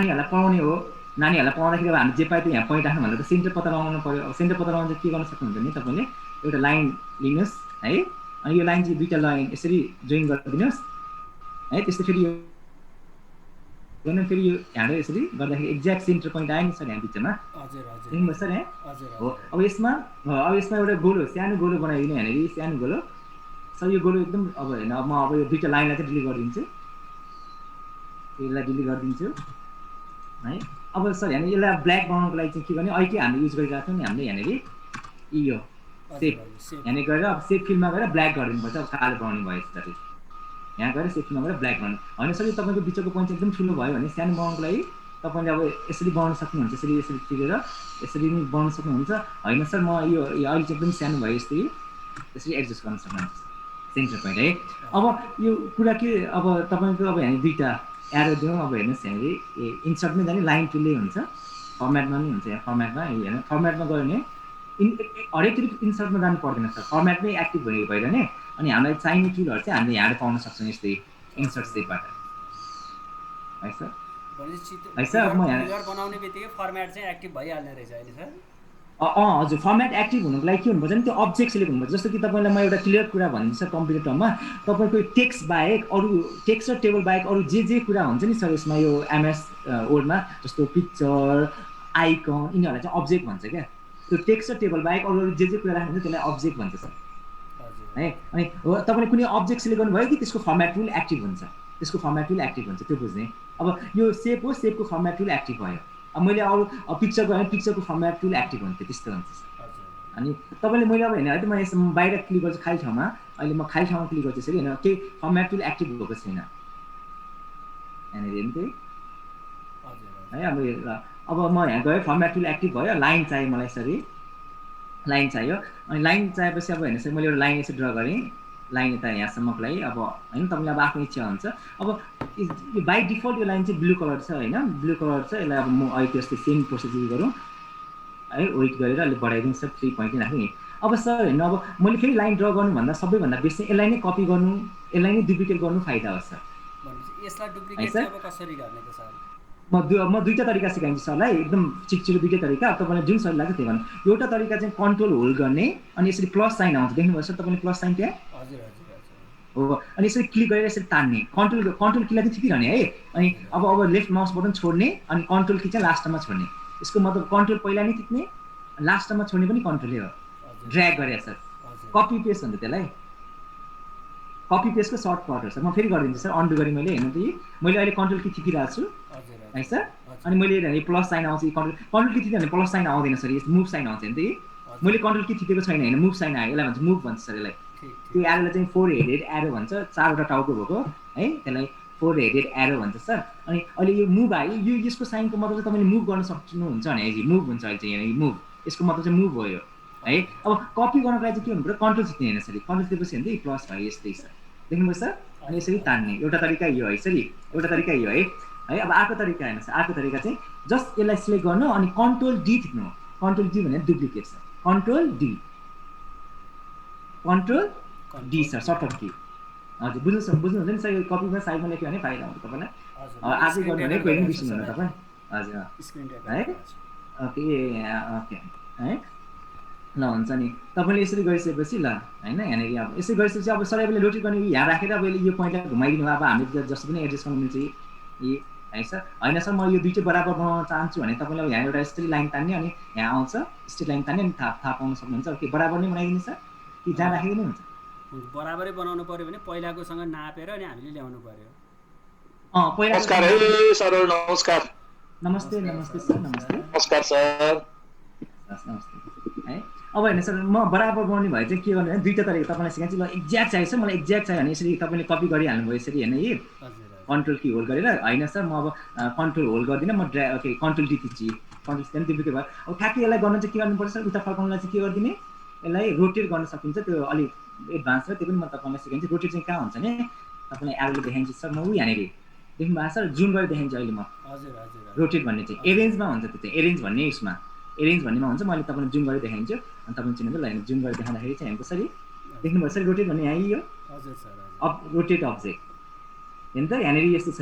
नानीहरूलाई पढाउने हो, नानीहरूलाई पढाउँदाखेरि अब हामी जे पायो त्यो यहाँ पोइन्ट राख्नु भन्दा त सेन्टर पत्ता लगाउनु पऱ्यो। अब सेन्टर पत्ता लगाउनु चाहिँ के गर्न सक्नुहुन्छ भने तपाईँले एउटा लाइन लिनुहोस् है, अनि यो लाइन चाहिँ दुईवटा लाइन यसरी जोइन गरिदिनुहोस् है। त्यस्तै फेरि यो फेरि यो यहाँबाट यसरी गर्दाखेरि एक्ज्याक्ट सेन्टर पोइन्ट आयो नि सर यहाँ बिचमा। देख्नुभयो सर यहाँ हो। अब यसमा एउटा गोलो, सानो गोलो बनाइदिने यहाँनिर, सानो गोलो सर। यो गोलो एकदम अब होइन, अब म अब यो दुईवटा लाइनलाई चाहिँ डिलिट गरिदिन्छु, यसलाई डिलिट गरिदिन्छु है। अब सर यहाँनिर यसलाई ब्ल्याक बनाउनको लागि चाहिँ के गर्ने, अहिले हामीले युज गरिरहेको छौँ नि हामीले यहाँनिर यो सेप, यहाँनिर गएर अब सेप फिल्डमा गएर ब्ल्याक गरिदिनुपर्छ। अब कालो बनाउने भएपछि यहाँ गएर सेप फिल्डमा गएर ब्ल्याक बनाउनु होइन सर। यो तपाईँको बिचको पोइन्ट एकदम ठुलो भयो भने सानो बनाउनको लागि तपाईँले अब यसरी बनाउन सक्नुहुन्छ, यसरी यसरी तिरेर यसरी नै बनाउन सक्नुहुन्छ। होइन सर म यो अहिले चाहिँ एकदम सानो भयो, यसरी एडजस्ट गर्न सक्नुहुन्छ सेन्टर पोइन्ट है। अब यो कुरा के, अब तपाईँको अब यहाँ दुईवटा एरो दिउँ। अब हेर्नुहोस् यहाँनिर इन्सर्टमै जाने लाइन टुलले हुन्छ, फर्मेटमा नै हुन्छ। यहाँ फर्मेटमा हेर्नु, फर्मेटमा गयो भने हरेकचोटि इन्सर्टमा जानु पर्दैन सर, फर्मेटमै एक्टिभ भइरहने। अनि हामीलाई चाहिने टुलहरू चाहिँ हामीले यहाँबाट पाउन सक्छौँ यस्तै इन्सर्ट सेपबाट है सर। है सर म यहाँ बनाउने बित्तिकै फर्मेट चाहिँ एक्टिभ भइहाल्ने रहेछ अहिले सर। हजुर, फर्मेट एक्टिभ हुनुको लागि के हुनुपर्छ नि, त्यो अब्जेक्ट सिलेक्ट हुनुपर्छ। जस्तो कि तपाईँलाई म एउटा क्लियर कुरा भनिदिन्छु सर, कम्प्युटर टर्ममा तपाईँको टेक्स्ट बाहेक अरू, टेक्स्ट र टेबल बाहेक अरू जे कुरा हुन्छ नि सर यसमा, यो एमएस वर्डमा जस्तो पिक्चर, आइकन, यिनीहरूलाई चाहिँ अब्जेक्ट भन्छ क्या। त्यो टेक्स्ट र टेबल बाहेक अरू जे कुरा राख्नुहुन्छ त्यसलाई अब्जेक्ट भन्छ सर है। अनि तपाईँले कुनै अब्जेक्ट सिलेक्ट गर्नुभयो कि त्यसको फर्मेट टुल एक्टिभ हुन्छ, त्यसको फर्मेट टुल एक्टिभ हुन्छ, त्यो बुझ्ने। अब यो सेप हो, सेपको फर्मेट टुल एक्टिभ भयो। अब मैले अरू पिक्चर गएँ, पिक्चरको फर्मेट टुल एक्टिभ हुन्थ्यो, त्यस्तो हुन्छ सर। अनि तपाईँले मैले अब होइन है त म यसमा बाहिर क्लिक गर्छु खाली ठाउँमा, अहिले म खाली ठाउँमा क्लिक गर्छु यसरी होइन, केही फर्मेट टुल एक्टिभ भएको छैन यहाँनिर हेर्नु त्यही है। अब म यहाँ गएँ, फर्मेट टुल एक्टिभ भयो, लाइन चाहियो मलाई यसरी, लाइन चाहियो। अनि लाइन चाहिएपछि अब हेर्नुहोस् मैले एउटा लाइन यसरी ड्र गरेँ, लाइन यता यहाँसम्मको लागि। अब होइन तपाईँले अब आफ्नो इच्छा हुन्छ। अब यो बाई डिफल्ट यो लाइन चाहिँ ब्लू कलर छ होइन, ब्लू कलर छ। यसलाई अब म अहिले त्यस्तै सेम प्रोसेस युज गरौँ है, वेट गरेर अलिक बढाइदिउँ सर, 3 पोइन्ट नै राख्ने। अब सर हेर्नु, अब मैले फेरि लाइन ड्र गर्नुभन्दा सबैभन्दा बेसी यसलाई नै कपी गर्नु, यसलाई नै डुप्लिकेट गर्नु फाइदा हो सर। यसलाई डुप्लिकेट चाहिँ अब कसरी गर्ने त सर? म दुईवटा तरिका सिकाइदिन्छु सरलाई, एकदम छिटो दुईवटा तरिका। अब तपाईँलाई जुन सजिलो लाग्छ त्यही भन्नु। एउटा तरिका चाहिँ कन्ट्रोल होल्ड गर्ने अनि यसरी प्लस साइन आउँछ, देख्नुभयो सर तपाईँले प्लस साइन त्यहाँ हो। अनि यसरी क्लिक गरेर यसरी तान्ने, कन्ट्रोल किलाई चाहिँ थिपिरहने है। अनि अब लेफ्ट माउस बटन छोड्ने अनि कन्ट्रोल की चाहिँ लास्टमा छोड्ने। यसको मतलब कन्ट्रोल पहिला नै टिप्ने, लास्टमा छोड्ने पनि कन्ट्रोलै हो। ड्र्याग गरे सर, कपी पेस्ट भन्छ त्यसलाई, कपी पेस्टको सर्टकट हो सर। म फेरि गरिदिन्छु सर, अन्डु गरेँ मैले। हेर्नु त मैले अहिले कन्ट्रोल की थिपिरहेको छु है सर। अनि मैले प्लस साइन आउँछ, कन्ट्रोल की थिप्यो भने प्लस साइन आउँदैन सर, यो मुभ साइन आउँछ नि त। मैले कन्ट्रोल की थिपेको छैन होइन, मुभ साइन आयो, यसलाई भन्छ मुभ भन्छ सर यसलाई। त्यो एरोलाई चाहिँ 4 हेडेड एरो भन्छ, 4वटा टाउको भएको है, त्यसलाई 4 हेडेड एरो भन्छ सर। अनि अहिले यो मुभ आयो, यो यसको साइनको मतलब चाहिँ तपाईँले मुभ गर्न सक्नुहुन्छ भने मुभ हुन्छ अहिले चाहिँ यहाँ मुभ, यसको मतलब चाहिँ मुभ भयो है। अब कपी गर्नको लागि चाहिँ के हुनु पऱ्यो, कन्ट्रोल थिच्ने होइन सर, कन्ट्रोल थिचेपछि हेर्नु प्लस भयो यस्तै सर, देख्नुभयो सर। अनि यसरी तान्ने एउटा तरिका यो है सर, एउटा तरिका यो है। अब अर्को तरिका हेर्नुहोस्, अर्को तरिका चाहिँ जस्ट यसलाई सिलेक्ट गर्नु अनि कन्ट्रोल डी थिच्नु। कन्ट्रोल डी भने duplicate sir, control D sir, shortcut key. हजुर बुझ्नुहुन्छ नि सर, यो कपीमा साइडमा लेख्यो भने फाइदा हुन्छ तपाईँलाई। आजै गर्नु भने कोही पनि बिर्सिनुहुन्न तपाईँ। हजुर है, ओके ओके है ल, हुन्छ नि। तपाईँले यसरी गरिसकेपछि ल होइन, यहाँनिर अब यसरी गरिसकेपछि अब सर यसले रोटेट गर्ने यहाँ राखेर अब यो पोइन्टलाई घुमाइदिनु। अब हामीले जस्तो पनि एड्रेस गर्नु मिल्छ यी है सर। होइन सर म यो दुईटै बराबर बनाउन चाहन्छु भने तपाईँले अब यहाँ एउटा स्ट्रेट लाइन तान्ने अनि यहाँ आउँछ स्ट्रेट लाइन तान्ने अनि थाहा पाउन सक्नुहुन्छ। के बराबर नै बनाइदिनु सर कि जहाँ राखेको नै हुन्छ? बराबरै बनाउनु पर्यो भने पहिलाकोसँग नापेर अनि हामीले ल्याउनु पर्यो। पहिला नमस्कार है सर, नमस्कार। नमस्ते नमस्ते सर, नमस्ते नमस्कार सर, नमस्ते है। अब हेर्नु सर, म बराबर बनाउने भए चाहिँ के गर्नु भने दुईवटा तरिका तपाईँलाई सिकाइन्छु ल। एक्ज्याक्ट चाहियो सर मलाई, एक्ज्याक्ट चाहियो भने यसरी तपाईँले कपी गरिहाल्नुभयो यसरी हेर्नु यी कन्ट्रोल की होल्ड गरेर। होइन सर म अब कन्ट्रोल होल्ड गर्दिनँ, म ओके कन्ट्रोल डी थिच्छु, कन्ट्रोल चाहिँ डुप्लिकेट भयो। अब ठ्याक्कै यसलाई गर्न चाहिँ के गर्नुपर्छ सर, उता फर्काउनलाई चाहिँ के गरिदिने, यसलाई रोटेट गर्न सकिन्छ। त्यो अलिक एडभान्स छ, त्यो पनि म तपाईँलाई सिकाइन्छु। रोटेट चाहिँ कहाँ हुन्छ भने तपाईँलाई एरोले देखाइन्छु सर, म यहाँनिर देख्नु भएको सर, जुम गरेर देखाइन्छु अहिले म। रोटेट भन्ने चाहिँ एरेन्जमा हुन्छ, त्यो चाहिँ एरेन्ज भन्ने उसमा, एरेन्ज भन्नेमा हुन्छ। मैले तपाईँलाई जुम गरेर देखाइन्छु अनि तपाईँले चिन्नुहुन्छ ल। जुम गरेर देखाउँदाखेरि चाहिँ हेर्नु सरी, देख्नुभयो सर रोटेट भन्ने यहाँ यो रोटेट अब्जेक्ट हेर्नु त, यहाँनिर यस्तो छ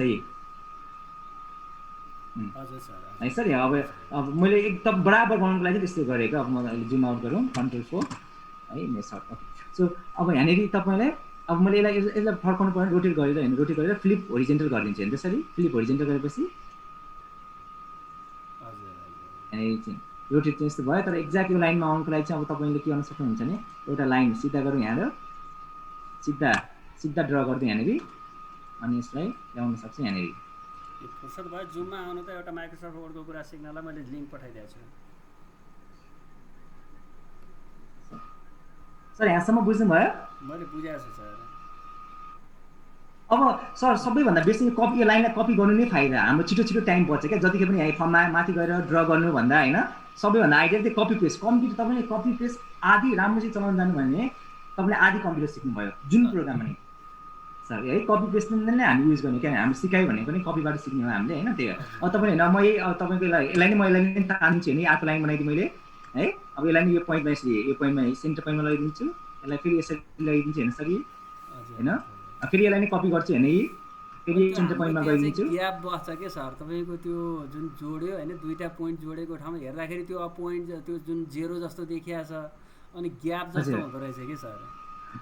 हजुर सर है सर। अब मैले एकदम बराबर बनाउनको लागि त्यस्तो गरेको। अब म अहिले जुम आउट गरौँ Ctrl+4 है मेरो सर्ट। सो अब यहाँनिर तपाईँलाई अब मैले यसलाई फर्काउनु पर्यो, रोटेट गरेर होइन, रोटेट गरेर फ्लिप होरिजेन्टल गरिदिन्छु होइन त्यसरी। फ्लिप होरिजेन्टल गरेपछि यहाँनिर चाहिँ रोटेट चाहिँ यस्तो भयो। तर एक्ज्याक्ट यो लाइनमा आउनुको लागि चाहिँ अब तपाईँले के गर्न सक्नुहुन्छ भने एउटा लाइन सिधा गरौँ यहाँ र सिधा ड्र गरिदिउँ यहाँनिर, अनि यसलाई ल्याउन सक्छ यहाँनिर। फुर्सद भयो जुममा आउनु त एउटा माइक्रोसफ्ट वर्डको कुरा सिक्नलाई मैले लिङ्क पठाइदिएको छु सर। यहाँसम्म बुझ्नुभयो? मैले बुझाएको छु सर। अब सर सबैभन्दा बेसी यो लाइनलाई कपी गर्नु नै फाइदा। हाम्रो छिटो टाइम बच्छ क्या। जतिखेर पनि यहाँ फर्ममा माथि गएर ड्र गर्नुभन्दा होइन, सबैभन्दा आइडिया चाहिँ कपी पेस्ट। कम्प्युटर तपाईँले कपी पेस्ट आदि राम्रोसित चलाउन जानुभयो भने तपाईँले आदि कम्प्युटर सिक्नुभयो जुन प्रोग्राममा नि सर है। कपी पेस्ट नै हामी युज गर्ने, किनभने हामी सिकाइ भनेको नि कपीबाट सिक्ने हो हामीले होइन। त्यही हो। अब तपाईँले होइन म यही तपाईँको यसलाई नै तानिदिन्छु नि, अर्को लाइन बनाइदिएँ मैले है। अब यसलाई नि यो पोइन्टमा यसरी यो पोइन्टमा सेन्टर पोइन्टमा लगाइदिन्छु, यसलाई फेरि यसरी लगाइदिन्छु होइन सर होइन। फेरि यसलाई नै कपी गर्छु होइन, फेरि सेन्टर पोइन्टमा गइदिन्छु। ग्याप बस्छ के सर तपाईँको त्यो जुन जोड्यो होइन, दुईटा पोइन्ट जोडेको ठाउँमा हेर्दाखेरि त्यो पोइन्ट त्यो जुन 0 जस्तो देखिया छ, अनि ग्याप जस्तो हुँदो रहेछ कि सर।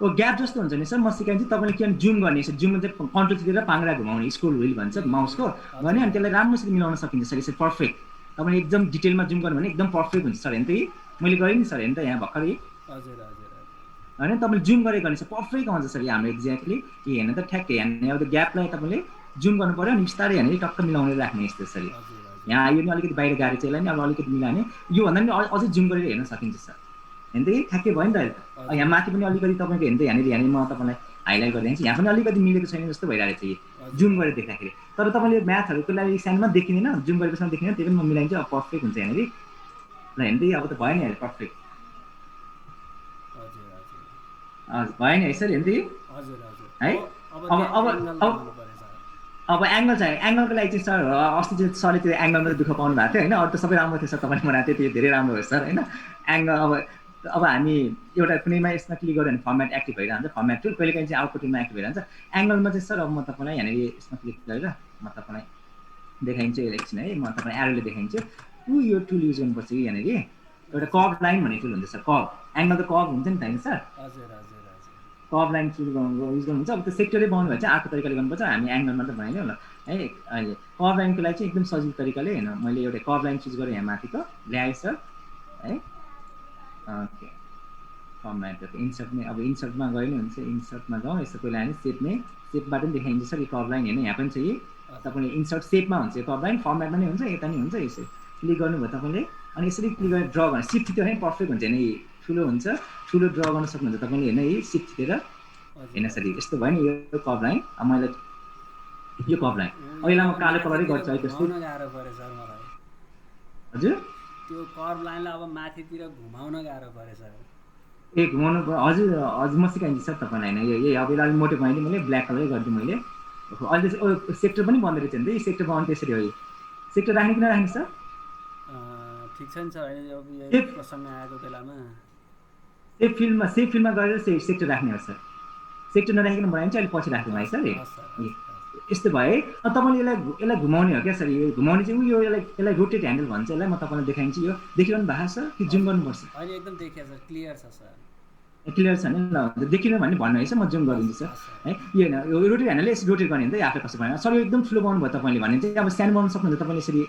ओ ग्याप जस्तो हुन्छ नि सर, म सिकाइदिन्छु तपाईँले। के जुम गर्ने जुममा चाहिँ कन्ट्रोल थिचेर पाङ्ग्रा घुमाउने, स्क्रोल व्हिल भन्छ माउसको भने, अनि त्यसलाई राम्रोसित मिलाउन सकिन्छ सर यसरी पर्फेक्ट। तपाईँले एकदम डिटेलमा जुम गर्नु भने एकदम पर्फेक्ट हुन्छ सर हेर्नु त। मैले गरेँ नि सर हेर्नु त यहाँ भर्खरै होइन, तपाईँले जुम गरेको भने चाहिँ पर्फेक्ट आउँछ सर हाम्रो एक्ज्याक्टली। कि हेर्नु त ठ्याक्कै यहाँ अब ग्यापलाई तपाईँले जुम गर्नु पऱ्यो, अनि बिस्तारै यहाँनिर टक्क मिलाउने राख्ने यस्तो सर। यहाँ यो नि अलिकति बाहिर गाडी चाहिँ यसलाई नि अब अलिकति मिलाउने, योभन्दा पनि अझै जुम गरेर हेर्न सकिन्छ सर हेर्नु त। ठ्याक्कै भयो नि त। यहाँ माथि पनि अलिकति तपाईँको हेर्नु त यहाँनिर म तपाईँलाई हाइलाइट गरिदिन्छु। यहाँ पनि अलिकति मिलेको छैन जस्तो भइरहेको छ जुम गरेर देख्दाखेरि। तर तपाईँले म्याथहरूको लागि सानोमा देखिँदैन, जुम गरेपछि देखिँदैन, त्यो पनि म मिलाइदिन्छु। अब पर्फेक्ट हुन्छ यहाँनिर ल हेर्नु त। अब त भयो नि अहिले पर्फेक्ट। हजुर भयो नि है सर हेर्नु त है। अब एङ्गल छ, एङ्गलको लागि चाहिँ सर अस्ति चाहिँ सरले त्यो एङ्गलमा दुःख पाउनु भएको थियो होइन। अरू त सबै राम्रो थियो सर, तपाईँले बनाएको थियो त्यो धेरै राम्रो हो सर होइन। एङ्गल अब हामी एउटा कुनैमा यसमा क्लिक गऱ्यो भने फर्मेट एक्टिभ भइरहन्छ, फर्मेट टुल कहिले काहीँ चाहिँ आउटपुटमा एक्टिभ भइरहन्छ। एङ्गलमा चाहिँ सर अब म तपाईँलाई यहाँनिर यसमा क्लिक गरेर म तपाईँलाई देखाइन्छु एकछिन है। म तपाईँलाई एरोले देखाइन्छु। यो टुल युज गर्नुपर्छ कि यहाँनिर एउटा कर्भ लाइन भन्ने टुल हुन्छ सर। कर्भ एङ्गल त कर्भ हुन्छ नि त होइन सर। कर्भ लाइन युज गर्नुहुन्छ। अब त्यो सेक्टरै बनाउनु भए चाहिँ अर्को तरिकाले गर्नुपर्छ, हामी एङ्गलमा त बनाइदिउँ ल है। अहिले कर्भ लाइनको लागि चाहिँ एकदम सजिलो तरिकाले होइन, मैले एउटा कर्भ लाइन चुज गरेँ यहाँ माथिको ल्याएँ सर है। ओके फर्मेट इन्सर्ट नै, अब इन्सर्टमा गयो नि हुन्छ, इन्सर्टमा जाउँ। यसो पहिला हामी सेपबाट पनि देखाइन्छ सर यो कर्भ लाइन होइन। यहाँ पनि छ यी तपाईँले इन्सर्ट सेपमा हुन्छ यो कर्भ लाइन, फर्मेटमा नै हुन्छ, यता नि हुन्छ। यसो क्लिक गर्नुभयो तपाईँले, अनि यसरी क्लिक गरेर ड्र गर्नु, सिफ्ट थिच्यो भने पर्फेक्ट हुन्छ नि, ठुलो हुन्छ, ठुलो ड्र गर्न सक्नुहुन्छ तपाईँले होइन। यही सिफ्ट थिचेर होइन सर यस्तो भयो नि यो कर्भ लाइन। अब मैले यो कर्भ लाइन अब यसलाई म कालो कलरै गर्छु है त्यस्तो। हजुर त्यो कर्भ लाइनलाई अब माथितिर घुमाउन गाह्रो पऱ्यो सर। ए घुमाउनु हजुर हजुर म सिकाइदिन्छु सर तपाईँलाई होइन। यही अब यसलाई अलिक मोटो बनाइदिएँ मैले, ब्ल्याक कलरै गरिदिएँ मैले। अहिले चाहिँ सेक्टर पनि बन्द रहेछ नि त, सेक्टर बनाउनु त्यसरी हो। सेक्टर राख्ने कि नराख्ने सर? ठिक छ नि सर, अहिले प्रसङ्ग आएको बेलामा सेफ फिल्डमा गएर सेक्टर राख्ने हो सर। सेक्टर नराखिकन बनाइन्छ, अहिले पछि राख्नु है सर। यस्तो भयो है। तपाईँले यसलाई घुमाउने हो क्या सर। यो घुमाउने चाहिँ यो यसलाई रोटेट ह्यान्डल भन्छ यसलाई। म तपाईँलाई देखाइन्छु। यो देखिरहनु भएको छ कि जुम गर्नुपर्छ? अहिले एकदम देखिया सर, क्लियर छ सर। क्लियर छ नि ल, देखिनु भने भन्नु है सर, म जुम गरिदिन्छु सर है। यो रोटेट ह्यान्डलले यसरी रोटेट गर्ने नि त आफै कसो बनाएर सर। यो एकदम ठुलो बनाउनु भयो तपाईँले भने चाहिँ अब सानो बनाउनु सक्नुहुन्छ तपाईँले यसरी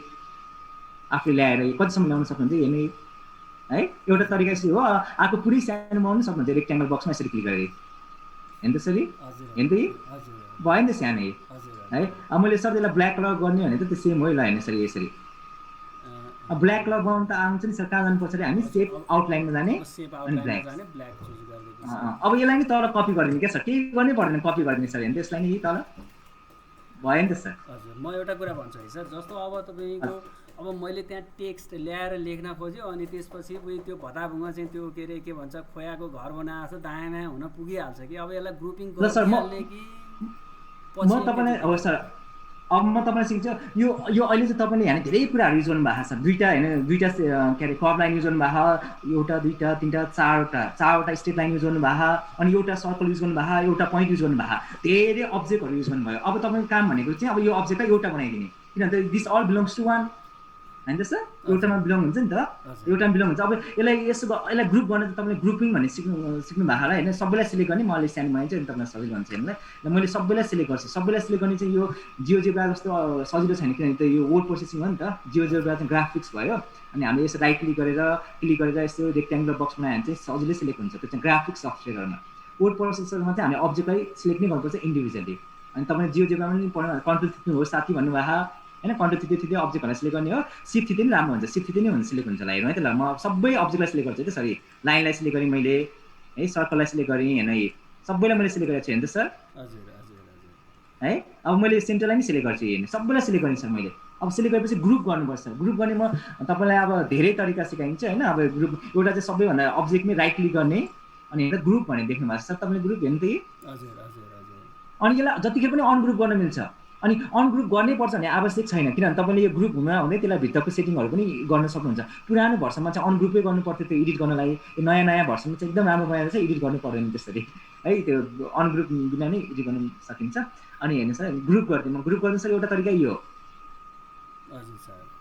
आफूले ल्याएर कतिसम्म ल्याउन सक्नुहुन्छ हेर्ने है। एउटा तरिका यसरी हो, आएको पुरै सानो बनाउनु सक्नुहुन्छ रेक्ट्याङ्गल बक्समा यसरी क्लिक गरेर हेर्नु त सर। हेर्नु त भयो नि त सानो है। अब मैले सर यसलाई ब्ल्याक कलर गर्ने भने त त्यो सेम हो ल हेर्नु सर यसरी। अब ब्ल्याक कलर बनाउनु त आउँछ नि सर, कहाँ जानुपर्छ अरे हामी सेप आउटलाइनमा जाने अनि ब्ल्याक। अब यसलाई नि तल कपी गरिदिने क्या सर, केही गर्नै पर्दैन, कपी गरिदिने सर हेर्नु त्यसलाई नि तल भयो नि त सर। हजुर म एउटा कुरा भन्छु है सर, जस्तो अब तपाईँको अब मैले त्यहाँ टेक्स्ट ल्याएर लेख्न खोज्यो अनि त्यसपछि उयो त्यो भताभुङ्गा चाहिँ त्यो के अरे के भन्छ खोयाको घर बनाएको छ दायाँ बायाँ हुन पुगिहाल्छ कि अब यसलाई ग्रुपिङ गरिहाल्ने कि म तपाईँलाई अब सर अब म तपाईँलाई सिक्छु यो अहिले चाहिँ तपाईँले यहाँ धेरै कुराहरू युज गर्नु भएको छ। दुईवटा होइन दुईवटा के अरे कर्भ लाइन युज गर्नु भएको, एउटा दुईवटा तिनवटा चारवटा स्ट्रेट लाइन युज गर्नु भएको, अनि एउटा सर्कल युज गर्नु भएको, एउटा पोइन्ट युज गर्नु भएको, धेरै अब्जेक्टहरू युज गर्नुभयो। अब तपाईँको काम भनेको चाहिँ अब यो अब्जेक्टलाई एउटा बनाइदिने, किनभने this all belongs to one होइन सर एउटामा बिलोङ हुन्छ नि त एउटामा बिलोङ हुन्छ अब यसलाई ग्रुप गर्न चाहिँ तपाईँले ग्रुपिङ भन्ने सिक्नु भएको होला होइन सबैलाई सिलेक्ट गर्ने म अहिले सानो मान्छे अनि तपाईँलाई सबै भन्छ हेर्नुलाई र मैले सबैलाई सिलेक्ट गर्छु सबैलाई सिलेक्ट गर्ने चाहिँ यो जियोजेब्रा जस्तो सजिलो छैन किनभने त यो वर्ड प्रोसेसिङ हो नि त जियोजेब्रा चाहिँ ग्राफिक्स भयो अनि हामीले यसो राइट क्लिक गरेर यस्तो रेक्ट्याङ्गुलर बक्स बनायो भने चाहिँ सजिलै सिलेक्ट हुन्छ त्यो चाहिँ ग्राफिक्स सफ्टवेयरमा वर्ड प्रोसेसरमा चाहिँ हामीले अब्जेक्टलाई सिलेक्ट नै गर्नुपर्छ इन्डिभिजुअली अनि तपाईँले जियोजेब्रामा पनि पढ्नु कन्ट्रोल थिच्नुहोस् साथी भन्नुभएको होइन कन्ट्रोल थिच्दै अब्जेक्टहरूलाई सिलेक्ट गर्ने हो सिफ्ट थिच्दै पनि राम्रो हुन्छ सिफ्ट थिच्दै नै हुन्छ सिलेक्ट हुन्छ हेर्नु है त ल म सबै अब्जेक्टलाई सिलेक्ट गर्छु है त सरी लाइनलाई सिलेक्ट गरेँ मैले है सर्कललाई सिलेक्ट गरेँ होइन है सबैलाई मैले सिलेक्ट गरेको छु हेर्नु त सर है अब मैले सेन्टरलाई पनि सिलेक्ट गर्छु हेर्नु सबैलाई सिलेक्ट गर्ने सर मैले अब सिलेक्ट गरेपछि ग्रुप गर्नुपर्छ ग्रुप गर्ने म तपाईँलाई अब धेरै तरिका सिकाइन्छ होइन अब ग्रुप एउटा चाहिँ सबैभन्दा अब्जेक्टमै राइट क्लिक गर्ने अनि एउटा ग्रुप भनेर देख्नु भएको छ सर तपाईँले ग्रुप हेर्नु त अनि यसलाई जतिखेर पनि अनग्रुप गर्न मिल्छ अनि अनग्रुप गर्नै पर्छ भन्ने आवश्यक छैन किनभने तपाईँले यो ग्रुप हुँदै त्यसलाई भित्रको सेटिङहरू पनि गर्न सक्नुहुन्छ पुरानो भर्सनमा चाहिँ अनग्रुपै गर्नु पर्थ्यो त्यो एडिट गर्नलाई नयाँ भर्सनमा चाहिँ एकदम राम्रो बनाएर चाहिँ एडिट गर्नु पर्दैन त्यसरी है त्यो अनग्रुप बिना नै एडिट गर्न सकिन्छ अनि हेर्नुहोस् है ग्रुप गरिदिउँ म ग्रुप गर्नु सर एउटा तरिका यो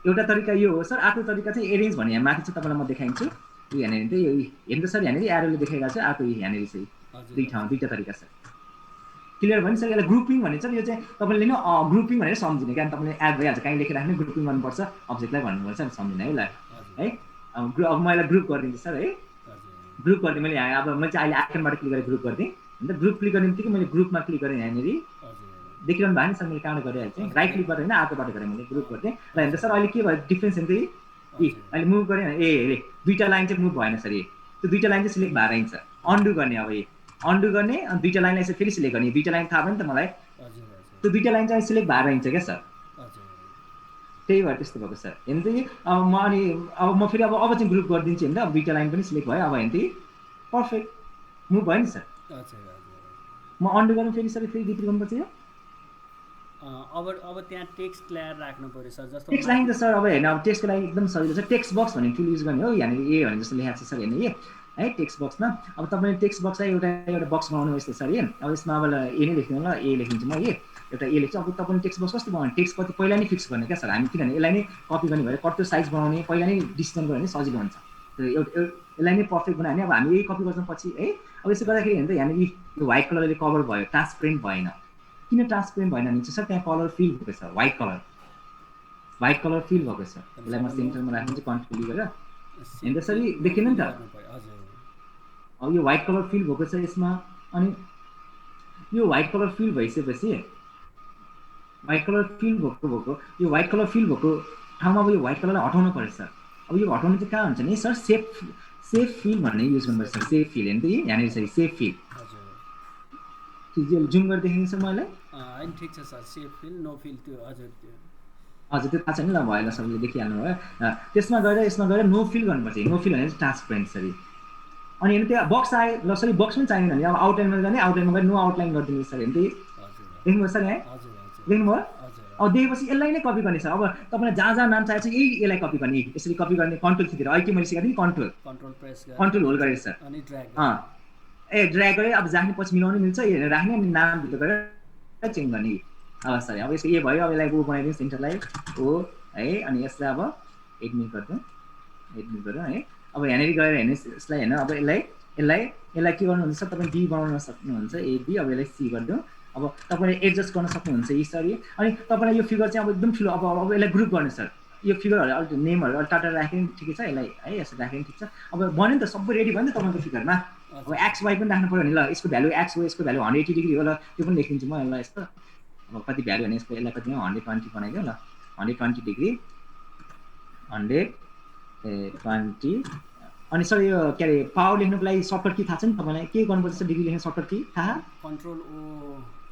एउटा तरिका यो हो सर अर्को तरिका चाहिँ एरेन्ज भन्ने यहाँ माथि चाहिँ तपाईँलाई म देखाइन्छु यो यहाँनिर चाहिँ यो हेर्नु त सर यहाँनिर एरोले देखाइरहेको छ अर्को यहाँनिर चाहिँ दुईवटा तरिका छ क्लियर भयो नि सर यसलाई ग्रुपिङ भन्ने छ यो चाहिँ तपाईँले नै ग्रुपिङ भनेर सम्झिने क्या तपाईँले एड भइहाल्छ कहीँ लेखेर राख्ने ग्रुपिङ गर्नुपर्छ अब्जेक्टलाई भन्नुपर्छ सम्झिने है ल है अब म यसलाई ग्रुप गरिदिन्छु सर है ग्रुप गरिदिएँ मैले यहाँ अब मैले चाहिँ अहिले आइकनबाट क्लिक गरेर ग्रुप गरिदिएँ अन्त ग्रुप क्लिक गर्ने बित्तिकै मैले ग्रुपमा क्लिक गरेँ यहाँनिर देखिरहनु भएको नि सर मैले कहाँबाट गरिहाल्थेँ राइट क्लिक गरेर होइन अर्कोबाट गरेँ मैले ग्रुप गरिदिएँ र हेर्नु सर अहिले के भयो डिफ्रेन्स हेर्नु अहिले मुभ गरेँ ए दुईवटा लाइन चाहिँ मुभ भएन सर त्यो दुईवटा लाइन चाहिँ सिलेक्ट भएर आइन्छ अन्डु गर्ने अब अन्डु गर्ने अनि दुईवटा लाइनलाई चाहिँ फेरि सिलेक्ट गर्ने दुईवटा लाइन थाहा भयो नि त मलाई त्यो दुईवटा लाइन चाहिँ सिलेक्ट भएर आइन्छ क्या सर त्यही भएर त्यस्तो भएको सर हेर्नु त अब म अनि अब म फेरि अब चाहिँ ग्रुप गरिदिन्छु होइन अब दुईवटा लाइन पनि सिलेक्ट भयो अब हेर्नु त पर्फेक्ट मुभ भयो नि सर म अन्डु गर्नु फेरि सर फेरि रिपिट गर्नुपर्छ यो अब त्यहाँ टेक्स्ट ल्याएर राख्नु पर्यो सर जस्तो टेक्स्ट लाइन त सर अब हेर्नु अब टेक्स्टको लागि एकदम सजिलो छ टेक्स्ट बक्स भन्ने टुल युज गर्ने हो यहाँनिर ए भने जस्तो लेखाएको छ सर हेर्नु है टेक्स्ट बक्समा अब तपाईँले टेक्स्ट बक्सलाई एउटा बक्स बनाउनु यस्तो सर अब यसमा अब ए नै लेख्नु ल ए लेखिदिन्छु म एउटा ए लेख्छु अब तपाईँले टेक्स्ट बक्स कस्तो बनाउने टेक्स्ट कति पहिला नै फिक्स गर्ने क्या सर हामी किनभने यसलाई नै कपी गर्ने भएर कति साइज बनाउने पहिला नै डिसिजन गऱ्यो भने सजिलो हुन्छ यसलाई नै पर्फेक्ट बनायो भने अब हामी यही कपी गर्छौँ पछि है अब यसो गर्दाखेरि हेर्नु त यहाँनिर यो व्हाइट कलरले कभर भयो ट्रान्सपेरेन्ट भएन किन ट्रान्सपेरेन्ट भएन भने चाहिँ सर त्यहाँ कलर फिल भएको छ व्हाइट कलर फिल भएको छ यसलाई म सेन्टरमा राख्नु चाहिँ कन्ट्रोल गरेर हेर्नु सर देखिएन नि त अब यो व्हाइट कलर फिल भएको छ यसमा अनि यो व्हाइट कलर फिल भइसकेपछि व्हाइट कलर फिल भएको यो व्हाइट कलर फिल भएको ठाउँमा अब यो व्हाइट कलरलाई हटाउनु पर्छ सर अब यो हटाउनु चाहिँ कहाँ हुन्छ नि सर सेफ फिल भन्ने युज गर्नुपर्छ सर सेफ फिल हेर्नु त यहाँनिर सर सेफ फिल जुम गरेर देखाइन्छ सर मलाई होइन ठिक छ sir safe feel no feel त्यो हजुर त्यो थाहा छैन ल भयो सबैले देखिहाल्नु भयो त्यसमा गएर यसमा गएर नो फिल गर्नुपर्छ नो फिल भने चाहिँ ट्रान्सपेरेन्ट सरी अनि हेर्नु त्यहाँ बक्स आयो ल सरी बक्स पनि चाहिएन भने अब आउटलाइनमा जाने आउटलाइनमा गएर नो आउटलाइन गरिदिनु सर हेर्नु देख्नुभयो सर यहाँ देख्नुभयो अब देखेपछि यसलाई नै कपी गर्ने सर अब तपाईँलाई जहाँ नाम चाहिएको छ यही यसलाई कपी गर्ने यसरी कपी गर्ने कन्ट्रोल थिचेर अहिले मैले सिकाएको थिएँ कन्ट्रोल होल्ड गरेर सर ड्र्याग गरेर अब राख्ने पछि मिलाउनु मिल्छ हेरेर राख्ने अनि नामभित्र गएर चेन्ज गर्ने सरी अब यसको ए भयो अब यसलाई ओ बनाइदिउँ सेन्टरलाई ओ है अनि यसलाई अब एडमिट गरिदिउँ है अब यहाँनिर गएर हेर्नुहोस् यसलाई होइन अब यसलाई के गर्नुहुन्छ तपाईँ बी बनाउन सक्नुहुन्छ एबी अब यसलाई सी गरिदिउँ अब तपाईँले एडजस्ट गर्न सक्नुहुन्छ यसरी अनि तपाईँलाई यो फिगर चाहिँ अब एकदम ठुलो अब यसलाई ग्रुप गर्नु सर यो फिगरहरू अलिक नेमहरू अलिक टाटा राख्यो भने ठिकै छ यसलाई है यसरी राख्यो भने ठिक छ अब भन्यो नि त सबै रेडी भयो नि त तपाईँको फिगरमा अब एक्स वाई पनि राख्नु पऱ्यो भने ल यसको भ्यालु एक्स हो यसको भ्यालु 180 डिग्री हो ल त्यो पनि लेखिदिन्छु म यसलाई यस्तो अब कति भ्यालु भने यसको यसलाई कति 120 बनाइदिउँ ल 120 डिग्री 120 अनि सर यो के अरे पावर लेख्नुको लागि सर्टकट की थाहा छ नि तपाईँलाई के गर्नुपर्छ सर डिग्री लेख्ने सर्टकट की थाहा कन्ट्रोल ओ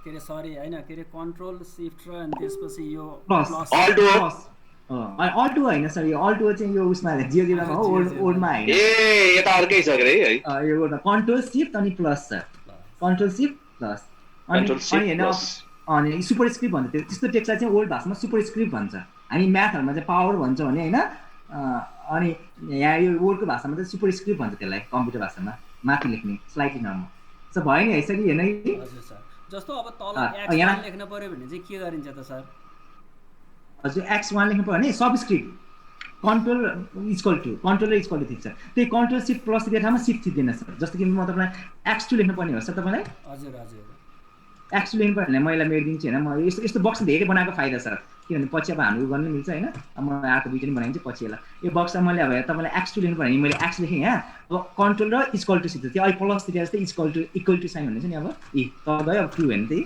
के अरे सरी होइन के अरे कन्ट्रोल सिफ्ट र अनि त्यसपछि यो प्लस अल्टो होइन सर यो अल्टो चाहिँ यो उसमा जियोजिब्रामा हो ओल्डमा होइन यता अर्कै छ के है यो कन्ट्रोल सिफ्ट अनि plus sir control shift plus अनि हैन अनि सुपर स्क्रिप्ट भन्छ त्यस्तो टेक्स्टलाई चाहिँ ओल्ड भाषामा सुपर स्क्रिप्ट भन्छ हामी म्याथहरुमा चाहिँ पावर भन्छ भने हैन अनि यहाँ यो वर्डको भाषामा चाहिँ सुपर स्क्रिप्ट भन्छ त्यसलाई कम्प्युटर भाषामा माथि लेख्ने स्लाइडली नर्मल सो भयो नि यसरी हेर्न हजुर सर जस्तो अब तल एक्स लेख्न पर्यो भने चाहिँ के गरिन्छ त सर हजुर x1 लेख्नु पर्यो भने सबस्क्रिप्ट कन्ट्रोल इक्वल टु ठिक छ त्यही कन्ट्रोल सिफ्ट प्लस दिएको ठाउँमा सिफ्ट थिच्दैन सर जस्तो कि म तपाईँलाई x2 लेख्नु पर्ने हो सर तपाईँलाई हजुर हजुर x2 लेख्नु पर्यो भने मैले मेरिदिन्छु होइन म यस्तो यस्तो बक्स धेरै बनाएको फाइदा सर किनभने पछि अब हाम्रो गर्नु मिल्छ होइन म आएको दुईवटा पनि बनाइदिन्छु पछि यसलाई यो बक्समा मैले अब तपाईँलाई x2 लेख्नु पर्यो भने मैले x लेखेँ यहाँ अब कन्ट्रोल र इक्वल टु सिफ्ट त्यो अहिले प्लस दिएर जस्तै इक्वल टु साइन भन्ने छ नि अब तल गयो अब 2 होइन त्यही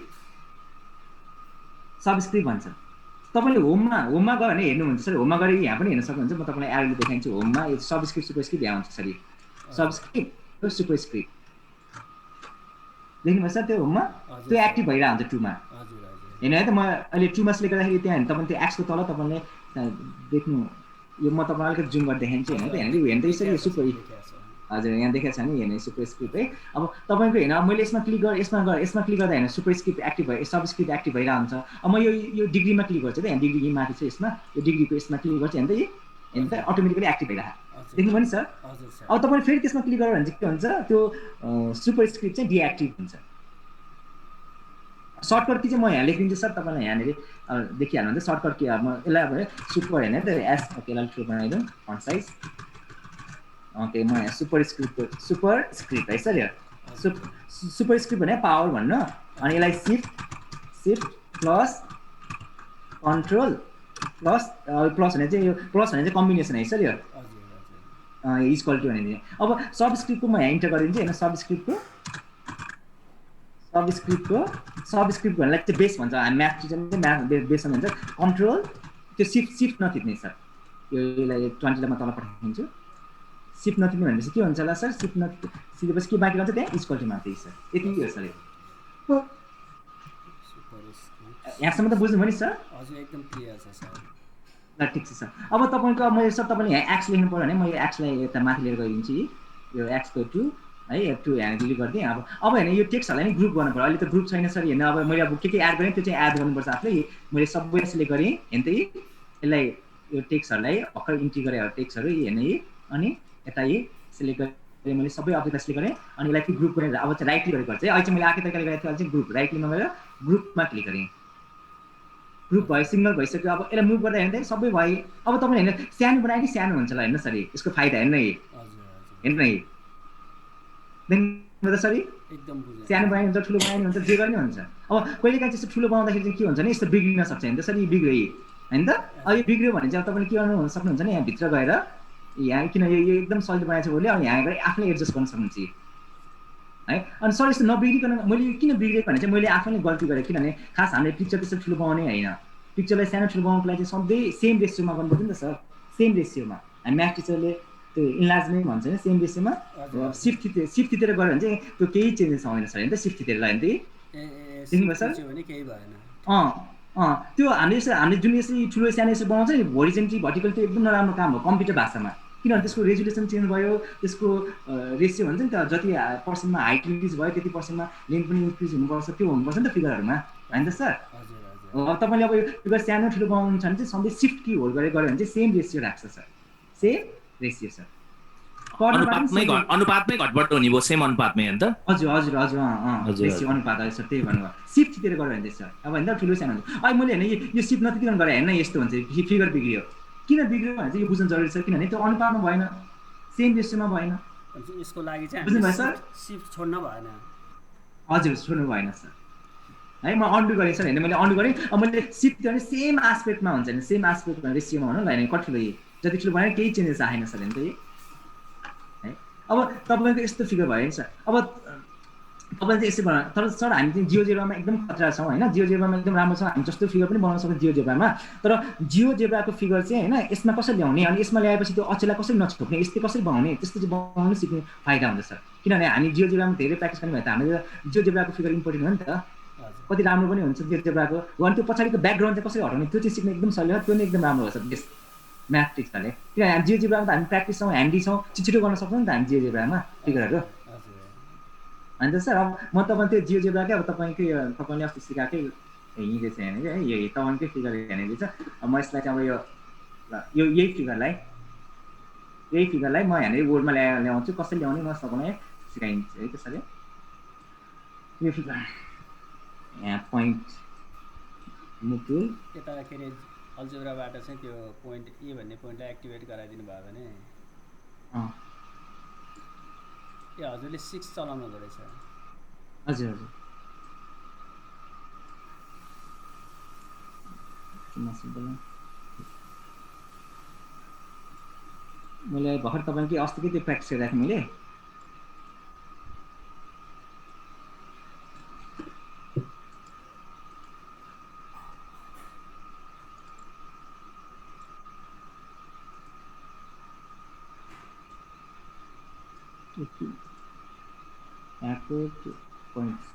सबस्क्रिप्ट भन्छ तपाईँले होममा गयो भने हेर्नुहुन्छ सर होममा गएर यहाँ पनि हेर्न सक्नुहुन्छ म तपाईँलाई एरोले देखाइदिन्छु होममा यो सबस्क्रिप्ट सुपरस्क्रिप्ट यहाँ हुन्छ सर सबस्क्रिप्ट र सुपरस्क्रिप्ट देख्नुभयो सर त्यो होममा त्यो एक्टिभ भइरहेको हुन्छ 2 मा होइन है त म अहिले 2 मा सेलेक्ट गर्दाखेरि त्यहाँ तपाईँ त्यो एक्सको तल तपाईँले देख्नु यो म तपाईँलाई अलिकति जुम गरेर देखाइदिन्छु होइन त हेर्नु त यसरी सुपर हजुर यहाँ देखाएको छ नि हेर्नु सुपरस्क्रिप्ट है अब तपाईँको होइन मैले यसमा क्लिक गरेँ यसमा क्लिक गर्दा होइन सुपरस्क्रिप्ट एक्टिभ भयो सबस्क्रिप्ट एक्टिभ भइरहेको हुन्छ अब म यो डिग्रीमा क्लिक गर्छु त यहाँ डिग्री माथि छ यसमा यो डिग्रीको यसमा क्लिक गर्छु हेर्नु त अटोमेटिकली एक्टिभ भइरहेको देख्नुभयो नि सर अब तपाईँले फेरि त्यसमा क्लिक गरेर भने चाहिँ के हुन्छ त्यो सुपरस्क्रिप्ट चाहिँ डिएक्टिभ हुन्छ सर्टकट कि चाहिँ म यहाँ लेखिदिन्छु सर तपाईँलाई यहाँनिर देखिहाल्नुहुन्छ सर्टकट के अब म यसलाई अब सुपर होइन त एस ओके यसलाई ठुलो बनाइदिउँ फन्ट साइज ओके म यहाँ सुपरस्क्रिप्ट है सर यो सुपरस्क्रिप्ट भने पावर भन्नु अनि यसलाई सिफ्ट प्लस कन्ट्रोल प्लस भने चाहिँ यो प्लस भने चाहिँ कम्बिनेसन है सर यो इक्वल टु भने अब सबस्क्रिप्टको म यहाँ इन्टर गरिदिन्छु होइन सबस्क्रिप्टको भन्नेलाई चाहिँ बेस भन्छ हामी म्याथ टिचर चाहिँ बेस भन्छ कन्ट्रोल त्यो सिफ्ट नथिच्ने सर यसलाई 20 लाई म तल पठाइदिन्छु सिफ्ट नथिच्ने भनेपछि के हुन्छ होला सर सिफ्ट नथिचेपछि के बाँकी रहन्छ त्यहाँ इक्वल टु मात्रै सर यति हो सर यहाँसम्म त बुझ्नुभयो नि सर हजुर एकदम क्लियर छ सर ल ठिक छ सर अब तपाईँको मैले सर तपाईँले यहाँ एक्स लेख्नु पऱ्यो भने म यो एक्सलाई यता माथि लिएर गइदिन्छु यो एक्सको 2 है यो 2 यहाँ क्लिक गरिदिएँ अब होइन यो टेक्स्टहरूलाई नि ग्रुप गर्नु पऱ्यो अहिले त ग्रुप छैन सर हेर्नु अब मैले अब के एड गरेँ त्यो चाहिँ एड गर्नुपर्छ आफूले मैले सबै सिलेक्ट गरेँ हेर्नु त यसलाई यो टेक्स्टहरूलाई भर्खर इन्ट्री गरेँ टेक्स्टहरू हेर्नु अनि यता सिलेक्ट गरेँ मैले सबै अफिसलाई सिलेक्ट गरेँ अनि यसलाई ग्रुप गरेर अब चाहिँ राइट क्लिक गरेको चाहिँ अहिले चाहिँ मैले आर्कै तरिकाले गरेको थिएँ अहिले चाहिँ ग्रुप राइट क्लिकमा गएर ग्रुपमा क्लिक गरेँ ग्रुप भयो सिग्नल भइसक्यो अब यसलाई मुभ गर्दा हेर्नु सबै भयो अब तपाईँले हेर्नु सानो बनायो कि सानो हुन्छ होला हेर्नु सर यसको फाइदा हेर्नु हेर्नु देख्नु त सर सानो बनायो हुन्छ ठुलो बनायो हुन्छ जे गर्ने हुन्छ अब कहिलेकाहीँ त्यस्तो ठुलो बनाउँदाखेरि चाहिँ के हुन्छ भने यस्तो बिग्रिन सक्छ होइन त सर यो बिग्रियो होइन त अब यो बिग्रियो भने चाहिँ अब तपाईँले के गर्नु सक्नुहुन्छ भने यहाँभित्र गएर यहाँ किन यो एकदम सजिलो बनाएको छ भोलि अब यहाँ गएर आफूले एडजस्ट गर्न सक्नुहुन्छ है अनि सर यस्तो नबिग्रिकन मैले किन बिग्रेको भने चाहिँ मैले आफैले गल्ती गरेँ किनभने खास हामीले पिक्चर त्यस्तो ठुलो बनाउने होइन पिक्चरलाई सानो ठुलो बनाउनुको लागि चाहिँ सधैँ सेम रेसियोमा गर्नुपर्छ नि त सर सेम रेसियोमा हामी म्याथ टिचरले त्यो इन्लार्जमेन्ट भन्छ नि सेम रेसियोमा सिफ्ट थिचेर गऱ्यो भने चाहिँ त्यो केही चेन्जेस आउँदैन सर होइन त सिफ्ट थिचेर लाग्यो भने देख्नुभयो सर त्यो हामीले जुन यसरी ठुलो सानो यसरी बनाउँछ नि होरिजेन्टली भर्टिकल त्यो एकदम नराम्रो काम हो कम्प्युटर भाषामा किनभने त्यसको रेजुलेसन चेन्ज भयो त्यसको रेसियो भन्छ नि त जति पर्सेन्टमा हाइट इन्क्रिज भयो त्यति पर्सेन्टमा लेन्थ पनि इन्क्रिज हुनुपर्छ त्यो हुनुपर्छ नि त फिगरहरूमा होइन त सर तपाईँले अब यो फिगर सानो ठुलो बनाउनु छ भने चाहिँ सधैँ सिफ्ट की होल्ड गरेर गऱ्यो भने चाहिँ सेम रेसियो राख्छ सर सेम रेसियो सर अनुपातमै घटबड हुने भयो सेम अनुपातमै होइन त हजुर रेसियो अनुपात सर त्यही भन्नुभयो सिफ्ट थिचेर गऱ्यो भने चाहिँ सर अब होइन ठुलो सानो हुन्छ अहिले मैले होइन यो सिफ्ट नथिचेर गरेँ होइन यस्तो हुन्छ फिगर बिग्रियो किन बिग्रियो भने चाहिँ यो बुझ्नु जरुरी छ किनभने त्यो अनुपातमा भएन सेम रेसियोमा भएन यसको लागि चाहिँ बुझ्नुभयो सर सिफ्ट छोड्न भएन हजुर छोड्नु भएन सर है म अन्डु गरेँ सर होइन मैले अन्डु गरेँ अब मैले सिफ्ट भने सेम आस्पेक्टमा हुन्छ नि सेम आस्पेक्टमा रेसियोमा हुनु ल होइन कति ठुलो जति ठुलो बनायो केही चेन्जेस आएन सर होइन त है अब तपाईँको यस्तो फिगर भयो नि सर अब तपाईँले चाहिँ यसो बनाउनु तर सर हामी चाहिँ जियोजेब्रामा एकदम खतरा छौँ होइन जियोजेब्रामा एकदम राम्रो छ हामी जस्तो फिगर पनि बनाउन सक्छौँ जियोजेब्रामा तर जियोजेब्राको फिगर चाहिँ होइन यसमा कसरी ल्याउने अनि यसमा ल्याएपछि त्यो अचेला कसरी नछोप्ने यस्तै कसरी बनाउने त्यस्तो चाहिँ बनाउनु सिक्ने फाइदा हुन्छ सर किनभने हामी जियोजेब्रामा धेरै प्र्याक्टिस गर्ने भए त हामीले जियोजेब्राको फिगर इम्पोर्टेन्ट हो नि त कति राम्रो पनि हुन्छ जियोजेब्राको अनि त्यो पछाडिको ब्याकग्राउन्ड चाहिँ कसरी हटाउने त्यो चाहिँ सिक्ने एकदम सजिलो त्यो नै एकदम राम्रो हो सर बेस म्याथ टिचरले किनभने हामी जियोजेब्रामा त हामी प्र्याक्टिस छौँ ह्यान्डी छौँ छिटो गर्न सक्छौँ नि त हामी जियोजेब्रामा फिगरहरू अनि त सर अब म तपाईँ त्यो जियोजेब्राकै अब तपाईँले अस्ति सिकाएकै यहीँ रहेछ हेर्ने है यो तपाईँकै फिगर हेर्ने रहेछ म यसलाई चाहिँ अब यही फिगरलाई म यहाँनिर बोर्डमा ल्याउँछु कसरी ल्याउने म तपाईँलाई सिकाइदिन्छु है त्यसरी यो फिगर यहाँ पोइन्ट मुटुल अल्जेब्राबाट चाहिँ त्यो पोइन्ट ए भन्ने पोइन्टलाई एक्टिभेट गराइदिनु भयो भने ए हजुरले 6 चलाउनु हुँदो रहेछ। हजुर हजुर मैले भर्खर तपाईँको अस्तिकै त्यो प्र्याक्टिस गरिरहेको थिएँ मैले। points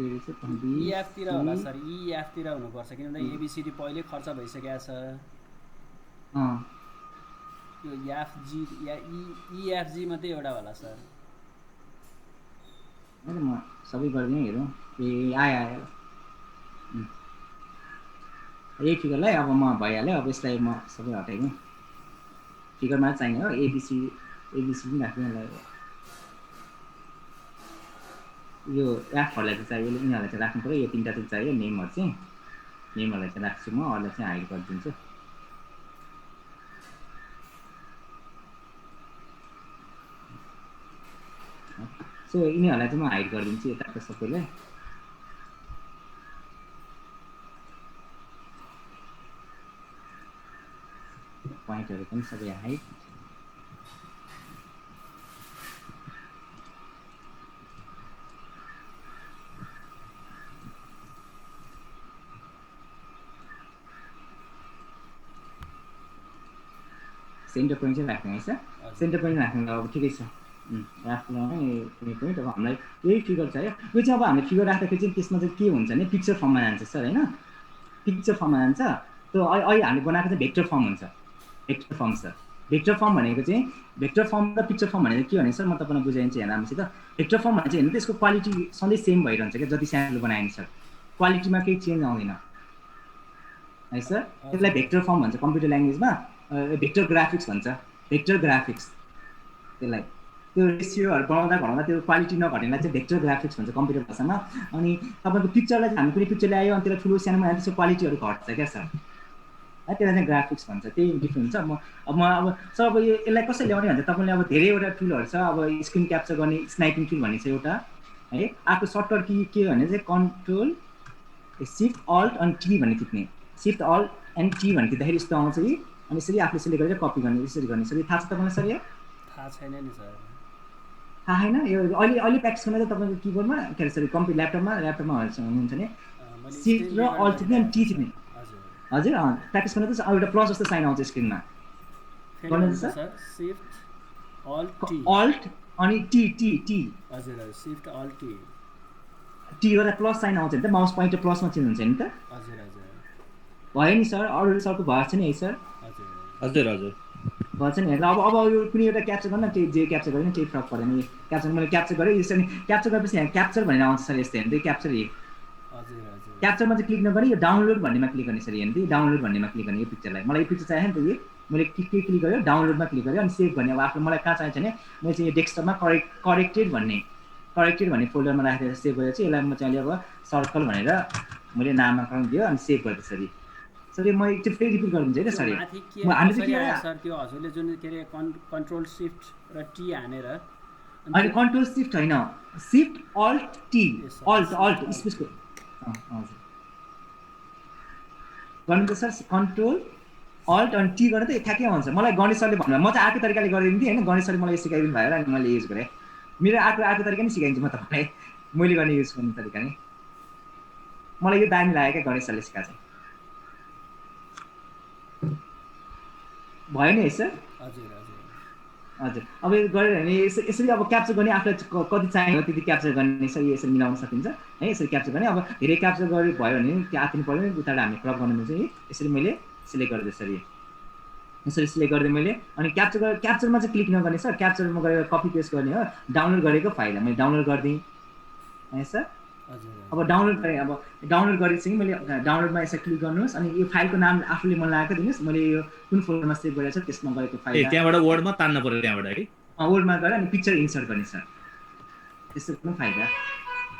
EF तिर होला सर, EF तिर हुनुपर्छ किनभने ABCD पहिले खर्च भइसकेको छ। यो EFG या EFG मात्रै एउटा होला सर। हैन म सबै गर्दिन हेरौँ। ए आयो यही फिगरलाई अब म भइहाल्यो। अब यसलाई म सबै हटाइदिएँ। फिगरमा चाहिने हो एबीसी पनि राख्दिनँ। यो एफहरूलाई चाहिँ चाहियो, यिनीहरूलाई चाहिँ राख्नु पऱ्यो। यो तिनवटा चाहिँ चाहियो नेमहरू चाहिँ, नेमहरूलाई चाहिँ राख्छु म, अरूलाई चाहिँ हाइड गरिदिन्छु। सो यिनीहरूलाई चाहिँ म हाइड गरिदिन्छु यताको सबैलाई। पोइन्टहरू पनि सबै हाइड। सेन्टर पोइन्ट चाहिँ राख्ने है सर। सेन्टर पोइन्ट राख्नु अब ठिकै छ। राख्नु कुनै पोइन्ट अब हामीलाई यही फिगर चाहियो। यो चाहिँ अब हामीले फिगर राख्दाखेरि चाहिँ त्यसमा चाहिँ के हुन्छ भने पिक्चर फर्ममा जान्छ सर होइन। पिक्चर फर्ममा जान्छ। त्यो अहिले हामीले बनाएको चाहिँ भेक्टर फर्म हुन्छ। Vector form sir. Vector form भनेको चाहिँ भेक्टर फर्म र पिक्चर फर्म भनेको के भने सर म तपाईँलाई बुझाइदिन्छु यहाँ राम्रोसित। भेक्टर फर्म भने चाहिँ हेर्नु त्यसको क्वालिटी सधैँ सेम भइरहन्छ क्या, जति सानो बनायो नि सर। क्वालिटीमा केही चेन्ज आउँदैन है सर। त्यसलाई भेक्टर फर्म भन्छ कम्प्युटर ल्याङ्ग्वेजमा। भेक्टर ग्राफिक्स भन्छ, भेक्टर ग्राफिक्स त्यसलाई। त्यो रेसियोहरू बनाउँदा त्यो क्वालिटी नघटेलाई चाहिँ भेक्टर ग्राफिक्स भन्छ कम्प्युटर भाषामा। अनि तपाईँको पिक्चरलाई चाहिँ हामी कुनै पिक्चर ल्यायो अनि त्यसलाई ठुलो सानोमा आयो त्यसको क्वालिटीहरू घट्छ क्या सर है। त्यसलाई चाहिँ ग्राफिक्स भन्छ। त्यही डिफ्रेन्ट हुन्छ। अब सर अब यसलाई कसरी ल्याउने भन्छ तपाईँले अब धेरैवटा टुलहरू छ। अब स्क्रिन क्याप्चर गर्ने स्नाइपिङ टुल भन्ने छ एउटा है। अर्को सर्टकट के भने चाहिँ कन्ट्रोल सिफ्ट अल्ट अनि टी भन्ने थिच्ने। सिफ्ट अल्ट एन्ड टी भन्ने थिच्दाखेरि यस्तो आउँछ कि, अनि यसरी आफूले सिलेक्ट गरेर कपी गर्ने, यसरी गर्ने। सर थाहा छ तपाईँलाई सर? यो थाहा छैन नि सर। थाहा छैन? यो अहिले प्र्याक्टिस गर्न चाहिँ तपाईँको किबोर्डमा के अरे सरी ल्यापटपमा हुनुहुन्छ भने सिफ्ट र अल्ट थिच्ने अनि टी थिच्ने। हजुर प्र्याक्टिस गर्न चाहिँ एउटा प्लस जस्तो साइन आउँछ स्क्रिनमा। गर्नु सर सिफ्ट अल्ट अनि टी टी टी। हजुर सिफ्ट अल्ट टी। टी गरेर प्लस साइन आउँछ नि त, माउस पोइन्टर प्लसमा चेन्ज हुन्छ नि त। हजुर हजुर भयो नि सर। अरू सरको भएको छ नि है सर? हजुर हजुर भन्छ नि। अब यो कुनै एउटा क्याप्चर गर्न त्यही जे क्याप्चर गरेँ त्यही फरक पर्दैन। यो क्याप्चर मैले क्याप्चर गरेँ यसरी क्याप्चर गरेपछि यहाँ क्याप्चर भनेर आउँछ सर। यस्तो हेर्नु क्याप्चर यही क्याप्चरमा चाहिँ क्लिक नगर्ने, यो डाउनलोड भन्नेमा क्लिक गर्ने सर। हेर्नु डाउनलोड भन्नेमा क्लिक गर्ने। यो पिक्चरलाई मलाई यो पिक्चर चाहियो नि त, यो मैले के क्लिक गरेँ डाउनलोडमा क्लिक गरेँ अनि सेभ गर्ने। अब आफूले मलाई कहाँ चाहिन्छ भने मैले चाहिँ यो डेस्कटपमा करेक्टेड भन्ने फोल्डरमा राखेर सेभ गरेर चाहिँ यसलाई म चाहिँ अहिले अब सर्कल भनेर मैले नामकरण दियो अनि सेभ गरेँ सर। सर म एकचोटि फेरि रिपिट गरिदिन्छु है सर। सर त्यो हजुरले जुन के अरे कन्ट्रोल सिफ्ट र टी हानेर अनि कन्ट्रोल सिफ्ट होइन, सिफ्ट अल्ट टी। अल्ट स्पेसको हजुर गर्नु त सर। कन्ट्रोल अल्ट अनि टी गर्नु त ठ्याक्कै आउँछ। मलाई गणेश सरले भन्नुभयो, म चाहिँ अर्को तरिकाले गरिदिन्थेँ होइन। गणेश सरले मलाई सिकाइदिनु भयो अनि मैले युज गरेँ। मेरो अर्को तरिका नै सिकाइदिन्छु म तपाईँलाई, मैले गर्ने युज गर्ने तरिका नै। मलाई यो दामी लाग्यो क्या गणेश सरले सिकाएको चाहिँ। भयो नि है सर? हजुर हजुर हजुर। अब गरेर भने यसरी अब क्याप्चर गर्ने आफूलाई कति चाहियो त्यति क्याप्चर गर्ने सर। यसरी मिलाउन सकिन्छ है। यसरी क्याप्चर गर्ने। अब धेरै क्याप्चर गरे भयो भने त्यो आत्तिनु पऱ्यो नि, उताबाट हामी क्रप गर्नु मिल्छ। यसरी मैले सिलेक्ट गरिदिएँ सर। यसरी सिलेक्ट गरिदिएँ मैले अनि क्याप्चरमा चाहिँ क्लिक नगर्ने सर क्याप्चरमा गएर कपी पेस्ट गर्ने हो डाउनलोड गरेको फाइल मैले डाउनलोड गरिदिएँ है सर अब डाउनलोड गरेँ अब डाउनलोड गरेपछि मैले डाउनलोडमा यसरी क्लिक गर्नुहोस् अनि यो फाइलको नाम आफूले मन लागेको दिनुहोस् मैले यो कुन फोल्डरमा सेभ गरेको छ त्यसमा गएको फाइल त्यहाँबाट वर्डमा तान्न पर्यो त्यहाँबाट है वर्डमा गएर अनि पिक्चर इन्सर्ट गर्ने सर त्यसको पनि फाइदा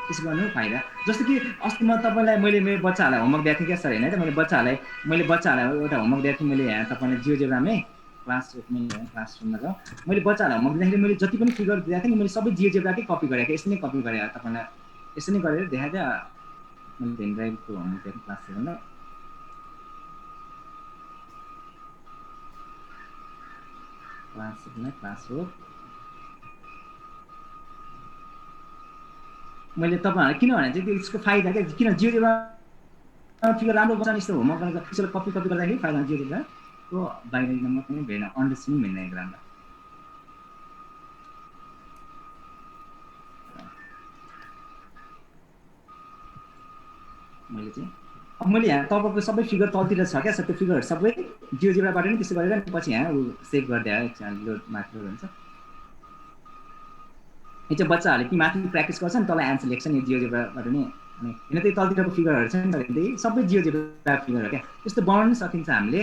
त्यसो गर्नु फाइदा जस्तो कि अस्ति म तपाईँलाई मैले मेरो बच्चाहरूलाई होमवर्क दिएको थिएँ क्या सर होइन त मैले बच्चाहरूलाई एउटा होमवर्क दिएको थिएँ मैले यहाँ तपाईँलाई जियोजेब्रामै क्लासरुममा जाउँ मैले बच्चाहरूलाई होमवर्क दिँदाखेरि मैले जति पनि फिगर दिएको थिएँ मैले सबै जियोजेब्राकै कपी गरेको यसरी नै कपी गरेँ तपाईँलाई यसरी नै गरेर देखाएको थिएँ मैले पेन ड्राइभको होमवर्क दिएको क्लास 7मा क्लास हो मैले तपाईँहरूलाई किनभने चाहिँ त्यसको फाइदा क्या किन जियोजेब्रा फिगर राम्रो बच्चा यस्तो होमवर्क गरेर त्यसलाई कपी गर्दाखेरि फाइदा जियोजेब्राको बाइनरी नम्बर पनि भेट्न अन्डरस्ट्यान्डिङ भेट्न एक्जाममा मैले चाहिँ अब मैले यहाँ तपाईँको सबै फिगर तलतिर छ क्या त्यो फिगरहरू सबै जियोजेब्राबाट नै त्यसो गरेर पछि यहाँ सेभ गरिदिए लोड मात्र हुन्छ यो चाहिँ बच्चाहरूले कि माथि प्र्याक्टिस गर्छ नि तल एन्सर लेख्छ नि जियोजेब्राबाट नै अनि होइन त्यही तलतिरको फिगरहरू छ नि त्यही सबै जियोजेब्रा फिगर हो क्या त्यस्तो बनाउनु सकिन्छ हामीले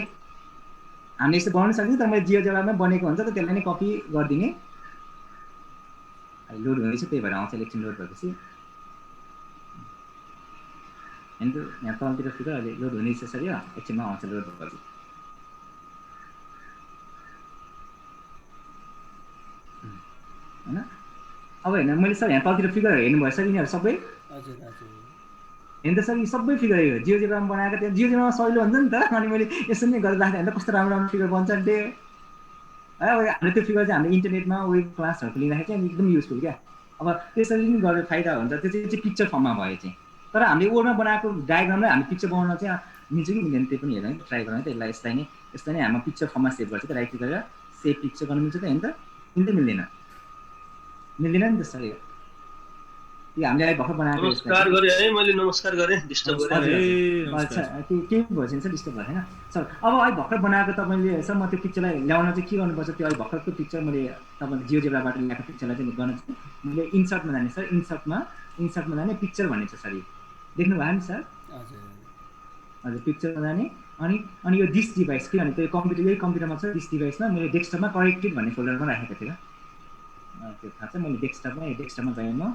यस्तो बनाउनु सकिन्छ तर मैले जियोजेब्रामै बनेको हुन्छ त त्यसलाई नै कपी गरिदिने लोड हुँदैछ त्यही भएर आउँछ इलेक्सन लोड भएपछि होइन त यहाँ तलतिर फिगर अहिले लोड हुँदैछ सर यो एकछिनमा आउँछ लोड भएपछि होइन अब होइन मैले सर यहाँ तलतिर फिगरहरू हेर्नुभयो सर यिनीहरू सबै होइन त सर यी सबै फिगर हो जियोजेब्रामा बनाएको त्यो जियोजेब्रामा सजिलो हुन्छ नि त अनि मैले यसरी नै गरेर राखेँ कस्तो राम्रो राम्रो फिगर बन्छ नि है अब हाम्रो त्यो फिगर चाहिँ हामीले इन्टरनेटमा वेब क्लासहरूको लिँदाखेरि चाहिँ एकदम युजफुल क्या अब त्यसरी नै गरेर फाइदा हुन्छ त्यो चाहिँ पिक्चर फर्ममा भयो चाहिँ तर हामीले वर्डमा बनाएको डायग्रामलाई हामीले पिक्चर बनाउन चाहिँ मिल्छ कि मिल्दैन त्यो पनि हेर्नु ट्राई गर्नु त यसलाई यस्तै नै हाम्रो पिक्चर फर्ममा सेभ गर्छ त राइट क्लिक गरेर सेभ पिक्चर गर्नु मिल्छ त होइन त मिल्दैन नि त सर यो हामीले भर्खर बनाएको नमस्कार गरे है मैले नमस्कार गरे डिस्टर्ब गरे अच्छा केही भएछ नि डिस्टर्ब भयो हैन सर अब अहिले भर्खर बनाएको तपाईले सर म त्यो पिक्चरलाई ल्याउन चाहिँ के गर्नुपर्छ त्यो अहिले भर्खरको पिक्चर मैले तपाईले जियोजेब्राबाट ल्याएको पिक्चरलाई चाहिँ गर्न चाहिँ मैले इन्सर्टमा जाने सर इन्सर्टमा जाने पिक्चर भन्ने छ सर देख्नु भयो नि सर हजुर पिक्चरमा जाने अनि यो दिस डिभाइस किनभने त्यो कम्प्युटर यही कम्प्युटरमा छ दिस डिभाइसमा मैले डेस्कटपमा करेक्टेड भन्ने फोल्डरमा राखेको थिएँ त्यो थाहा छ मैले डेस्कटपमा गएँ म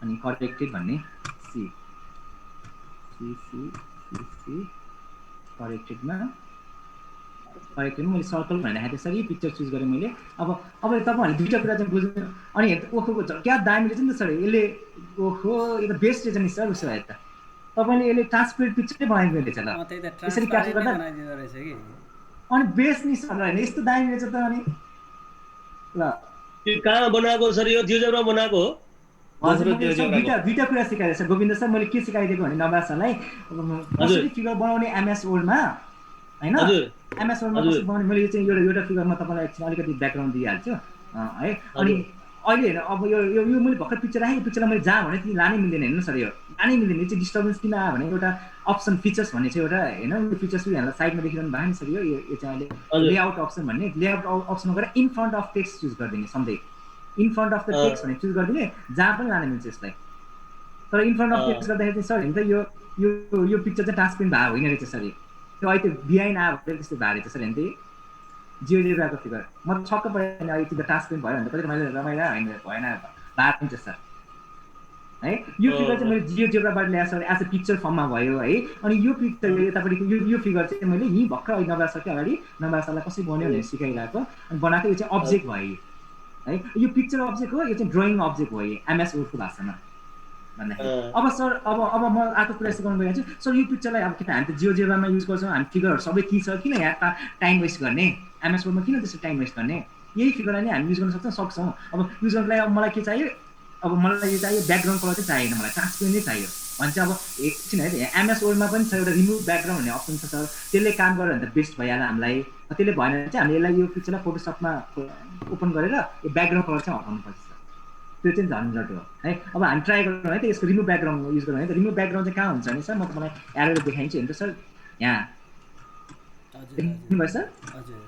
अनि करेक्टेड भन्ने सी करेक्टेडमा मैले सर्कल भनेर राखेको थिएँ सर यही पिक्चर चुज गरेँ मैले अब तपाईँहरूले दुईवटा कुरा चाहिँ बुझ्नु अनि ओखोको क्या दामी रहेछ नि त सर यसले ओहो यो त बेस्ट रहेछ नि सर उसो भए त तपाईँले यसले ट्रान्सपेरेन्ट पिक्चरै बनाइदिनु रहेछ ल यसरी क्याप्चर गर्दा अनि बेस्ट नि सर होइन यस्तो दामी रहेछ त अनि ल कहाँ बनाएको सर यो जियोजेब्रा बनाएको हो हजुर दुईटा कुरा सिकाइदिएको छ गोविन्द सर मैले के सिकाइदिएको भने नवाज सरलाई कसरी फिगर बनाउने एमएस वर्डमा होइन एमएस वर्डमा कसरी बनाउने मैले चाहिँ एउटा फिगरमा तपाईँलाई एकछिन अलिकति ब्याकग्राउन्ड दिइहाल्छु है अनि अहिले हेर्नु अब यो मैले भर्खर पिक्चर राखेँ पिक्चरलाई मैले जहाँ भने ती लानै मिल्दैन हेर्नु सर यो लानै मिल्दैन यो चाहिँ डिस्टर्बेन्स किन आयो भने एउटा अप्सन फिचर्स भन्ने चाहिँ एउटा होइन यो फिचर्स यहाँलाई साइडमा देखिरहनु भएको नि सर यो चाहिँ अहिले लेआउट अप्सन भन्ने लेआउट अप्सनमा गएर in front of text choose गरिदिने सधैँ in front of the text भनेर चुज गरिदिने जहाँ पनि लान मिल्छ यसलाई तर इन फ्रन्ट अफ टेक्स्ट गर्दाखेरि चाहिँ सर हेर्नु त यो पिक्चर चाहिँ ट्रान्सपेरेन्ट भएको होइन रहेछ सर त्यो अहिले त्यो बिहाइन्ड आयो भने त्यस्तो भएको रहेछ सर हेर्नु त जियोजेब्राको फिगर म त छक्क परेन अहिले त्यो ट्रान्सपेरेन्ट भयो भने त कति मैले रमाइला होइन भएन भएको हुन्छ सर है यो फिगर चाहिँ मैले जियोजेब्राबाट ल्याएको सर एज अ पिक्चर फर्ममा भयो है अनि यो पिक्चर यतापट्टिको यो फिगर चाहिँ मैले यहीँ भर्खर अहिले नवाज सरकै अगाडि नवाज सरलाई कसरी बन्यो भनेर सिकाइरहेको अनि बनाएको यो चाहिँ अब्जेक्ट भयो है यो पिक्चर अब्जेक्ट हो यो चाहिँ ड्रइङ अब्जेक्ट हो यो एमएस वर्डको भाषामा भन्दाखेरि अब सर अब म अर्को कुरा यस्तो गर्नु गइरहेको छु सर यो पिक्चरलाई अब किन हामी त जियोजेब्रामा युज गर्छौँ हामी फिगरहरू सबै के छ किन यहाँ टाइम वेस्ट गर्ने एमएस वर्डमा किन त्यसरी टाइम वेस्ट गर्ने यही फिगरलाई नै हामी युज गर्न सक्छौँ अब युज गर्नलाई अब मलाई के चाहियो अब मलाई यो चाहियो ब्याकग्राउन्ड कलर चाहिँ चाहिएन मलाई ट्रान्सपेरेन्ट नै चाहियो भने चाहिँ अब एकछिन है यहाँ एमएस वर्डमा पनि छ एउटा रिमुभ ब्याकग्राउन्ड भन्ने अप्सन छ सर त्यसले काम गरेर भने त बेस्ट भइहाल्यो हामीलाई त्यसले भएन भने चाहिँ हामीले यसलाई यो पिक्चरलाई फोटोसपमा ओपन गरेर यो ब्याकग्राउन्ड कलर चाहिँ हटाउनुपर्छ त्यो चाहिँ झन्झट हो है अब हामी ट्राई गरौँ है त यसको रिमुभ ब्याकग्राउन्ड युज गरौँ है त रिमुभ ब्याकग्राउन्ड चाहिँ कहाँ हुन्छ भने सर म तपाईँलाई एरोले देखाइदिन्छु हेर्नु त सर यहाँ हजुर देख्नुभयो सर? हजुर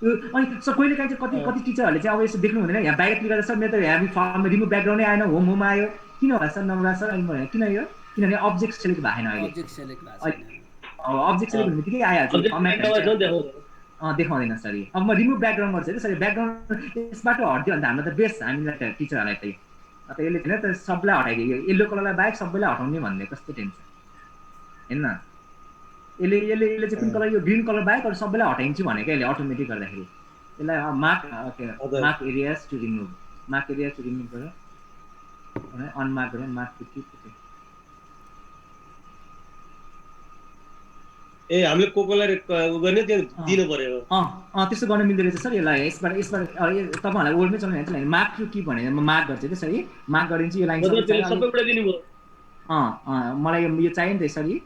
त्यो अनि सर कहिलेकाहीँ चाहिँ कति टिचरहरूले चाहिँ अब यसो देख्नु हुँदैन, यहाँ बाहिर क्लिक गर्दा सर मेरो त ह्याभी फर्म रिमुभ ब्याकग्राउन्डै आएन, होम आयो, किन होला सर नम्बर सर? अनि मैले किन यो? किनभने अब्जेक्ट सेलेक्ट भएको छैन अहिले। अब्जेक्ट सेलेक्ट भएको छैन। अब्जेक्ट सेलेक्ट हुने बित्तिकै आइहाल्छ फर्मेट देखाउँदैन सर। अब म रिमुभ ब्याकग्राउन्ड गर्छु कि सर, ब्याकग्राउन्ड यसबाट हट्दियो भने त हामीलाई त बेस्ट, हामीलाई त टिचरहरूलाई त अब यसले होइन त सबलाई हटाइदियो, येल्लो कलरलाई बाहेक सबैलाई हटाउने भन्ने कस्तो टेन्सन होइन। यसले यसले यसले चाहिँ कुन कलर, यो ग्रिन कलर बाहेक अरू सबैलाई हटाइदिन्छु भनेको यसले अटोमेटिक गर्दाखेरि। यसलाई mark areas to remove, mark area to remove गरेर अनमार्क गरेर मार्क टु किप। ए हामीले कोकोलाई गर्ने त्यो दिनु पर्यो। त्यस्तो गर्न मिल्दो रहेछ सर यसलाई। यसबाट तपाईँहरूलाई वर्डमै चल्ने हुन्छ नि, मार्क टु किप भनेर म मार्क गर्छु कि सर, मार्क गरिदिन्छु यो लाइन सबैबाट दिनुभयो। मलाई यो चाहियो नि त यसरी,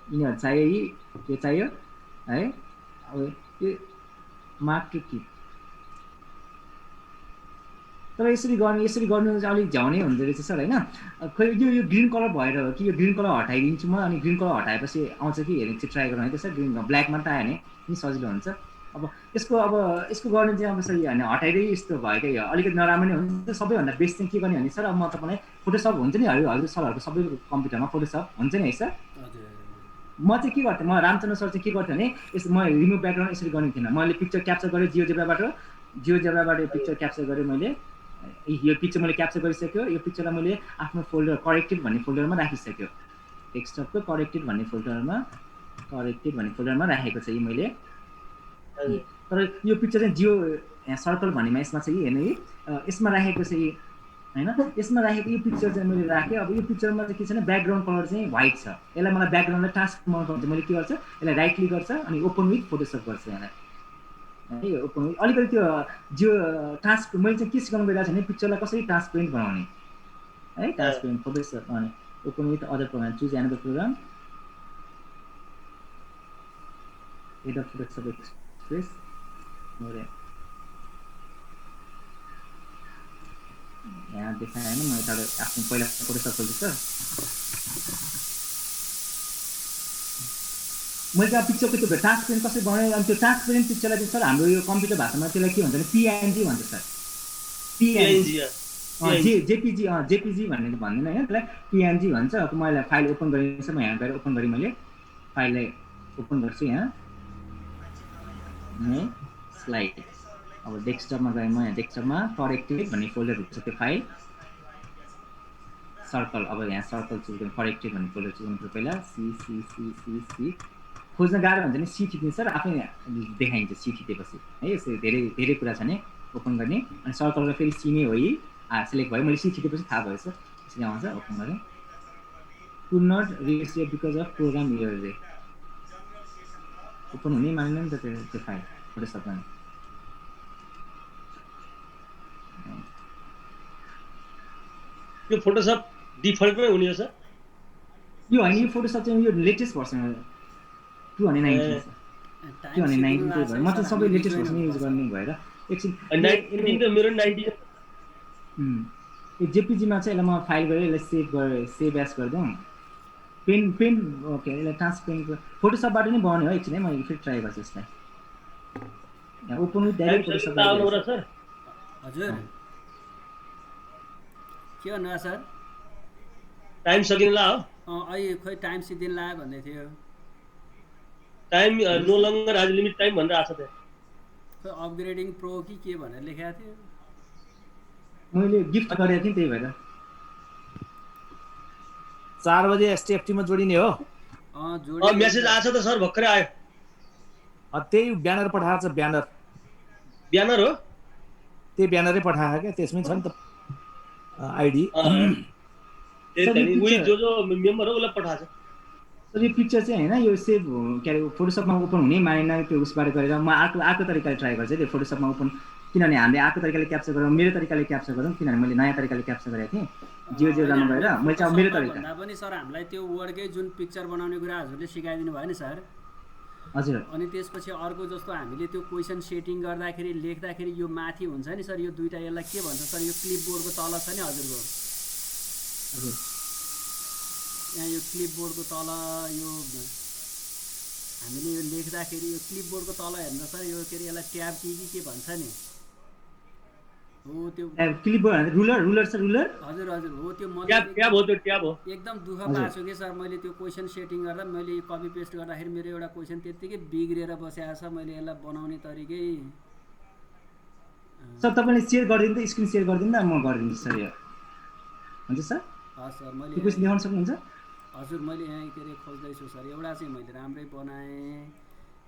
यिनीहरू चाहियो, यो चाहियो है। अब यो मार्क टु किप तर यसरी गर्नु चाहिँ अलिक झ्याउनै हुँदो रहेछ सर होइन। खोइ यो ग्रिन कलर भएर हो कि, यो ग्रिन कलर हटाइदिन्छु म, अनि ग्रिन कलर हटाएपछि आउँछ कि हेर्ने चाहिँ ट्राई गरौँ है त सर। ग्रिन ब्ल्याकमा त आयो भने नि सजिलो हुन्छ। अब यसको गर्नु चाहिँ अब सर होइन हटाइदिए यस्तो भयो क्या, अलिकति नराम्रो नै हुन्छ। सबैभन्दा बेस्ट चाहिँ के गर्ने भने सर, अब म तपाईँलाई फोटोसप हुन्छ नि हजुर सरहरूको सबै कम्प्युटरमा फोटोसप हुन्छ नि है सर। म चाहिँ के गर्थेँ, म रामचन्द्र सर चाहिँ के गर्थेँ भने म रिमुभ ब्याकग्राउन्ड यसरी गर्ने थिएन। मैले पिक्चर क्याप्चर गरेँ जियोजेब्राबाट पिक्चर क्याप्चर गरेँ मैले। यो पिक्चर मैले क्याप्चर गरिसक्यो, यो पिक्चरलाई मैले आफ्नो फोल्डर करेक्टेड भन्ने फोल्डरमा राखिसक्यो, डेस्कटपको करेक्टेड भन्ने फोल्डरमा राखेको छ यी मैले। तर यो पिक्चर चाहिँ जियो यहाँ सर्कल भन्नेमा यसमा चाहिँ हेर्ने है, यसमा राखेको छ यी होइन। यसमा राखेको यो पिक्चर चाहिँ मैले राखेँ। अब यो पिक्चरमा चाहिँ के छ भने ब्याकग्राउन्ड कलर चाहिँ व्हाइट छ। यसलाई मलाई ब्याकग्राउन्डलाई टास्क बनाउनु मैले के गर्छु, यसलाई राइट क्लिक गर्छ अनि ओपन विथ फोटोसप गर्छ यसलाई है। ओपन अलिकति त्यो जियो टास्क मैले चाहिँ के सिकाउनु गइरहेको छ भने पिक्चरलाई कसरी ट्रान्सपेरेन्ट बनाउने है, ट्रान्सपेरेन्ट फोटोसप। अनि open with other program, choose another program, Adobe Photoshop Express. यहाँ देखाएन, म यता आफ्नो पहिला फोटोसप खोल्छु सर। मैले त्यहाँ पिक्चरको त्यो ट्रान्सपेरेन्ट कसरी बनाएँ, अनि त्यो ट्रान्सपेरेन्ट पिक्चरलाई चाहिँ सर हाम्रो यो कम्प्युटर भाषामा त्यसलाई के भन्छ भने पिएनजी भन्छ सर। जेपिजी भन्ने भन्दैन होइन, त्यसलाई पिएनजी भन्छ। अब मैले फाइल ओपन गरिन्छ, म यहाँ गएर ओपन गरेँ, मैले फाइललाई ओपन गर्छु यहाँ स्लाइड। अब डेस्कटपमा गएँ, म यहाँ डेस्कटपमा करेक्टेड भन्ने फोल्डर हुन्छ त्यो फाइल सर्कल। अब यहाँ सर्कल चुज गर्नु, करेक्टेड भन्ने फोल्डर चुज गर्नु पहिला। सी खोज्न गाह्रो हुन्छ नि, सी थिच्ने सर आफै देखाइन्छ सी थिचेपछि है। यसो धेरै कुरा छ नि ओपन गर्ने। अनि सर्कललाई फेरि सी नै हो यी सिलेक्ट भयो, मैले सी थिचेपछि थाहा भयो सर। यसरी आउँछ ओपन गरेँ। Could not receive because of program error रे, ओपन हुनै मानेन नि त त्यो फाइल फोटोसपमा। यो फोटोसप डिफल्टमै हुने हो सर? यो होइन, यो फोटोसप चाहिँ यो लेटेस्ट भर्सन 219 छ। 219 त्यही भएर म चाहिँ सबै लेटेस्ट भर्सन युज गर्ने भएर एकछिन मेरो 90 यो जेपिजीमा चाहिँ यसलाई म फाइल गरेर यसलाई सेभ एज गरिदिउँ। पेन ओके, यसलाई ट्रान्सपेरेन्ट फोटोसपबाट नै बनाउने हो। एकछिन है म फेरि ट्राई गर्छु यसलाई। यहाँ open with direct Photoshop sir. हजुर के भन्नु भयो सर? टाइम सकिनला हो? अहिले खोइ टाइम सिद्धिन लाग्यो भन्दै थियो। टाइम नो लङ्गर आज लिमिट टाइम भनेर आएको छ त्यहाँ। खोइ अपग्रेडिङ प्रो कि के भनेर लेखेको थियो, मैले गिफ्ट गरेको थिएँ त्यही भएर। 4 बजे एसटीएफटीमा जोडिने हो। मेसेज आछ त सर, भर्खरै आयो। त्यही ब्यानर पठाएको छ, ब्यानर हो त्यही ब्यानरै पठाएको क्या, त्यसमै छ नि त आइडी। जो मेम्बर हो उसलाई पठाएको छ। सर यो पिक्चर चाहिँ होइन, यो सेभ के अरे फोटोसपमा ओपन हुनै मानेन। त्यो उसबाट गरेर म अर्को तरिकाले ट्राई गर्छु त्यो फोटोसपमा ओपन, किनभने हामीले अर्को तरिकाले क्याप्चर गरौँ, मेरो तरिकाले क्याप्चर गरौँ, किनभने मैले नयाँ तरिकाले क्याप्चर गरेको थिएँ जियोजेब्रामा गएर। मैले चाहिँ मेरो तरिका भन्दा पनि सर हामीलाई त्यो वर्डकै जुन पिक्चर बनाउने कुरा हजुरले सिकाइदिनु भयो नि सर। हजुर। अनि त्यसपछि अर्को जस्तो हामीले त्यो क्वेसन सेटिङ गर्दाखेरि लेख्दाखेरि यो माथि हुन्छ नि सर, यो दुईटा यसलाई के भन्छ सर, यो क्लिपबोर्डको तल छ नि हजुरको। यहाँ यो क्लिपबोर्डको तल यो हामीले यो लेख्दाखेरि यो क्लिपबोर्डको तल हेर्नु सर यो के अरे यसलाई ट्याब के भन्छ नि हो त्यो क्लिपबोर्ड रुलर छ रुलर हजुर हजुर हो त्यो मैले ट्याब हो त्यो ट्याब हो एकदम दुःख पाएको छु कि सर मैले त्यो क्वेसन सेटिङ गर्दा मैले कपी पेस्ट गर्दाखेरि मेरो एउटा क्वेसन त्यत्तिकै बिग्रिएर बसेको छ मैले यसलाई बनाउने तरिकै सर तपाईँले सेयर गरिदिनु त स्क्रिन सेयर गरिदिनु न म गरिदिन्छु सर यो हुन्छ सर हस् सर मैले त्यो क्वेसन देखाउन सक्नुहुन्छ हजुर मैले यहाँ के अरे खोज्दैछु सर एउटा चाहिँ मैले राम्रै बनाएँ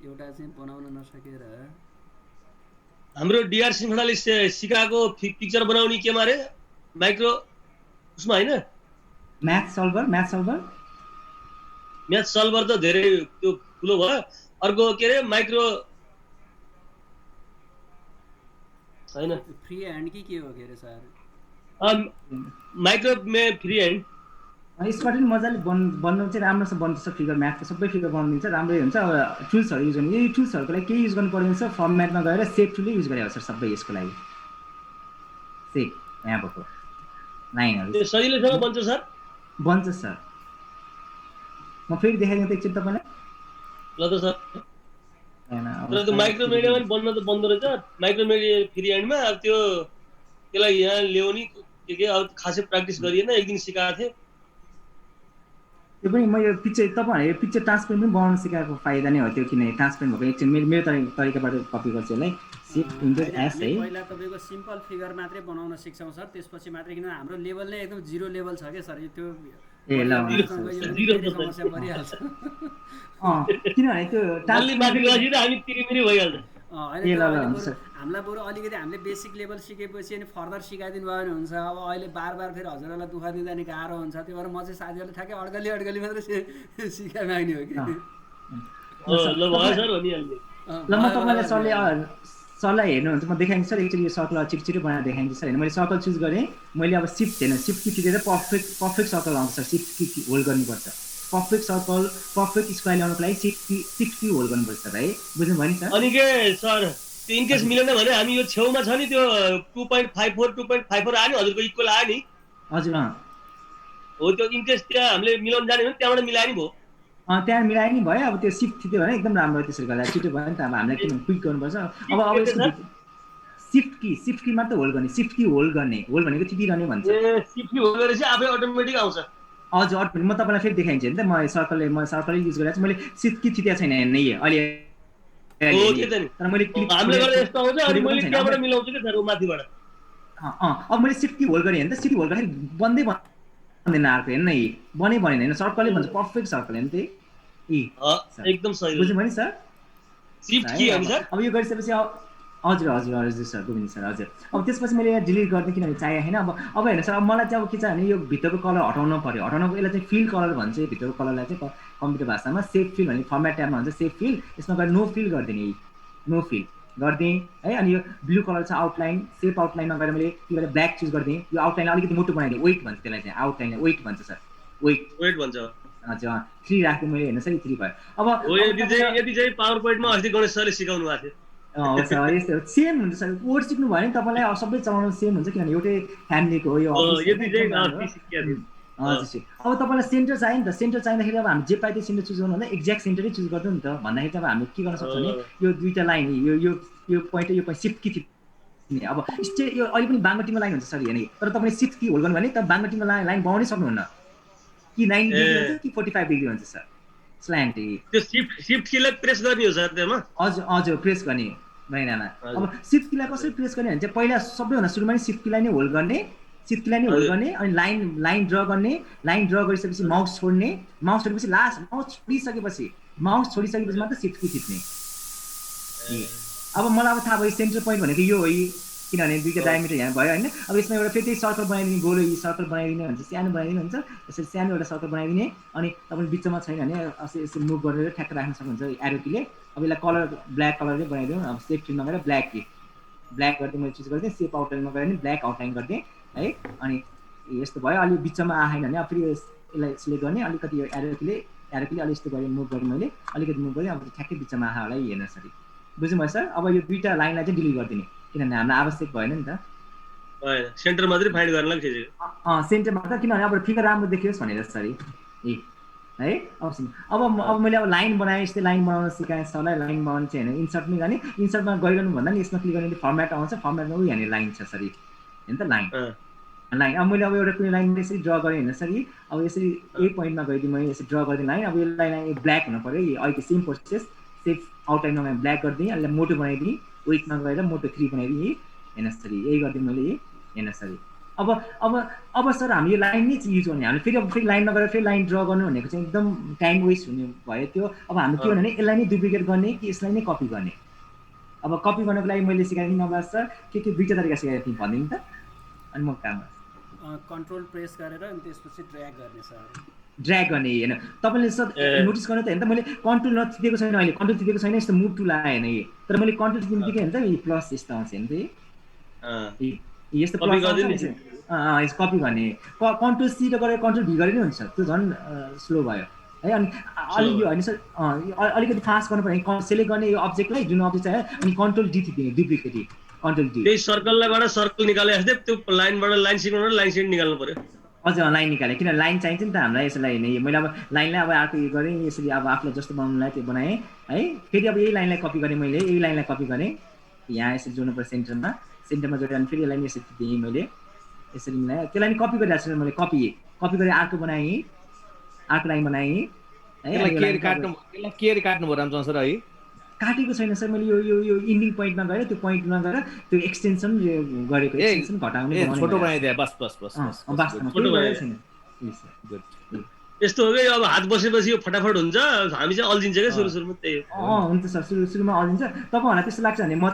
एउटा चाहिँ बनाउन नसकेर हाम्रो डिआर श्रृङ्खलाले सिकाएको पिक्चर बनाउने केमा रे माइक्रो उसमा होइन म्याथ सल्भर म्याथ सल्भर त धेरै त्यो ठुलो भयो अर्को के अरे माइक्रो होइन फ्री ह्यान्ड के हो के अरे सर माइक्रो फ्री ह्यान्ड यसबाट पनि मजाले बन्नु चाहिँ राम्रोसँग बन्छ फिगर म्याथको सबै फिगर बनाउनु दिन्छ राम्रै हुन्छ अब टुल्सहरू युज गर्नु यही टुल्सहरूको लागि केही युज गर्नु पर्दैन सर फर्मेटमा गएर सेप टुलै युज गरेको सर सबै यसको लागि सेप यहाँ भएको लाइनहरू सजिलैसँग बन्छ सर बन्छ सर म फेरि देखाइदिउँ त एकचोटि तपाईँलाई ल त सर तर त्यो माइक्रोमिडियामा पनि बन्न त बन्दो रहेछ माइक्रोमिडिया फ्री ह्यान्डमा अब त्यो त्यसलाई यहाँ ल्याउने के अब खासै प्र्याक्टिस गरिएन एक दिन सिकाएको थिएँ त्यो पनि म यो पिक्चर तपाईँहरू यो पिक्चर ट्रान्सपेरेन्ट पनि बनाउन सिकाएको फाइदा नै हो त्यो किनभने ट्रान्सपेरेन्ट भएको एकचोटि मेरो तरिकाबाट कपी गर्छु यसलाई सिफ्ट विन्डोज एस है पहिला तपाईँको सिम्पल फिगर मात्रै बनाउन सिक्छौँ सर त्यसपछि मात्रै किन हाम्रो लेभल नै एकदम जिरो लेभल छ क्या सर त्यो ए ल समस्या परिहाल्छ किनभने त्यो हामी तिरिमिरी भइहाल्छ हामीलाई बरु अलिकति हामीले बेसिक लेभल सिकेपछि अनि फर्दर सिकाइदिनु भयो भने हुन्छ अब अहिले बार फेरि हजुरहरूलाई दुःख दिँदा नि गाह्रो हुन्छ त्यही भएर म चाहिँ साथीहरूलाई ठ्याक्कै अड्कली मात्रै सिकाइ माग्ने हो कि ल भयो सर भनिहाल्ने ल म तपाईँलाई सरलाई हेर्नुहुन्छ म देखाइदिन्छु सर एकचोटि यो सर्कल छिटो बनाएर देखाइदिन्छु सर होइन मैले सर्कल चुज गरेँ मैले अब सिफ्ट हेर्नु सिफ्ट की थिचेर पर्फेक्ट सर्कल आउँछ सर सिफ्ट की होल्ड गर्नुपर्छ पर्फेक्ट सर्कल पर्फेक्ट स्क्वायर ल्याउनको लागि सिफ्ट की होल्ड गर्नुपर्छ है बुझ्नुभयो नि सर अनि के सर त्यो इनकेस मिलेन भने हामी यो छेउमा छ नि त्यो 2.54 आयो नि हजुरको इक्वल आयो नि हजुर हो त्यो इनकेस त्यहाँ हामीले मिलाउन जाने भने त्यहाँबाट मिलायो नि भयो त्यहाँ मिलायो नि भयो अब त्यो सिफ्ट थियो भने एकदम राम्रो त्यसरी गर्दा छिटो भयो नि त अब हामीलाई किन क्विक गर्नुपर्छ अब यसको सिफ्ट की मात्र होल्ड गर्ने सिफ्ट की होल्ड भनेको थिचिरहने भन्छ ए सिफ्ट की होल्ड गरेपछि आफै अटोमेटिक आउँछ हजुर अटोमेटिक म तपाईँलाई फेरि देखाइदिन्छु नि त म सर्कलले युज गरेको छु मैले सिफ्ट की थिचेको छैन नै अहिले तर मैले हामीले गर्दा यस्तो आउँछ अनि मैले त्यहाँबाट मिलाउँछु के सर माथिबाट अब मैले सिफ्ट की होल्ड गरेँ भने त सिफ्ट होल्ड गर्दाखेरि बन्दैन अर्को हेर्नु नै बनेन होइन सर्कलले भन्छ पर्फेक्ट सर्कल हेर्नु त्यही एकदम सही बुझ्नुभयो नि सर सिफ्ट की हो सर अब यो गरिसकेपछि हजुर सर गोविन्द सर हजुर अब त्यसपछि मैले यहाँ डिलिट गरिदिएँ किनभने चाहियो होइन अब हेर्नु सर अब मलाई चाहिँ अब के छ भने यो भित्रको कलर हटाउनु पऱ्यो हटाउनुको यसलाई चाहिँ फिल कलर भन्छ भित्रको कलरलाई चाहिँ कम्प्युटर भाषामा सेप फिल भन्ने फर्मेट ट्याबमा भन्छ सेप फिल यसमा गएर नो फिल गरिदिने नो फिल गरिदिएँ है अनि यो ब्लू कलर छ आउटलाइन सेप आउटलाइनमा गएर मैले के गरेँ ब्ल्याक चुज गरिदिएँ यो आउटलाइनलाई अलिकति मोटो बनाइदिएँ वेट भन्छ त्यसलाई चाहिँ आउटलाइनलाई वेट भन्छ सर वेट भन्छ हजुर 3 राख्दिएँ मैले हेर्नु सर 3 भयो अब यदि चाहिँ पावर पोइन्टमा अस्ति गणेश सरले सिकाउनु भएको थियो यस्तो सेम हुन्छ सर वर्ड सिक्नु भयो भने तपाईँलाई सबै चलाउनु सेम हुन्छ किनभने एउटै फ्यामिलीको हो यो हजुर अब तपाईँलाई सेन्टर चाहियो नि त सेन्टर चाहिँदाखेरि अब हामी जे पाइ त्यो सेन्टर चुज गर्नुभन्दा एक्ज्याक्ट सेन्टरै चुज गर्छौँ नि त भन्दाखेरि चाहिँ अब हामी के गर्न सक्छौँ भने यो दुईवटा लाइन यो पोइन्ट सिफ्ट की थियो अब यो अहिले पनि बाङ्गो लाइन हुन्छ सर हेर्ने तर तपाईँले सिफ्ट की होल्ड गर्नु भने त बाङ्गो लाइन बनाउनै सक्नुहुन्न कि 90 डिग्री हुन्छ कि 45 डिग्री हुन्छ सर स्ल्यान्ट त्यो सिफ्ट कीलाई प्रेस गर्ने हो सर त्यसमा हजुर प्रेस गर्ने महिनामा अब सिफ्ट कीलाई कसरी प्रेस गर्ने भने चाहिँ पहिला सबैभन्दा सुरुमा नै सिफ्ट कीलाई नै होल्ड गर्ने अनि लाइन ड्र गर्ने लाइन ड्र गरिसकेपछि माउस छोडेपछि लास्ट माउस छोडिसकेपछि मात्र सिफ्ट की थिच्ने अब मलाई अब थाहा भयो सेन्टर पोइन्ट भनेको यो हो किनभने दुईटा डायमिटर यहाँ भयो होइन अब यसमा एउटा फेरि सर्कल बनाइदिने गोलो सर्कल बनाइदिने हुन्छ सानो बनाइदिने हुन्छ यसरी सानो एउटा सर्कल बनाइदिने अनि तपाईँले बिचमा छैन भने यसरी मुभ गरेर ठ्याक्क राख्न सक्नुहुन्छ एरो कीले अब यसलाई कलर ब्ल्याक कलरले बनाइदिउँ अब सेप फिलमा गएर ब्ल्याक गरिदिएँ मैले चुज गरिदिएँ सेप आउटलाइनमा गएर नि ब्ल्याक आउटलाइन गरिदिएँ है अनि यस्तो भयो अलि बिचमा आएन भने अब फेरि यसलाई सिलेक्ट गर्ने अलिकति यो एरो कीले अलि यस्तो गरेँ मुभ गरेँ मैले अलिकति मुभ गरेँ अब ठ्याक्कै बिचमा आयो होला हेर्न सर बुझ्नुभयो सर अब यो दुईवटा लाइनलाई चाहिँ डिलिट गरिदिने किनभने हामीलाई आवश्यक भएन नि त सेन्टर मात्रै फाइन्ड गर्नलाई खिचेको सेन्टर मात्र किनभने अब फिगर राम्रो देखियोस् भनेर सरी है। अब मैले अब लाइन बनाएँ, यस्तै लाइन बनाउन सिकाएँ सबलाई। लाइन बनाउनु चाहिँ होइन, इन्सर्टमै जाने, इन्सर्टमा गइरहनु भन्दा नि यसमा क्लिक गर्ने फर्मेट आउँछ, फर्मेटमा उयो हेर्ने लाइन छ सरी होइन त लाइन। अब मैले अब एउटा कुनै लाइन यसरी ड्र गरेँ होइन सरी, अब यसरी ए पोइन्टमा गइदिएँ मैले यसरी ड्र गरिदिएँ लाइन। अब यो लाइन ब्ल्याक हुनु पऱ्यो, अहिले सेम प्रोसेस, सेफ आउटलाइनमा मैले ब्ल्याक गरिदिएँ, अहिले मोटो बनाइदिएँ, विथमा गएर मोटो 3 बनाइदिएँ होइन सरी, यही गरिदिएँ मैले होइन सरी। अब सर हामी यो लाइन नै युज गर्ने, हामीले फेरि लाइनमा गएर फेरि लाइन ड्र गर्नु भनेको चाहिँ एकदम टाइम वेस्ट हुने भयो त्यो। अब हामी के भने यसलाई नै डुप्लिकेट गर्ने कि यसलाई नै कपी गर्ने। अब कपी गर्नको लागि मैले सिकाएँ नवाज सर के दुईवटा तरिका सिकाएँ तिमी भनिदिनु त, अनि म काम कन्ट्रोल प्रेस गरेर अनि त्यसपछि ड्र्याग गर्ने सर, ड्र्याग गर्ने होइन। तपाईँले सर नोटिस गर्नु त होइन त, मैले कन्ट्रोल नथिपेको छैन, अहिले कन्ट्रोल थिपेको छैन, यस्तो मुभ टुल आएन यी, तर मैले कन्ट्रोल थिप्ने बित्तिकै होइन त यी प्लस यस्तो आउँछ होइन त, यस्तो प्लस आउँछ यस्तो कपी गर्ने। कन्ट्रोल सी र गरेर कन्ट्रोल भी गरेर नै हुन्छ, त्यो झन् स्लो भयो है। अनि अलिक यो होइन सर अलिकति फास्ट गर्नु पर्यो, सेलेक्ट गर्ने यो अब्जेक्टलाई जुन अब्जेक्ट चाहियो अनि कन्ट्रोल डी थिप्ने डुप्लिकेट कन्ट्रोल डी, त्यही सर्कलबाट सर्कल निकाले जस्तै त्यो लाइनबाट लाइन सिक्नु लाइन सिट निकाल्नु पर्यो। हजुर लाइन निकालेँ, किन लाइन चाहिन्छ नि त हामीलाई यसलाई नै। मैले अब लाइनलाई अब अर्को यो गरेँ यसरी, अब आफूलाई जस्तो बनाउनुलाई त्यो बनाएँ है। फेरि अब यही लाइनलाई कपी गरेँ मैले, यही लाइनलाई कपी गरेँ, यहाँ यसरी जोड्नु पर्छ सेन्टरमा, सेन्टरमा जोडेर अनि फेरि यसलाई यसरी दिएँ मैले यसरी मिलाएँ, त्यसलाई कपी गरिरहेको छु मैले, कपी गरेर अर्को बनाएँ, अर्को लाइन बनाएँ है। यसलाई केयर काट्नु भयो रामचन्द्र सर है? काटेको छैन सर, मैले यो इन्डिङ पोइन्टमा गएर त्यो पोइन्टमा गएर त्यो एक्सटेन्सन गरेको, एक्सटेन्सन घटाउने छोटो बनाइदिए बस यस्तो हो कि अब हात बसेपछि यो फटाफट हुन्छ, हामी चाहिँ अल्झिन्छ क्या सुरुमा त्यही हो। हुन्छ सर, सुरुमा अल्झिन्छ। तपाईँहरूलाई त्यस्तो लाग्छ भने म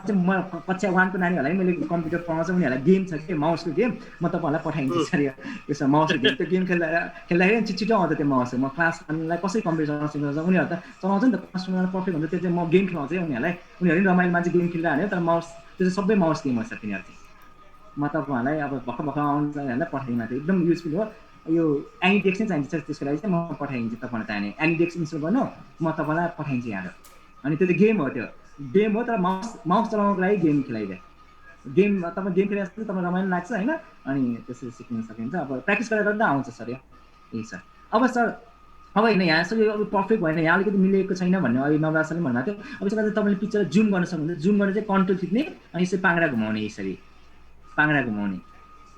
कक्षा 1 को नानीहरूलाई मैले कम्प्युटर पढाउँछ, उनीहरूलाई गेम छ कि माउसको गेम, म तपाईँहरूलाई पठाइदिन्छु सर यसमा माउसको गेम। त्यो गेम खेल्दाखेरि छिटो आउँछ त्यो माउस, म क्लास 1लाई कसरी कम्प्युटर चलाउन सिकाउँछ, उनीहरू त चलाउँछ नि त क्लास 1मा पर्फेक्ट हुन्छ, त्यो चाहिँ म गेम खेलाउँछु उनीहरूलाई, उनीहरू पनि रमाइलो मान्छे गेम खेलिरहने हो, तर माउस त्यो चाहिँ सबै माउस गेम हो सर तिनीहरू चाहिँ। म तपाईँहरूलाई अब भर्खर आउँछ भनेर पठाइदिनु, त्यो एकदम युजफुल हो। यो एनिडेक्स नै चाहिन्छ त्यसको लागि चाहिँ म पठाइदिन्छु तपाईँलाई, चाहिने एनिडेक्स इन्स्टल गर्नु म तपाईँलाई पठाइदिन्छु यहाँ। अनि त्यो चाहिँ गेम हो, त्यो गेम हो, तर माउस चलाउनुको लागि गेम खेलाइदिए, गेम तपाईँ गेम खेलिरहेको छ तपाईँ रमाइलो लाग्छ होइन, अनि त्यसरी सिक्न सकिन्छ। अब प्र्याक्टिस गरेर गर्दा आउँछ सर यो यही सर। अब सर अब होइन यहाँ सर यो अब पर्फेक्ट भएन, यहाँ अलिकति मिलेको छैन भन्ने अहिले नवराज सरले भन्नुभएको थियो। अब यसको लागि तपाईँले पिक्चर जुम गर्न सक्नुहुन्छ, जुम गर्न चाहिँ कन्ट्रोल थिच्ने अनि यसरी पाङ्ग्रा घुमाउने, यसरी पाङ्ग्रा घुमाउने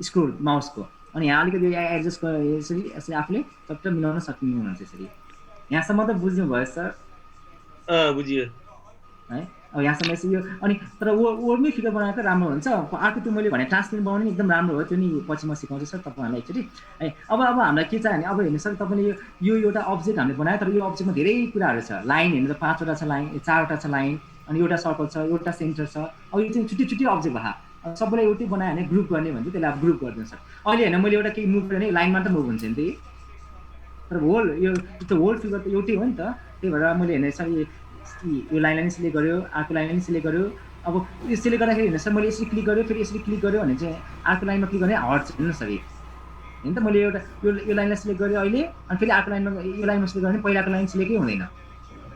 स्क्रोल माउसको, अनि यहाँ अलिकति एडजस्ट गरेर यसरी आफूले चट्ट मिलाउन सक्नुहुन्छ यसरी। यहाँसम्म त बुझ्नुभयो सर? बुझियो है। अब यहाँसम्म यसरी यो अनि तर वर्डमै फिगर बनाएको राम्रो हुन्छ। अर्को त्यो मैले भने ट्रान्सलेट बनाउनु नि एकदम राम्रो हो, त्यो नि पछि म सिकाउँछु सर तपाईँहरूलाई एकचोटि है। अब हामीलाई के चाहियो भने अब हेर्नु सर तपाईँले यो एउटा अब्जेक्ट हामीले बनायो, तर यो अब्जेक्टमा धेरै कुराहरू छ। लाइन हेर्नु त 5वटा छ लाइन, 4वटा छ लाइन, अनि एउटा सर्कल छ, एउटा सेन्टर छ। अब यो चाहिँ छुट्टी एउटै भयो, सबैलाई एउटै बनायो भने ग्रुप गर्ने भन्छ, त्यसलाई अब ग्रुप गरिदिनु सर। अहिले होइन मैले एउटा केही मुभ गर्ने लाइनमा त मुभ हुन्छ नि त्यही, तर होल यो त्यो होल फिगर त एउटै हो नि त, त्यही भएर मैले हेर्ने सर यो लाइनलाई नै सिलेक्ट गर्यो, अर्को लाइनलाई नै सिलेक्ट गर्यो। अब यो सिलेक्ट गर्दाखेरि हेर्नु सर मैले यसरी क्लिक गर्यो, फेरि यसरी क्लिक गर्यो भने चाहिँ अर्को लाइनमा क्लिक गर्ने हट्छ हेर्नु सर होइन त। मैले एउटा यो लाइनलाई सिलेक्ट गरेँ अहिले, अनि फेरि अर्को लाइनमा यो लाइनमा सिलेक्ट गर्ने, पहिलाको लाइन सिलेक्टै हुँदैन।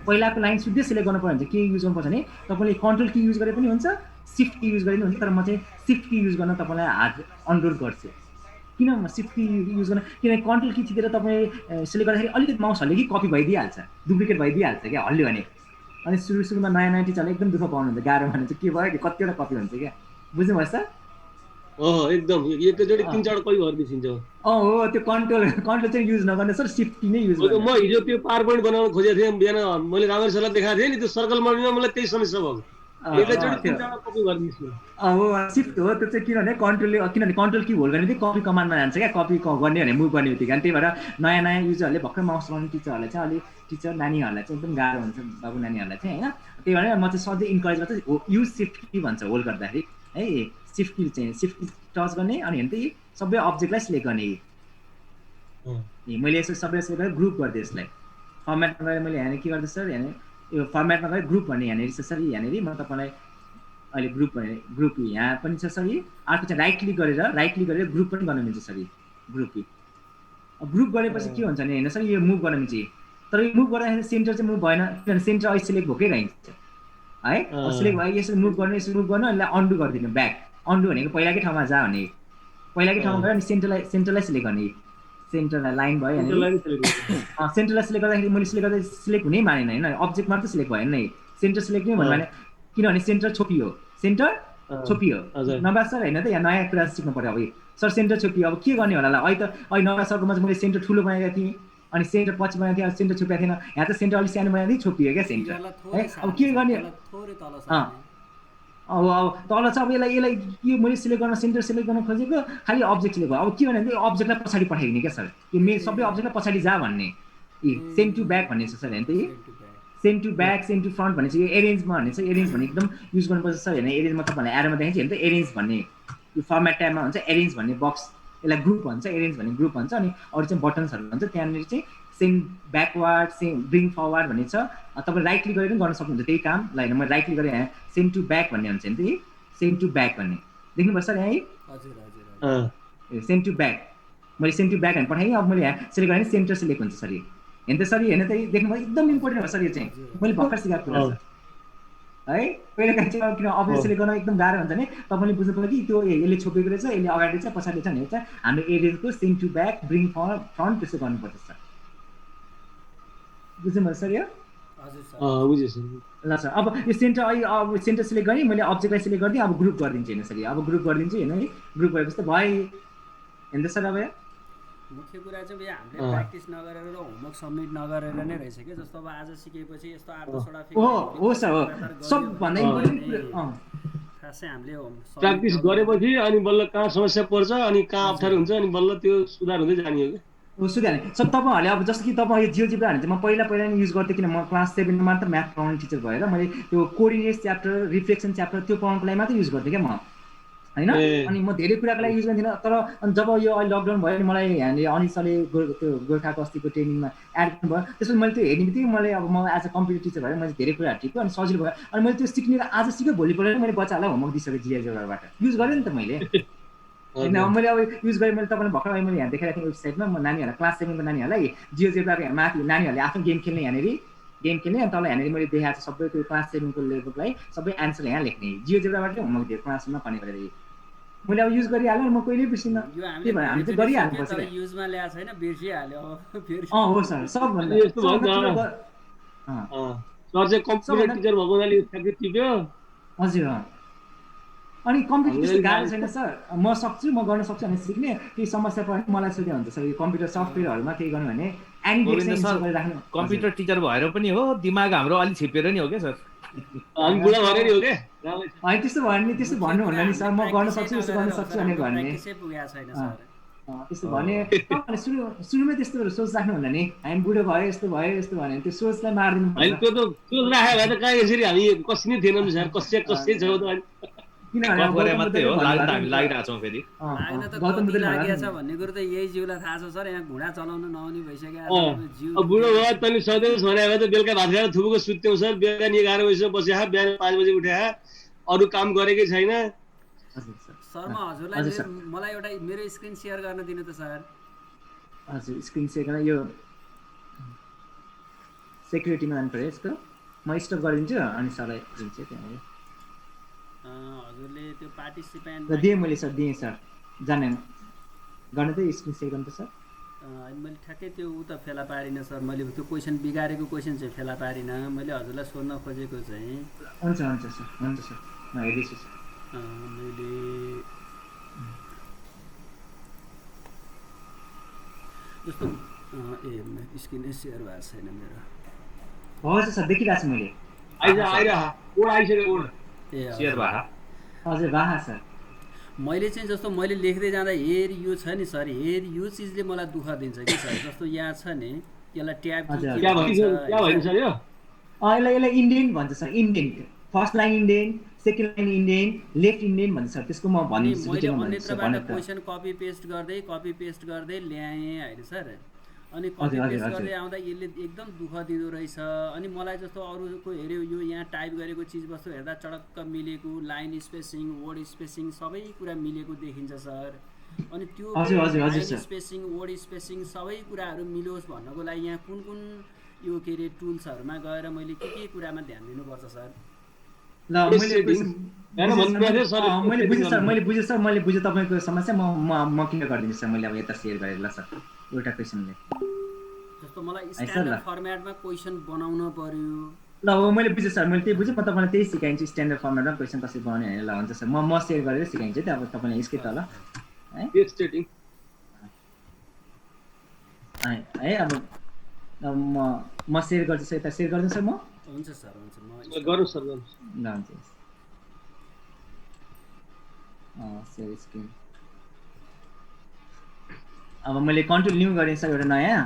पहिलाको लाइन सुत्दै सिलेक्ट गर्नु पर्यो भने चाहिँ के युज गर्नुपर्छ भने तपाईँले कन्ट्रोल की युज गरे पनि हुन्छ, सिफ्ट की युज गरे पनि हुन्छ, तर म चाहिँ सिफ्ट की युज गर्न तपाईँलाई हात अनुरोध गर्छु। किन म सिफ्ट की युज गर्न, किनभने कन्ट्रोल की थिचेर तपाईँ सिलेक्ट गर्दाखेरि अलिकति माउस हल्यो कि कपी भइदिइहाल्छ, डुप्लिकेट भइदिइहाल्छ क्या हल्यो भने। अनि सुरुमा नयाँ टिचरले एकदम दुःख पाउनुहुन्छ, गाह्रो भने चाहिँ के भयो कि कतिवटा कपी हुन्छ क्या, बुझ्नुभयो सर? एकदम एकैचोटि 3-4 कपी भएर बिर्सिन्छ। हो त्यो कन्ट्रोल चाहिँ युज नगर्ने सर, सिफ्ट की नै युज गर्नु। म हिजो त्यो पावर पोइन्ट बनाउन खोजेको थिएँ बिहान, मैले राम्ररी सरलाई देखाएको थिएँ नि, त्यो सर्कल बनाउनुमा मलाई त्यही समस्या भयो, एकैचोटि 3-4 कपी भएर बिर्सियो। हो सिफ्ट हो त्यो चाहिँ, किनभने कन्ट्रोल की होल्ड गर्ने बित्तिकै कपी कमान्डमा जान्छ क्या, कपी गर्ने भने मुभ गर्ने बित्तिकै। अनि त्यही भएर नयाँ युजरहरूले भर्खर माउस चलाउने टिचरहरूलाई चाहिँ अलिक टिचर नानीहरूलाई चाहिँ एकदम गाह्रो हुन्छ, बाबु नानीहरूलाई चाहिँ होइन। त्यही भएर म चाहिँ सधैँ इन्करेज गर्छु युज सिफ्ट की भन्छ होल्ड गर्दाखेरि है। सिफ्ट की चाहिँ सिफ्ट की टच गर्ने, अनि हेर्नु त सबै अब्जेक्टलाई सिलेक्ट गर्ने। मैले यसो सबै सिलेक्ट गरेर ग्रुप गरिदिएँ यसलाई, फर्मेटमा गएर मैले यहाँनिर के गर्दैछु सर, यहाँनिर यो फर्मेटमा गएर ग्रुप भन्ने यहाँनिर छ सर, यहाँनिर म तपाईँलाई अहिले ग्रुप यहाँ पनि छ सर। अर्को चाहिँ राइट क्लिक गरेर ग्रुप पनि गर्न मिल्छ सर, ग्रुप गरेपछि के हुन्छ भने होइन सर यो मुभ गर्न मिल्छ, तर यो मुभ गर्दाखेरि सेन्टर चाहिँ मुभ भएन, किनभने सेन्टर अहिले सिलेक्ट भएकै रहन्छ है। सिलेक्ट भयो यसरी मुभ गर्नु यसलाई अन्डु गरिदिनु, ब्याक अन्डु भनेको पहिलाकै ठाउँमा जा भने, पहिलाकै ठाउँमा गएर अनि सेन्टरलाई सिलेक्ट गर्ने, सेन्टरलाई लाइन भयो Center line select गर्नु। सेन्टरलाई सिलेक्ट गर्दाखेरि मैले सिलेक्ट हुनै मानेन होइन अब्जेक्ट मात्र सिलेक्ट भएन नै सेन्टर सिलेक्ट नै भन्नु भने किनभने सेन्टर छोपियो सेन्टर छोपियो हजुर। नभए सर होइन त यहाँ नयाँ कुरा सिक्नु पर्यो अब सर सेन्टर छोपियो अब के गर्ने होला अहिले नभए सरकोमा चाहिँ मैले सेन्टर ठुलो बनाएको थिएँ अनि सेन्टर पछि बनाएको थिएँ सेन्टर छोपेको थिएन यहाँ त सेन्टर अलिक सानो बनाएको थिएँ छोपियो क्या सेन्टर है अब के गर्ने थोरै तल अब तल चाहिँ अब यसलाई यो मैले सिलेक्ट गर्न सेन्टर सिलेक्ट गर्न खोजेको खालि अब्जेक्ट सिलेक्ट भयो अब के भने अब्जेक्टलाई पछाडि पठाइदिने क्या सर यो सबै अब्जेक्टलाई पछाडि जा भन्ने सेन्ड टु ब्याक भन्ने छ सर होइन त send to back send to front भन्ने चाहिँ यो एरेन्जमा भन्ने छ एरेन्ज भन्ने एकदम युज गर्नुपर्छ सर होइन एरेन्जमा तपाईँलाई एरोमा देखाइन्छ होइन त एरेन्ज भन्ने यो फर्मेट ट्याबमा हुन्छ एरेन्ज भन्ने बक्स यसलाई ग्रुप भन्छ एरेन्ज भन्ने ग्रुप भन्छ अनि अरू चाहिँ बटन्सहरू भन्छ त्यहाँनिर चाहिँ सेन्ड ब्याकवार्ड ब्रिङ फरवार्ड भन्ने छ तपाईँ राइट क्लिक गरेर पनि गर्न सक्नुहुन्छ त्यही काम ल होइन मैले राइट क्लिक गरेँ यहाँ सेन्ड टु ब्याक भन्ने हुन्छ नि त सेन्ड टु ब्याक भन्ने देख्नुभयो सर यहाँ है सेन्ड टु ब्याक मैले सेन्ड टु ब्याक भने पठाएँ अब मैले यहाँ सिलेक्ट गरेँ सेन्टर सिलेक्ट हुन्छ सर होइन त सर होइन त देख्नुभयो एकदम इम्पोर्टेन्ट हो सर यो चाहिँ मैले भर्खर सिकाएको कुरा छ है पहिला चाहिँ किन अब्जेक्ट सिलेक्ट गर्न एकदम गाह्रो हुन्छ नि तपाईँले बुझ्नु पर्यो कि त्यो यसले छोपेको रहेछ यसले अगाडि चाहिँ पछाडि छ भने चाहिँ हाम्रो एरियाको send to back bring front त्यसो गर्नुपर्छ सर बुझ्नुभयो सर यो बुझेँ सर ल सर अब यो सेन्टर अहिले अब सेन्टर सिलेक्ट गरेँ मैले अब्जेक्टलाई सिलेक्ट गरिदिएँ अब ग्रुप गरिदिन्छु हेर्नु सर अब ग्रुप गरिदिन्छु हेर्नु है ग्रुप भएपछि त भयो हेर्नु सर अब मुख्य कुरा चाहिँ हामीले प्र्याक्टिस नगरेर र होमवर्क सबमिट नगरेर नै रहेछ कि जस्तो अब आज सिकेपछि यस्तो 8-10 हो सर हो सबभन्दा इम्पोर्टेन्ट खासै हामीले प्र्याक्टिस गरेपछि अनि बल्ल कहाँ समस्या पर्छ अनि कहाँ अप्ठ्यारो हुन्छ अनि बल्ल त्यो सुधार हुँदै जाने हो कि सुधार्ने सर तपाईँहरूले अब जस्तो कि तपाईँ यो जियोजिब्रा भने चाहिँ म पहिला नै युज गर्थेँ किन म क्लास 7 मात्र म्याथ पढाउने टिचर भएर मैले त्यो कोअर्डिनेट्स च्याप्टर रिफ्लेक्सन च्याप्टर त्यो पढाउनको लागि मात्रै युज गर्थेँ क्या म होइन अनि म धेरै कुराको लागि युज गर्दिनँ तर अनि जब यो अहिले लकडाउन भयो नि मलाई यहाँले अनिल सरले त्यो गोर्खाको अस्तिको ट्रेनिङमा एड गर्नुभयो त्यसपछि मैले त्यो हेर्ने बित्तिकै मैले अब म एज अ कम्प्युटर टिचर भएर मैले धेरै कुराहरू टिप्यो अनि सजिलो भयो अनि मैले त्यो सिक्ने आज सिक्यो भोलिपल्ट मैले बच्चाहरूलाई होमवर्क दिइसकेँ जियोजिब्राबाट युज गरेँ नि त मैले होइन मैले अब युज गरेँ मैले तपाईँलाई भर्खर मैले यहाँ देखाएको थिएँ वेबसाइटमा म नानीहरूलाई क्लास 7को नानीहरूलाई जियोजिब्राको यहाँ माथि नानीहरूले आफ्नो गेम खेल्ने यहाँनिर गेम खेल्ने अनि तल यहाँनिर मैले देखाएको छु सबै त्यो क्लास 7को लेभललाई सबै एन्सर यहाँ लेख्ने जियोजिब्राबाटै होमवर्क दिएँ क्लासमा पनि गरेर मैले अब युज गरिहालेँ म कहिले बिर्सिनँ त्यही भएर हामी चाहिँ गरिहाल्नुपर्छ युजमा ल्याएको छैन बिर्सिहाल्यो अब फेरि हो सर सबभन्दा यस्तो भयो सर चाहिँ कम्प्युटर टिचर भएको हुनाले ठ्याक्कै टिप्यो हजुर अनि कम्प्युटर त्यस्तो गाह्रो छैन सर म सक्छु म गर्न सक्छु भने सिक्ने केही समस्या पर्यो मलाई सोध्यो हुन्छ सर यो कम्प्युटर सफ्टवेयरहरूमा केही गर्नु भने राख्नु कम्प्युटर टिचर भएर पनि हो दिमाग हाम्रो अलिक छिपेर नि हो क्या सर हामी बुढा भएर नि हो क्या होइन त्यस्तो भयो नि त्यस्तो भन्नु हुन्न नि सर म गर्न सक्छु यसो गर्न सक्छु भने भन्ने त्यस्तो भने सुरुमै त्यस्तो सोच राख्नु हुन्न नि हामी बुढो भयो यस्तो भने त्यो सोचलाई मारिदिनु होइन त्यो त सोच राखेको भए त कहाँ यसरी हामी कसै नै थिएनौँ नि सर कसै छौँ त भन्ने कुरो त यही जिउलाई थाहा छ सर यहाँ घुँडा चलाउन नआउने भइसक्यो बुढो भयो तैँले सधैँ भने भए त बेलुका भात खाएर थुपुको सुत्थ्यौ सर बेलुका 11 बजीसम्म बस्या बिहान 5 बजी उठ्या अरू काम गरेकै छैन सर म हजुरलाई मलाई एउटा मेरो स्क्रिन सेयर गर्न दिनु त सर हजुर स्क्रिन सेयर गर्न यो सेक्युरिटीमा जानु पर्यो यसको म स्टप गरिदिन्छु अनि सरलाई दिन्छु त्यहाँ हजुरले त्यो पार्टिसिपेन्ट दिएँ मैले सर दिएँ सर जानेन गर्नु त स्क्रिन सेयर गर्नु त सर मैले ठ्याक्कै त्यो उ त फेला पारिनँ सर मैले त्यो क्वेसन बिगारेको क्वेसन चाहिँ फेला पारिनँ मैले हजुरलाई सोध्न खोजेको चाहिँ हुन्छ सर म हेर्दैछु सर मैले जस्तो स्क्रिन सेयर भएको छैन मेरो हजुर सर देखिरहेको छु मैले हजुर वाह सर मैले चाहिँ जस्तो मैले लेख्दै जाँदा हेर यो छ नि सर हेर यो चिजले मलाई दुःख दिन्छ कि सर जस्तो यहाँ छ नि यसलाई ट्याब यसलाई इन्डेन्ट भन्छ sir indent first line indent second line indent left indent भन्छ सर त्यसको म भन्छु मैले अन्यत्रबाट क्वेसन कपी पेस्ट गर्दै ल्याएँ होइन सर अनि कपी पेस्ट गर्दै आउँदा यसले एकदम दुःख दिँदो रहेछ अनि मलाई जस्तो अरूको हेऱ्यो यो यहाँ टाइप गरेको चिजवस्तु हेर्दा चडक्क मिलेको लाइन स्पेसिङ वर्ड स्पेसिङ सबै कुरा मिलेको देखिन्छ सर अनि त्यो लाइन स्पेसिङ वर्ड स्पेसिङ सबै कुराहरू मिलोस् भन्नको लागि यहाँ कुन यो के अरे टुल्सहरूमा गएर मैले के कुरामा ध्यान दिनुपर्छ सर मैले बुझेँ तपाईँको समस्या म क्लियर गरिदिन्छु सर मैले अब यता सेयर गरेर ल सर एउटा क्वेसनले। जस्तो मलाई स्ट्यान्डर्ड फर्मेटमा क्वेसन बनाउन पर्यो। ल अब मैले बुझेँ सर, मैले त्यही बुझेँ, म तपाईँलाई त्यही सिकाइन्छु स्ट्यान्डर्ड फर्मेटमा क्वेसन कसरी बनाउने होइन। ल हुन्छ सर, म सेयर गरेर सिकाइन्छु त्यो अब तपाईँले यसकै तल है टेक्स्ट सेटिङ है। अब म सेयर गर्छु सर, यता सेयर गर्छु सर म। हुन्छ सर, हुन्छ, म गर्नु सर गर्नु। ल हुन्छ सेयर स्क्रिन। अब मैले कन्ट्रोल न्यू गरेँ सर, एउटा नयाँ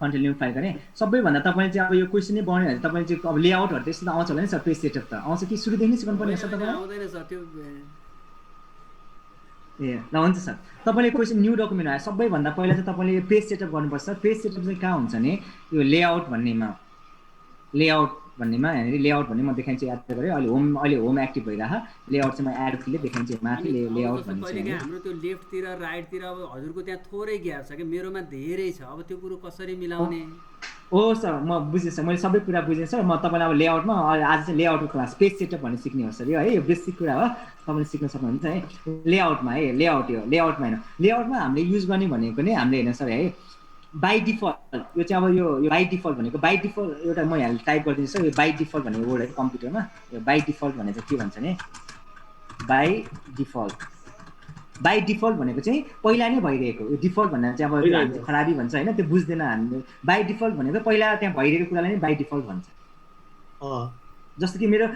कन्ट्रोल न्यू फाइल गरेँ। सबैभन्दा तपाईँले चाहिँ अब यो क्वेसन नै बनाउने भने तपाईँले चाहिँ अब लेआउटहरू त्यस्तो त आउँछ होला नि सर, पेज सेटअप त आउँछ कि सुरुदेखि नै सिकाउनु पर्ने सर तपाईँलाई? आउँदैन सर त्यो। ए ल हुन्छ सर, तपाईँले क्वेसन न्यू डकुमेन्ट आयो सबैभन्दा पहिला चाहिँ तपाईँले पेज सेटअप गर्नुपर्छ। पेज सेटअप चाहिँ कहाँ हुन्छ भने यो लेआउट भन्नेमा, लेआउट भन्नेमा यहाँनिर लेआउट भन्ने म देखाइन्छु, याद गरेँ। अहिले होम एक्टिभ भइरहेको लेआउट चाहिँ म एड क्लिक देखाइन्छु माथि लेआउट भन्ने चाहिँ। हाम्रो त्यो लेफ्टतिर राइटतिर अब हजुरको त्यहाँ थोरै ग्याप छ कि, मेरोमा धेरै छ। अब त्यो कुरो कसरी मिलाउने? हो सर, म बुझेँ सर, मैले सबै कुरा बुझेँ सर। म तपाईँलाई अब लेआउटमा आज चाहिँ लेआउटको क्लास पेज सेटअप भन्ने सिक्ने हो सर। यो है यो बेसिक कुरा हो, तपाईँले सिक्न सक्नुहुन्छ है लेआउटमा। है लेआउट, यो लेआउटमा होइन, लेआउटमा हामीले युज गर्ने भनेको नै हामीले होइन सर है बाई डिफल्ट। यो चाहिँ अब यो बाई डिफल्ट भनेको बाई डिफल्ट एउटा म यहाँ टाइप गरिदिन्छु सर। यो बाई डिफल्ट भन्ने वर्ड है कम्प्युटरमा। यो बाई डिफल्ट भनेको के भन्छ भने बाई डिफल्ट, बाई डिफल्ट भनेको चाहिँ पहिला नै भइरहेको। यो डिफल्ट भन्दा चाहिँ अब हामीले खराबी भन्छ होइन, त्यो बुझ्दैन हामीले। बाई डिफल्ट भनेको पहिला त्यहाँ भइरहेको कुरालाई नै बाई डिफल्ट भन्छ। जस्तो कि मेरो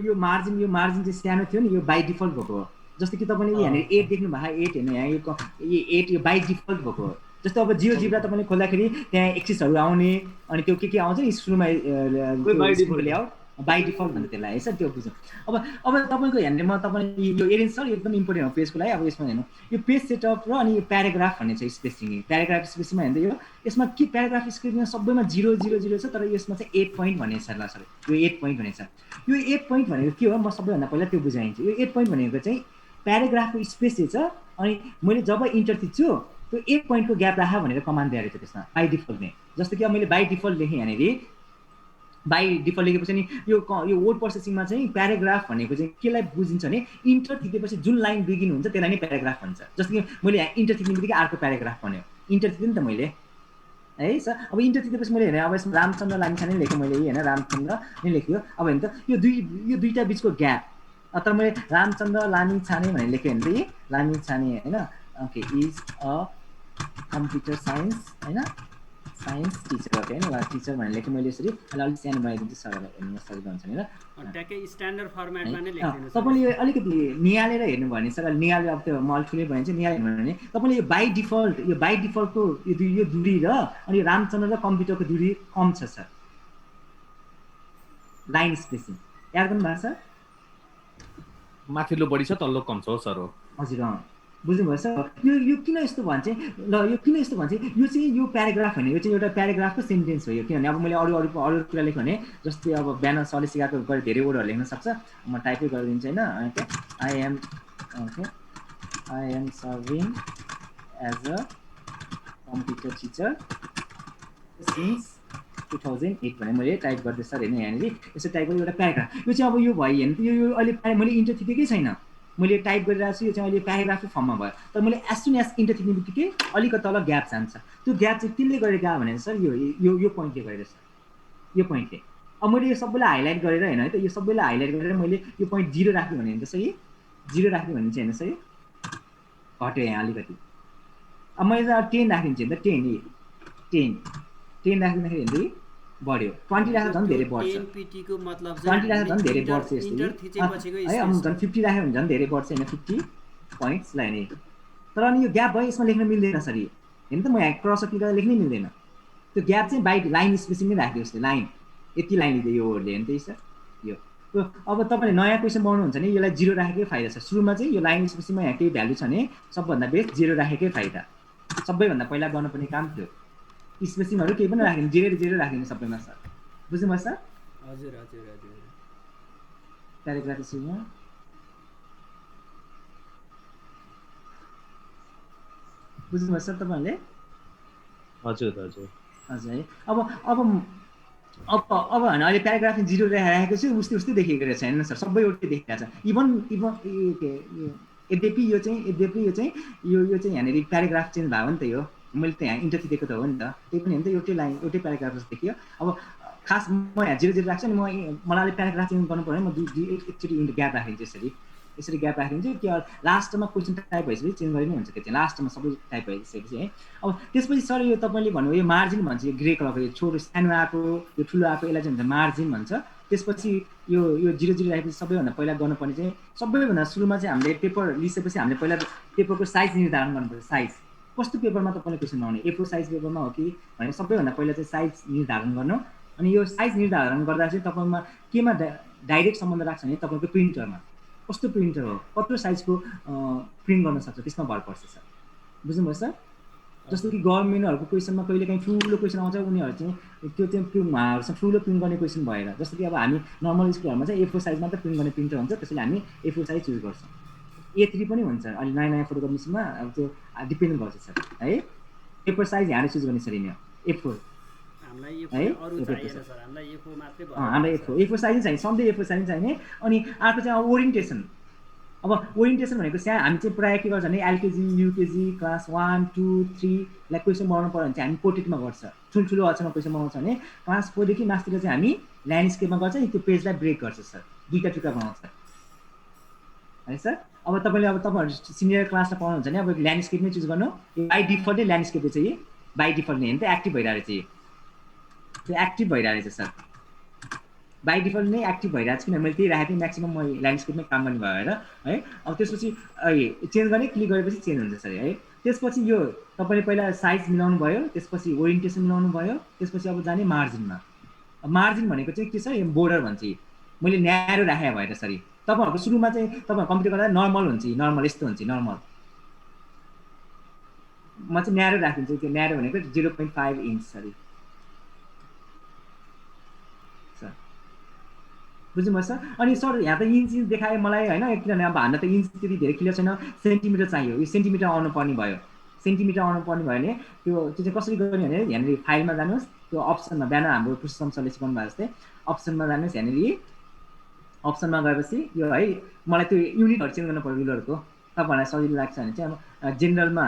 यो मार्जिन चाहिँ सानो थियो नि, यो बाई डिफल्ट भएको हो। जस्तो कि तपाईँले यहाँनिर 8 देख्नु भएको, 8 होइन, यहाँ यो 8 यो बाई डिफल्ट भएको हो। जस्तो अब जियोजिब्रा तपाईँले खोल्दाखेरि त्यहाँ एक्सिसहरू आउने अनि त्यो के आउँछ नि सुरुमा लेआउट बाई डिफल्ट भन्छ त्यसलाई है सर, त्यो बुझ्नु। अब तपाईँको यहाँनिर म तपाईँले यो एरेन्ज सर एकदम इम्पोर्टेन्ट हो पेजको लागि। अब यसमा हेर्नु यो पेज सेटअप र अनि यो प्याराग्राफ भन्ने छ स्पेसिङ। प्याराग्राफ स्पेसिङमा हेर्दा यो यसमा के प्याराग्राफ स्पेसिङमा सबैमा 0 0 0 छ, तर यसमा चाहिँ 8 पोइन्ट भन्ने छ। ल सर यो 8 पोइन्ट भनेको छ। यो 8 पोइन्ट भनेको के हो म सबैभन्दा पहिला त्यो बुझाइन्छु। यो 8 पोइन्ट भनेको चाहिँ प्याराग्राफको स्पेस छ अनि मैले जब इन्टर थिच्छु त्यो 8 पोइन्टको ग्याप राख भनेर कमान्ड दिएको छ त्यसमा बाई डिफल्ट नै। जस्तो कि अब मैले बाई डिफल्ट लेखेँ यहाँनिर, बाई डिफल्ट लेखेपछि नि यो वर्ड प्रोसेसिङमा चाहिँ प्याराग्राफ भनेको चाहिँ केलाई बुझिन्छ भने इन्टर थिचेपछि जुन लाइन बिगिन हुन्छ त्यसलाई नै प्याराग्राफ भन्छ। जस्तो कि मैले यहाँ इन्टर थिच्ने बित्तिकै अर्को प्याराग्राफ भन्यो, इन्टर थिचेँ नि त मैले है सर। अब इन्टर थिचेपछि मैले हेरेँ अब यसमा रामचन्द्र लामिछाने लेखेँ मैले होइन, रामचन्द्र नै लेख्यो। अब हेर्नु त यो दुईवटा बिचको ग्याप, तर मैले रामचन्द्र लामिछाने भनेर लेखेँ भने चाहिँ लामिछाने होइन, okay is a computer science होइन साइन्स टिचर हो होइन। ल टिचर भनेर लेखेँ मैले यसरी। अलिक सानो बनाइदिन्छु सरलाई हेर्नु सजिलो हुन्छ नि ल। ट्याक्कै स्ट्यान्डर्ड फर्मेटमा नै लेख्दिनु। तपाईँले अलिकति निहालेर हेर्नु भने सर, निहालेर अब त्यो म ठुलै भनिन्छ निहालेर हेर्नु भने तपाईँले यो बाई डिफल्टको यो दूरी र अनि रामचन्द्र र कम्प्युटरको दूरी कम छ सर, लाइन स्पेसिङ याद गर्नु भएको छ। माथिल्लो बढी छ तल्लो कम छ हो सर। हो हजुर बुझ्नुभयो सर। यो किन यस्तो भन्छ ल, यो किन यस्तो भन्छ यो चाहिँ यो प्याराग्राफ होइन, यो चाहिँ एउटा प्याराग्राफको सेन्टेन्स हो यो। किनभने अब मैले अरू कुरा लेख्यो भने जस्तै अब बिहान सरले सिकाएको गरी धेरै वर्डहरू लेख्न सक्छ। म टाइपै गरिदिन्छु होइन। I am serving as a computer teacher since 2008 भने मैले टाइप गर्दै सर होइन यहाँनिर यसो टाइप गरेँ एउटा प्याराग्राफ। यो चाहिँ अब यो भयो होइन, यो अहिले मैले इन्टर थिचेकै छैन, मैले टाइप गरिरहेको छु। यो चाहिँ अहिले प्याराग्राफको फर्ममा भयो, तर मैले एज सुन एज इन्टर थिच्ने बित्तिकै अलिकति तल ग्याप जान्छ। त्यो ग्याप चाहिँ त्यसले गरेर गयो भने सर यो पोइन्टले गरेर सर, यो पोइन्टले। अब मैले यो सबैलाई हाइलाइट गरेर होइन है त, यो सबैलाई हाइलाइट गरेर मैले यो पोइन्ट 0 राख्यो भने त सही, 0 राख्यो भने चाहिँ होइन सही घट्यो यहाँ अलिकति। अब मैले चाहिँ 10 राखिदिन्छु नि त, 10 राखिदिँदाखेरि हेर्दै बढ्यो, 20 राख्दा झन् धेरै बढ्छ। 20 राख्दा झन् धेरै बढ्छ यस्तो है। अब झन् 50 राख्यो भने झन् धेरै बढ्छ होइन, 50 पोइन्ट्स लाने। तर अनि यो ग्याप भयो यसमा लेख्न मिल्दैन सर, हेर्नु त म यहाँ क्रस क्लिक गरेर लेख्नै मिल्दैन। त्यो ग्याप चाहिँ बाई लाइन स्पेसिङ नै राखिदियो उसले, लाइन यति लाइन लिँदै यो वर्डले हेर्नु त्यही सर। यो अब तपाईँले नयाँ क्वेसन बनाउनुहुन्छ भने यसलाई 0 राखेकै फाइदा छ। सुरुमा चाहिँ यो लाइन स्पेसिङमा यहाँ केही भ्यालु छ भने सबभन्दा बेस्ट 0 राखेकै फाइदा, सबैभन्दा पहिला गर्नुपर्ने काम थियो। स्पेसिङहरू केही पनि राखिदिनु, 0 राखिदिनु सबैमा सर, बुझ्नुभयो सर। हजुर हजुर हजुर प्याराग्राफ सुरुमा बुझ्नुभयो सर तपाईँहरूले। हजुर हजुर हजुर है। अब होइन अहिले प्याराग्राफ 0 राखेको छु उस्तै देखिएको रहेछ होइन सर, सबै एउटै देखिरहेको छ। इभन यद्यपि यो चाहिँ यहाँनिर प्याराग्राफ चेन्ज भयो नि त, यो मैले त यहाँ इन्टर दिएको त हो नि त, त्यही पनि हो नि त, एउटै लाइन एउटै प्याराग्राफ जस्तो देखियो। अब खास म यहाँ 0 0 राख्छु नि, मलाई प्याराग्राफ चेन्ज गर्नु पऱ्यो, म एकचोटि ग्याप राखिदिन्छु, यसरी ग्याप राखिदिन्छु कि लास्टमा क्वेसन टाइप भइसकेपछि चेन्ज गरे नि हुन्छ कि, लास्टमा सबै टाइप भइसकेपछि है। अब त्यसपछि सर यो तपाईँले भन्नु यो मार्जिन भन्छ, यो ग्रे कलरको यो छोटो सानो आएको यो ठुलो आएको यसलाई चाहिँ भन्छ मार्जिन भन्छ। त्यसपछि यो 0 0 राखेपछि सबैभन्दा पहिला गर्नुपर्ने चाहिँ सबैभन्दा सुरुमा चाहिँ हामीले पेपर लिइसकेपछि हामीले पहिला पेपरको साइज निर्धारण गर्नुपर्छ। साइज कस्तो पेपरमा तपाईँले क्वेसन बनाउने, A4 साइज पेपरमा हो कि भनेर सबैभन्दा पहिला चाहिँ साइज निर्धारण गर्नु। अनि यो साइज निर्धारण गर्दा चाहिँ तपाईँमा केमा डाइरेक्ट सम्बन्ध राख्छ भने तपाईँको प्रिन्टरमा कस्तो प्रिन्टर हो, कत्रो साइजको प्रिन्ट गर्न सक्छ त्यसमा भर पर्छ सर। बुझ्नुभयो सर? जस्तो कि गभर्मेन्टहरूको क्वेसनमा कहिलेकाहीँ ठुलो क्वेसन आउँछ, उनीहरू चाहिँ त्यो चाहिँ ठुलो प्रिन्ट गर्ने क्वेसन भएर, जस्तो कि अब हामी नर्मल स्कुलहरूमा चाहिँ A4 साइजमा त प्रिन्ट गर्ने प्रिन्टर हुन्छ, त्यसैले हामी A4 साइज चुज गर्छौँ। A3 पनि हुन्छ अहिले नयाँ फोटोकपीमा, अब त्यो डिपेन्ड गर्छ सर है। पेपर साइज यहाँले चुज गर्ने सर यिनीहरू A4 है, हामीलाई A4 साइज चाहिने, सधैँ A4 साइज चाहिने। अनि अर्को चाहिँ अब ओरिएन्टेसन। अब ओरिएन्टेसन भनेको चाहिँ हामी चाहिँ प्रायः के गर्छ भने एलकेजी युकेजी क्लास 1 2 3लाई क्वेसन बनाउनु पऱ्यो भने चाहिँ हामी पोर्ट्रेटमा गर्छ, ठुल्ठुलो अक्षरमा क्वेसन बनाउँछ भने क्लास 4 देखि मास्तिर चाहिँ हामी ल्यान्डस्केपमा गर्छ, त्यो पेजलाई ब्रेक गर्छ सर, दुईटा टुक्रा बनाउँछ है सर। अब तपाईँहरू सिनियर क्लासमा पढाउनुहुन्छ भने अब ल्यान्डस्केप नै चुज गर्नु, बाई डिफल्ट नै ल्यान्डस्केप चाहिँ बाई डिफल्ट नै होइन त, एक्टिभ भइरहेको चाहिँ त्यो एक्टिभ भइरहेको छ सर, बाई डिफल्ट नै एक्टिभ भइरहेको छ, किनभने मैले त्यही राखेको थिएँ, म्याक्सिमम् म ल्यान्डस्केपमै काम गर्ने भएर है। अब त्यसपछि चेन्ज गर्ने, क्लिक गरेपछि चेन्ज हुन्छ सर है। त्यसपछि यो तपाईँले पहिला साइज मिलाउनु भयो, त्यसपछि ओरिएन्टेसन मिलाउनु भयो, त्यसपछि अब जाने मार्जिनमा। मार्जिन भनेको चाहिँ के छ, यो बोर्डर भन्छ, मैले न्यारो राखेँ भएर सर तपाईँहरूको सुरुमा चाहिँ तपाईँहरू कम्प्युटर गर्दा नर्मल हुन्छ, नर्मल यस्तो हुन्छ नर्मल, म चाहिँ न्यारो राखिदिन्छु। त्यो न्यारो भनेको 0.5 इन्च सर। बुझ्नुभयो सर? अनि सर यहाँ त इन्च देखायो मलाई होइन, किनभने अब हामीलाई त इन्च त्यति धेरै क्लियर छैन, सेन्टिमिटर चाहियो, यो सेन्टिमिटर आउनु पर्ने भयो। सेन्टिमिटर आउनु पर्ने भयो भने त्यो चाहिँ कसरी गर्ने भने यहाँनिर फाइलमा जानुहोस्, त्यो अप्सनमा बिहान हाम्रो पुष्पम सरले सिकाउनु भएको जस्तै अप्सनमा जानुहोस्, यहाँनिर अप्सनमा गएपछि यो है मलाई त्यो युनिटहरू चेन्ज गर्नु पर्यो रुलरको, तपाईँहरूलाई सजिलो लाग्छ भने चाहिँ अब जेनरलमा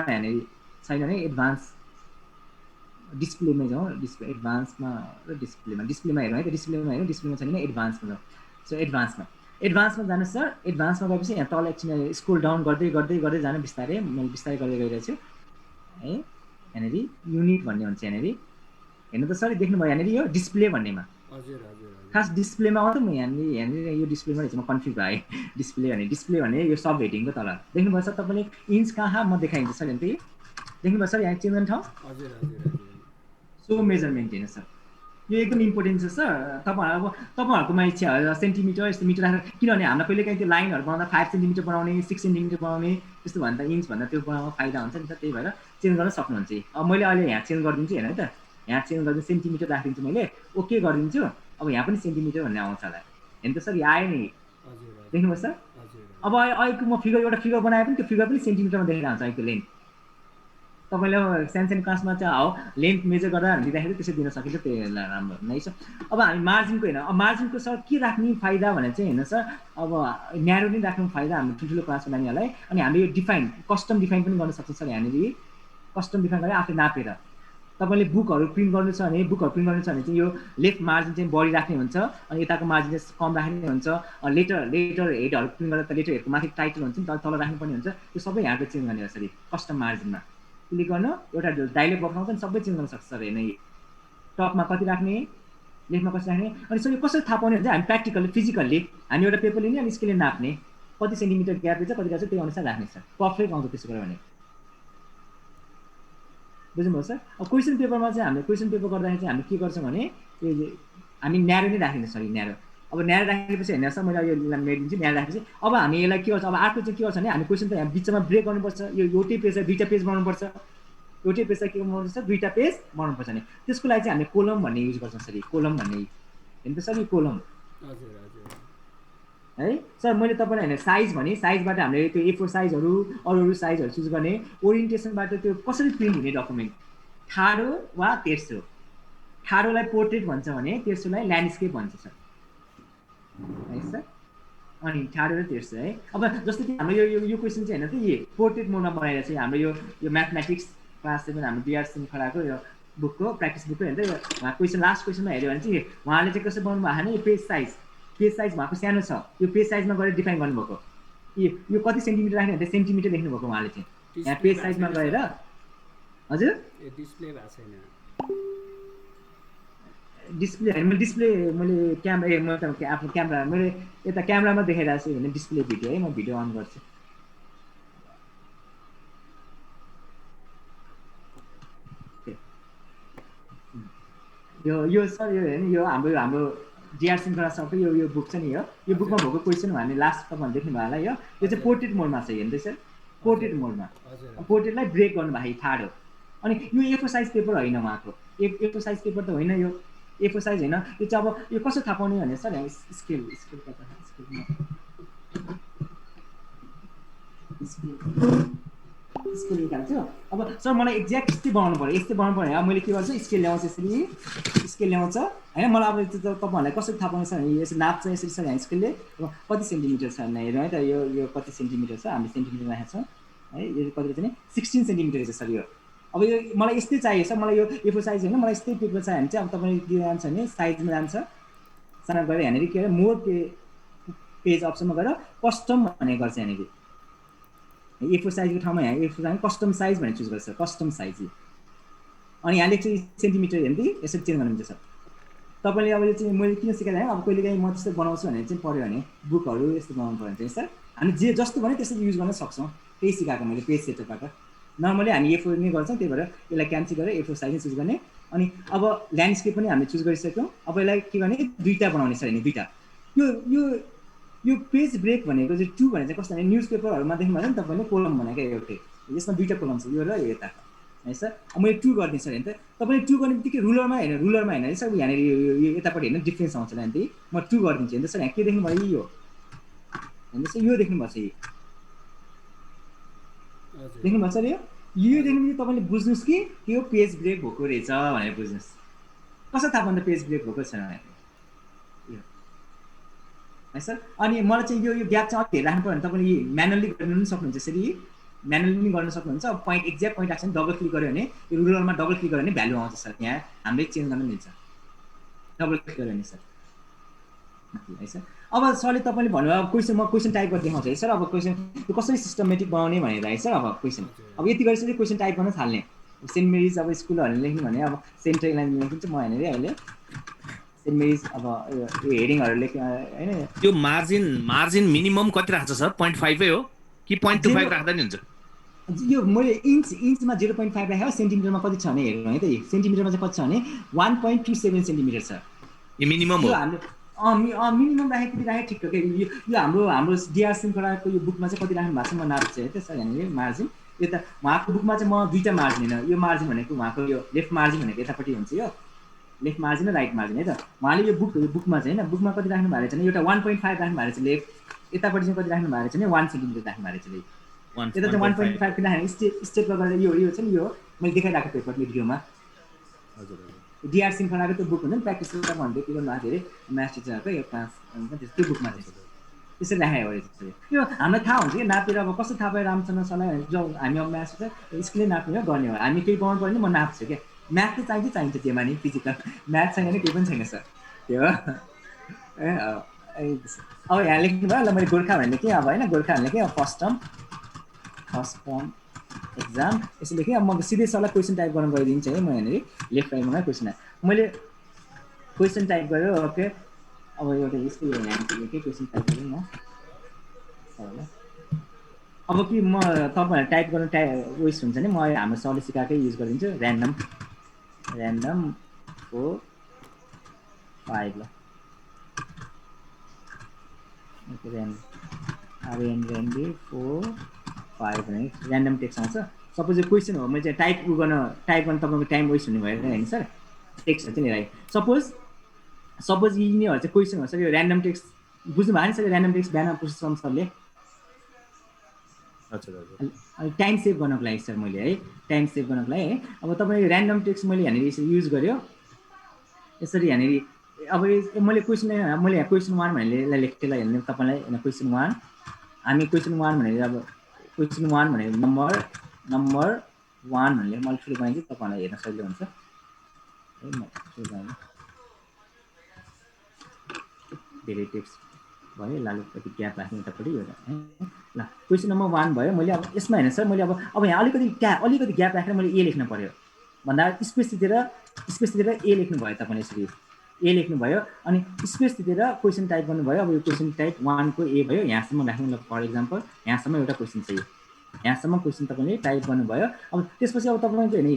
यहाँनिर छैन भने एडभान्स डिस्प्लेमै जाउँ, डिस्प्ले एडभान्समा र डिस्प्लेमा हेरौँ है त, डिस्प्लेमा हेरौँ, डिस्प्लेमा छैन भने एडभान्समा जाउँ। सो एडभान्समा जानुहोस् सर। एडभान्समा गएपछि यहाँ तल एकछिन स्क्रोल डाउन गर्दै जानु बिस्तारै, मैले बिस्तारै गर्दै गइरहेको छु है। यहाँनिर युनिट भन्ने हुन्छ, यहाँनिर हेर्नु त सर, देख्नुभयो यहाँनिर यो डिस्प्ले भन्नेमा, खास डिस्प्लेमा आउँछ। म यहाँनिर यो डिस्प्लेमा रहेछ, म कन्फ्युज भएँ। डिस्प्ले भने यो सब हेडिङको तल देख्नुभयो सर तपाईँले इन्च कहाँ, म देखाइदिन्छु सर। यहाँनिर देख्नुभयो सर यहाँ चेन्ज गर्ने ठाउँ सो मेजरमेन्ट होइन सर, यो एकदम इम्पोर्टेन्ट छ सर। तपाईँहरूकोमा इच्छा सेन्टिमिटर यस्तो मिटर राखेर, किनभने हामीलाई कहिलेकाहीँ त्यो लाइनहरू बनाउँदा 5 सेन्टिमिटर बनाउने 6 सेन्टिमिटर बनाउने त्यस्तो भन्दा इन्च भन्दा त्यो बनाउन फाइदा हुन्छ नि त, त्यही भएर चेन्ज गर्न सक्नुहुन्छ। अब मैले अहिले यहाँ चेन्ज गरिदिन्छु हेर्नु है त, यहाँ चेन्ज गरिदिन्छु, सेन्टिमिटर राखिदिन्छु मैले, ओके गरिदिन्छु। अब यहाँ पनि सेन्टिमिटर भन्ने आउँछ होला, हेर्नु त सर, यो आयो नि, देख्नुभयो सर? अब अहिलेको म एउटा फिगर बनाए पनि त्यो फिगर पनि सेन्टिमिटरमा देखेर आउँछ अहिलेको लेन्थ। तपाईँले सानो क्लासमा चाहिँ हो लेन्थ मेजर गर्दा दिँदाखेरि त्यसै दिन सकिन्छ, त्यो राम्रो नै छ। अब हामी मार्जिनको हेर्न, अब मार्जिनको सर के राख्ने फाइदा भने चाहिँ हेर्नु सर, अब न्यारो नै राख्नु फाइदा हाम्रो ठुल्ठुलो क्लासको नानीहरूलाई। अनि हामीले यो कस्टम डिफाइन पनि गर्न सक्छौँ सर, यहाँनिर कस्टम डिफाइन गरेर आफै नापेर। तपाईँले बुकहरू प्रिन्ट गर्नु छ भने चाहिँ यो लेफ्ट मार्जिन चाहिँ बढी राख्ने हुन्छ, अनि यताको मार्जिन चाहिँ कम राख्ने हुन्छ। लेटर हेडहरू प्रिन्ट गर्दा त लेटर हेडको माथि टाइटल हुन्छ नि, तल राख्नुपर्ने हुन्छ, त्यो सबै यहाँको चेन्ज गर्ने हो सर। कस्टम मार्जिनमा क्लिक गर्नु, एउटा डायलग बक्स आउँछ नि, सबै चेन्ज गर्न सक्छ सर। हेर्नु टपमा कति राख्ने, लेफ्टमा कसरी राख्ने, अनि सबै कसरी थाहा पाउने हुन्छ, हामी प्र्याक्टिकल्ली फिजिकल्ली हामी एउटा पेपर लिने अनि स्केलले नाप्ने, कति सेन्टिमिटर ग्याप रहेछ कति रहेछ त्यही अनुसार राख्ने सर, पर्फेक्ट आउँछ त्यसो गर्यो भने। बुझ्नुभयो सर? अब क्वेसन पेपरमा चाहिँ हामीले क्वेसन पेपर गर्दाखेरि चाहिँ हामीले के गर्छौँ भने हामी न्यारो नै राखिन्छ सर, न्यारो। अब न्यारो राखेपछि हेर्नु सर, मैले यो मेडिदिन्छु न्यारो राखेपछि। अब हामी यसलाई के गर्छ, अब अर्को चाहिँ के गर्छ भने हामी क्वेसन त यहाँ बिचमा ब्रेक गर्नुपर्छ, यो एउटै पेजलाई 2टा पेज बनाउनुपर्छ, एउटै पेजलाई के गर्नुपर्छ 2टा पेज बनाउनुपर्छ भने त्यसको लागि चाहिँ हामीले कोलम भन्ने युज गर्छौँ सर। कोलम भन्ने हेर्नु त सर, यो कोलम है सर। मैले तपाईँलाई होइन साइज भने साइजबाट हामीले त्यो A4 साइजहरू अरू साइजहरू चुज गर्ने। ओरिएन्टेसनबाट त्यो कसरी प्रिन्ट हुने डकुमेन्ट, ठाडो वा तेर्सो। ठाडोलाई पोर्ट्रेट भन्छ भने तेर्सोलाई ल्यान्डस्केप भन्छ सर है सर। अनि ठाडो र तेर्सो है। अब जस्तो कि हाम्रो यो क्वेसन चाहिँ हेर्नु त, यो पोर्ट्रेट मोडमा बनाएर चाहिँ हाम्रो यो म्याथमेटिक्स क्लास 7 हाम्रो डिआर श्रृङ्खलाको यो बुकको प्र्याक्टिस बुकको हेर्दै उहाँ क्वेसन लास्ट क्वेसनमा हेऱ्यो भने चाहिँ उहाँले चाहिँ कसरी बनाउनु भएको भने पेज साइज उहाँको सानो छ यो पेज साइजमा गएर डिफाइन गर्नुभएको यो कति सेन्टिमिटर राख्ने भने सेन्टिमिटर लेख्नुभएको उहाँले चाहिँ यहाँ पेज साइजमा गएर हजुर डिस्प्ले भएको छैन डिस्प्ले मैले क्यामेरा म त आफ्नो क्यामेरा मैले यता क्यामेरामा देखाइरहेको छु भने डिस्प्ले भिडियो है म भिडियो अन गर्छु यो सर यो हेर्नु यो हाम्रो डिआर श्रृङ्खला सबै यो बुक छ नि यो बुकमा भएको क्वेसन हामीले लास्ट तपाईँहरूले देख्नुभयो होला यो चाहिँ पोर्ट्रेट मोडमा छ हेर्दै सर पोर्ट्रेट मोडमा पोर्ट्रेटलाई ब्रेक गर्नुभएको ठाडो अनि यो A4 साइज पेपर होइन उहाँको A4 साइज पेपर त होइन यो A4 साइज होइन यो चाहिँ अब यो कसो थाहा पाउने भने सर यहाँ स्केल निकाल्छु अब सर मलाई एक्ज्याक्ट यस्तै बनाउनु पऱ्यो अब मैले के गर्छु स्केल ल्याउँछु यसरी स्केल ल्याउँछ होइन मलाई अब तपाईँहरूलाई कसरी थाहा पाउने छ भने यसरी नाप्छ यसरी सर यहाँ स्केलले अब कति सेन्टिमिटर छ भने हेर्नु है त यो कति सेन्टिमिटर छ हामीले सेन्टिमिटर राखेको छौँ है यो कति चाहिँ 16 सेन्टिमिटर छ सर यो अब यो मलाई यस्तै चाहियो सर मलाई यो A4 साइज होइन मलाई यस्तै पेपर चाहियो भने चाहिँ अब तपाईँले के जान्छ भने साइजमा जान्छ सानो गएर यहाँनिर के अरे मोर पेज अप्सनमा गएर कस्टम भन्ने गर्छ यहाँनिर A4 साइजको ठाउँमा यहाँ A4 साइज कस्टम साइज भनेर चुज गर्छ कस्टम साइज अनि यहाँ लेख्छु सेन्टिमिटर हेर्दै यसरी चेन्ज गर्नुहुन्छ सर तपाईँले अब यो चाहिँ मैले किन सिकाएँ अब कहिलेकाहीँ म त्यस्तो बनाउँछु भने चाहिँ पऱ्यो भने बुकहरू यस्तो बनाउनु पऱ्यो भने चाहिँ सर हामी जे जस्तो भने त्यसरी युज गर्न सक्छौँ त्यही सिकाएको मैले पेज सेटअपबाट नर्मली हामी A4 नै गर्छौँ त्यही भएर यसलाई क्यान्सल गरेर A4 साइज चुज गर्ने अनि अब ल्यान्डस्केप पनि हामीले चुज गरिसक्यौँ अब यसलाई के गर्ने दुईवटा बनाउने सर होइन दुईवटा यो पेज ब्रेक भनेको चाहिँ 2 भने चाहिँ कस्तो भने न्युज पेपरहरूमा देख्नु भयो नि तपाईँले कोलम भनेको एउटै यसमा दुईवटा कोलम छ यो र यो यता है सर मैले 2 गरिदिन्छु भने त तपाईँले 2 गर्ने बित्तिकै रुलरमा होइन सर यहाँनिर यो यतापट्टि हेर्नु डिफ्रेन्स आउँछ नि म 2 गरिदिन्छु होइन सर यहाँ के देख्नुभयो यो होइन सर यो देख्नुभएको छ देख्नुभएको सर यो देख्नु तपाईँले बुझ्नुहोस् कि यो पेज ब्रेक भएको रहेछ भनेर बुझ्नुहोस् कसरी थाहा पाउँदा पेज ब्रेक भएको छैन है सर अनि मलाई चाहिँ यो ग्याप चाहिँ अलिक राख्नु पर्यो भने तपाईँले म्यानुअली गर्नु पनि सक्नुहुन्छ यसरी म्यानुअली पनि गर्न सक्नुहुन्छ एक्ज्याक्ट पोइन्ट राख्छ भने डबल क्लिक गऱ्यो भने यो रुलरमा डबल क्लिक गऱ्यो भने भ्यालु आउँछ सर यहाँ हामीले चेन्ज गर्न मिल्छ डबल क्लिक गऱ्यो भने सर है सर अब सरले तपाईँले भन्नुभयो अब म क्वेसन टाइप गरेर देखाउँछु है सर अब क्वेसन कसरी सिस्टमेटिक बनाउने भनेर है सर अब क्वेसन अब यति गरिसकेपछि क्वेसन टाइप गर्न थाल्ने सेन्ट मेरिज अब स्कुलहरूले लेख्नु भने अब सेन्ट्रल लाइन लेखिन्छ म यहाँनिर अहिले सेन्ट मेरिज अब यो हेडिङहरू लेख्नु होइन त्यो मार्जिन मिनिमम कति राख्छ सर 0.5 हो कि 0.25 राख्दा नि हुन्छ यो मैले इन्चमा 0.5 राखेँ सेन्टिमिटरमा कति छ भने हेर्नु है त सेन्टिमिटरमा चाहिँ कति छ भने 1.27 सेन्टिमिटर छ यो मिनिमम हो हामीले मिनिमम राखेँ ठिक हो यो हाम्रो डिआर श्रृङ्खलाको यो बुकमा चाहिँ कति राख्नु भएको छ म नाप्छु है त सर यहाँनिर मार्जिन यो त उहाँको बुकमा चाहिँ म दुईवटा मार्जिन होइन यो मार्जिन भनेको उहाँको यो लेफ्ट मार्जिन भनेको यतापट्टि हुन्छ यो लेफ्ट मार्जिन र राइट मार्जिन है त उहाँले यो बुकमा चाहिँ होइन बुकमा कति राख्नु भएको छ भने एउटा 1.5 राख्नु भएको छ लेफ्ट यतापट्टि चाहिँ कति राख्नु भएको छ भने 1 सेन्टिमिटर राख्नु भएको छ यता चाहिँ 1.5 किन राख्नु स्टेपमा गरेर यो छ नि यो मैले देखाइरहेको पेपर भिडियोमा हजुर डिआर श्रृङ्खलाको त्यो बुक हुन्छ नि प्र्याक्टिस भन्दै के गर्नु भएको धेरै म्याथ टिचरको यो क्लास त्यो बुकमा चाहिँ त्यसरी राखेको रहेछ यो हामीलाई थाहा हुन्छ कि नापेर अब कस्तो थाहा पायो रामचन्द्र सरलाई जब हामी अब म्याथ टिचर स्कुलै नाप्ने हो गर्ने हो हामी केही बनाउनु पर्यो नि म नाप्छु क्या म्याथ त चाहिन्छ त्यसमा नि फिजिकल म्याथ छैन भने केही पनि छैन सर त्यो अब यहाँ लेख्नु भयो ल मैले गोर्खा भनेर लेखेँ अब होइन गोर्खा भनेर लेखेँ फर्स्ट टर्म एक्जाम यसो लेखेँ अब म सिधै सरलाई क्वेसन टाइप गर्न गइदिन्छु है म यहाँनिर लेफ्ट राइटमा क्वेसन मैले क्वेसन टाइप गरेँ ओके अब एउटा यस्तो यहाँ लेखेँ क्वेसन टाइप गरेँ म सरलाई अब कि म तपाईँहरू टाइप गर्नु उयस हुन्छ नि म हाम्रो सरले सिकाएकै युज गरिदिन्छु ऱ्यान्डम 4 5 ल ऱ्यान्डम 4 5 भने ऱ्यान्डम टेक्स्ट आउँछ सपोज यो क्वेसन हो मैले चाहिँ टाइप गर्न तपाईँको टाइम वेस्ट हुने भएर होइन सर टेक्स्ट चाहिँ राखेँ सपोज यिनीहरू चाहिँ क्वेसन हो सर यो ऱ्यान्डम टेक्स्ट बुझ्नु भयो नि सर ऱ्यान्डम टेक्स्ट बिहान पुरुषोत्तम सरले टाइम सेभ गर्नको लागि सर मैले है टाइम सेभ गर्नको लागि है अब तपाईँले ऱ्यान्डम टेक्स्ट मैले यहाँनिर यसरी युज गर्यो यसरी यहाँनिर अब मैले क्वेसन यहाँ क्वेसन 1 भनेर लेख्थेँ हेर्नु तपाईँलाई क्वेसन 1 हामी क्वेसन 1 भनेर अब क्वेसन 1 भनेर नम्बर 1 भन्ने मैले सुरु गरेँ चाहिँ तपाईँलाई हेर्न सजिलो हुन्छ है। म सुरु गरेँ धेरै टेक्स्ट भयो लालु कति ग्याप राख्ने यतापट्टि एउटा है। ल क्वेसन नम्बर 1 भयो। मैले अब यसमा हेर्नु सर मैले अब यहाँ अलिकति ग्याप राखेर मैले ए लेख्न पर्यो भन्दा स्पेस दिएर ए लेख्नु भयो तपाईँले यसरी ए लेख्नु भयो अनि स्पेस दिएर क्वेसन टाइप गर्नुभयो। अब यो क्वेसन टाइप 1 को ए भयो यहाँसम्म राख्नु। ल फर इक्जाम्पल यहाँसम्म एउटा क्वेसन छ यहाँसम्म क्वेसन तपाईँले टाइप गर्नुभयो। अब त्यसपछि अब तपाईँको नि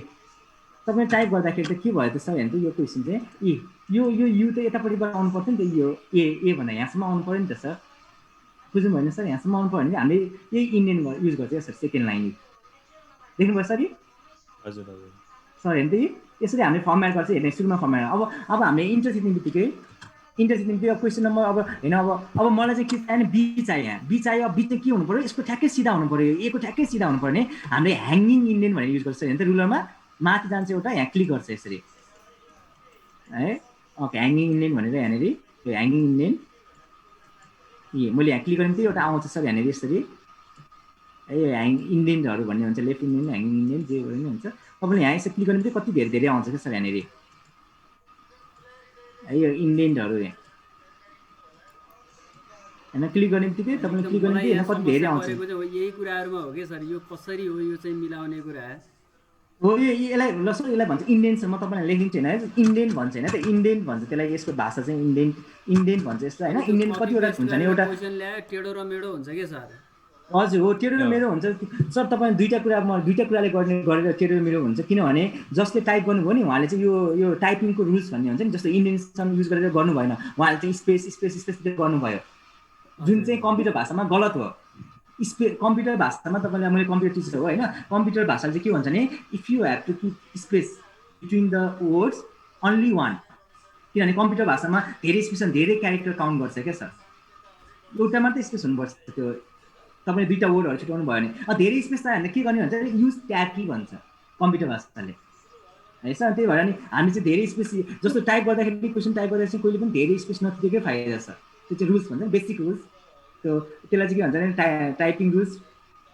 तपाईँ टाइप गर्दाखेरि त के भयो त सर हेर्नु त यो क्वेसन चाहिँ यो यु त यतापट्टिबाट आउनु पर्थ्यो नि त यो ए भन्दा यहाँसम्म आउनु पऱ्यो नि त सर। बुझ्नु भएन सर यहाँसम्म आउनु पऱ्यो भने हामीले यही इन्डियन युज गर्छ सर सेकेन्ड लाइन देख्नुभयो सर हजुर हजुर सर हेर्नु त यसरी हामीले फर्मेट गर्छ हेर्ने सुरुमा फर्मेट। अब हामीले इन्टर जित्ने बित्तिकै क्वेसन नम्बर अब होइन अब मलाई चाहिँ के चाहियो बी चाहियो यहाँ बी चाहियो। अब बी चाहिँ के हुनु पऱ्यो यसको ठ्याक्कै सिधा हुनु पऱ्यो ए को ठ्याक्कै सिधा हुनु पऱ्यो भने हामीले ह्याङ्गिङ इन्डियन भनेर युज गर्छ हेर्नु त रुलरमा माथि जान्छ एउटा यहाँ क्लिक गर्छ यसरी है। ओके ह्याङ्गिङ इन्डियन भनेर यहाँनिर यो ह्याङ्गिङ इन्डियन मैले यहाँ क्लिक गरेँ त एउटा आउँछ सर यहाँनिर यसरी है इन्डियनहरू भन्ने हुन्छ लेफ्ट इन्डियन ह्याङ्गिङ इन्डियन जे पनि हुन्छ। तपाईँले यहाँ यसो क्लिक गर्ने कति धेरै आउँछ क्या सर यहाँनिर है यो इन्डियनहरू होइन क्लिक गर्ने बित्तिकै तपाईँले क्लिक गर्ने बित्तिकै कति धेरै आउँछ। यही कुराहरूमा हो कि सर यो कसरी हो यो चाहिँ मिलाउने कुरा हो यसलाई ल सर यसलाई भन्छ इन्डियनसम्म तपाईँलाई लेखिन्छ होइन इन्डियन भन्छ होइन त इन्डियन भन्छ त्यसलाई यसको भाषा चाहिँ इन्डियन भन्छ यसलाई होइन। इन्डियन कतिवटा हुन्छ नि एउटा टेडो र मेडो हुन्छ कि सर। हजुर हो टेडो र मेरो हुन्छ सर। तपाईँ दुईवटा कुराले गरेर टेडो र मेरो हुन्छ किनभने जसले टाइप गर्नुभयो नि उहाँले चाहिँ यो टाइपिङको रुल्स भन्ने हुन्छ नि जस्तो इन्डियनसँग युज गरेर गर्नु भएन उहाँले चाहिँ स्पेस गर्नुभयो जुन चाहिँ कम्प्युटर भाषामा गलत हो। कम्प्युटर भाषामा तपाईँलाई मैले कम्प्युटर टिचर हो होइन कम्प्युटर भाषाले चाहिँ के भन्छ भने if you have to keep space between the words only one किनभने कम्प्युटर भाषामा धेरै स्पेस धेरै क्यारेक्टर काउन्ट गर्छ क्या सर। एउटा मात्रै स्पेस हुनुपर्छ त्यो तपाईँले दुईवटा वर्डहरू छुट्याउनु भयो भने धेरै स्पेस चाहियो भने के गर्ने भन्छ युज ट्याग की भन्छ कम्प्युटर भाषाले है सर। त्यही भएर नि हामी चाहिँ धेरै स्पेस जस्तो टाइप गर्दाखेरि क्वेसन टाइप गर्दा चाहिँ कहिले पनि धेरै स्पेस नथिकेकै फाइदा छ। त्यो चाहिँ रुल्स भन्छ बेसिक रुल्स त्यसलाई चाहिँ के भन्छ भने टाइपिङ रुल्स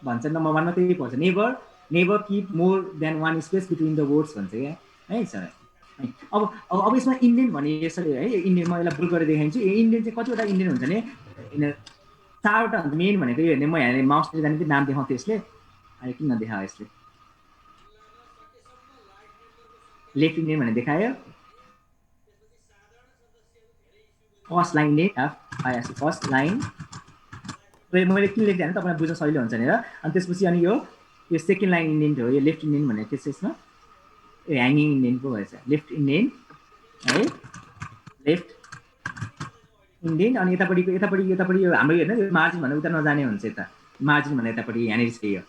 भन्छ नम्बर 1मा त्यही पर्छ never keep more than one space between the words भन्छ क्या है सर। अब यसमा इन्डियन भने यसरी है इन्डियन म यसलाई बुल गरेर देखाइदिन्छु। इन्डियन चाहिँ कतिवटा इन्डियन हुन्छ भने 4वटा हुन्छ मेन भनेको यो हेर्ने म यहाँ माउसले जाने नाम देखाउँथेँ यसले अहिले किन नदेखायो यसले लेफ्ट इन्डियन भनेर देखायो फर्स्ट लाइन फर्स्ट लाइन मैले किन लेख्दै भने तपाईँलाई बुझ्न सजिलो हुन्छ भनेर। अनि त्यसपछि अनि यो सेकेन्ड लाइन इन्डियन हो यो लेफ्ट इन्डियन भनेर त्यस यसमा यो ह्याङ्गिङ इन्डियनको भएछ लेफ्ट इन्डियन है लेफ्ट इन्डियन। अनि यतापट्टि यो हाम्रो हेर्नु यो मार्जिन भनेर उता नजाने हुन्छ यता मार्जिन भनेर यतापट्टि यहाँनिर चाहिँ यो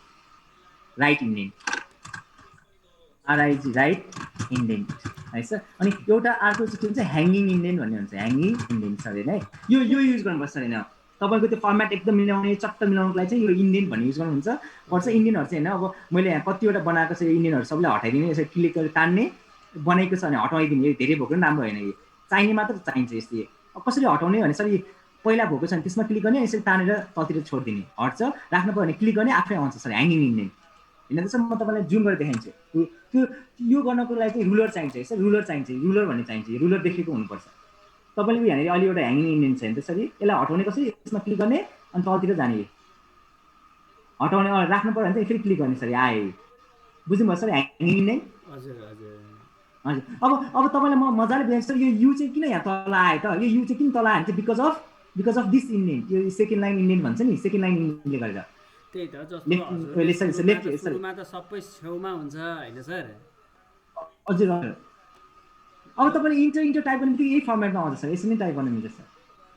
राइट इन्डियन आरआइजी राइट इन्डियन है सर। अनि एउटा अर्को चाहिँ के हुन्छ ह्याङ्गिङ इन्डियन भन्ने हुन्छ ह्याङ्गिङ इन्डियन सर होइन है यो युज गर्नुपर्छ होइन तपाईँको त्यो फर्मेट एकदम मिलाउने चट्ट मिलाउनुको लागि चाहिँ यो इन्डियन भन्ने युज गर्नुहुन्छ पर्छ। इन्डियनहरू चाहिँ होइन अब मैले यहाँ कतिवटा बनाएको छ इन्डियनहरू सबैलाई हटाइदिने यसरी क्लिक गरेर तान्ने बनाएको छ भने हटाइदिने धेरै भएको पनि राम्रो होइन यो चाहिने मात्र चाहिन्छ यस्तो। अब कसरी हटाउने भने सर पहिला भएको छ भने त्यसमा क्लिक गर्ने यसरी तानेर तलतिर छोडिदिने हट्छ राख्नु पऱ्यो भने क्लिक गर्ने आफै आउँछ सर ह्याङ्गिङ इन्डियन होइन त्यसो म तपाईँलाई जुम गरेर देखाइदिन्छु। त्यो यो गर्नको लागि चाहिँ रुलर चाहिन्छ सर रुलर भन्ने चाहिन्छ रुलर देखेको हुनुपर्छ। तपाईँले यहाँनिर अलि एउटा ह्याङ्गिङ इन्डियन छ नि त्यसरी यसलाई हटाउने कसरी यसमा क्लिक गर्ने अनि तलतिर जाने हटाउने राख्नु पऱ्यो भने चाहिँ फेरि क्लिक गर्ने सर आयो बुझ्नुभयो सर ह्याङ्गिङ इन्डियन हजुर हजुर हजुर। अब तपाईँलाई म मजाले बुझाउँछु सर यो यु चाहिँ किन यहाँ तल आयो त यो यु चाहिँ किन तल आयो भने बिकज अफ दिस इन्डियन यो सेकेन्ड लाइन इन्डियन भन्छ नि सेकेन्ड लाइन इन्डियनले गरेर त्यही त जस्तो सुरुमा त सबै छेउमा हुन्छ होइन सर हजुर हजुर। अब तपाईँले इन्टर टाइप गर्ने बित्तिकै यही फर्मेटमा आउँछ सर यसरी नै टाइप गर्न मिल्छ सर।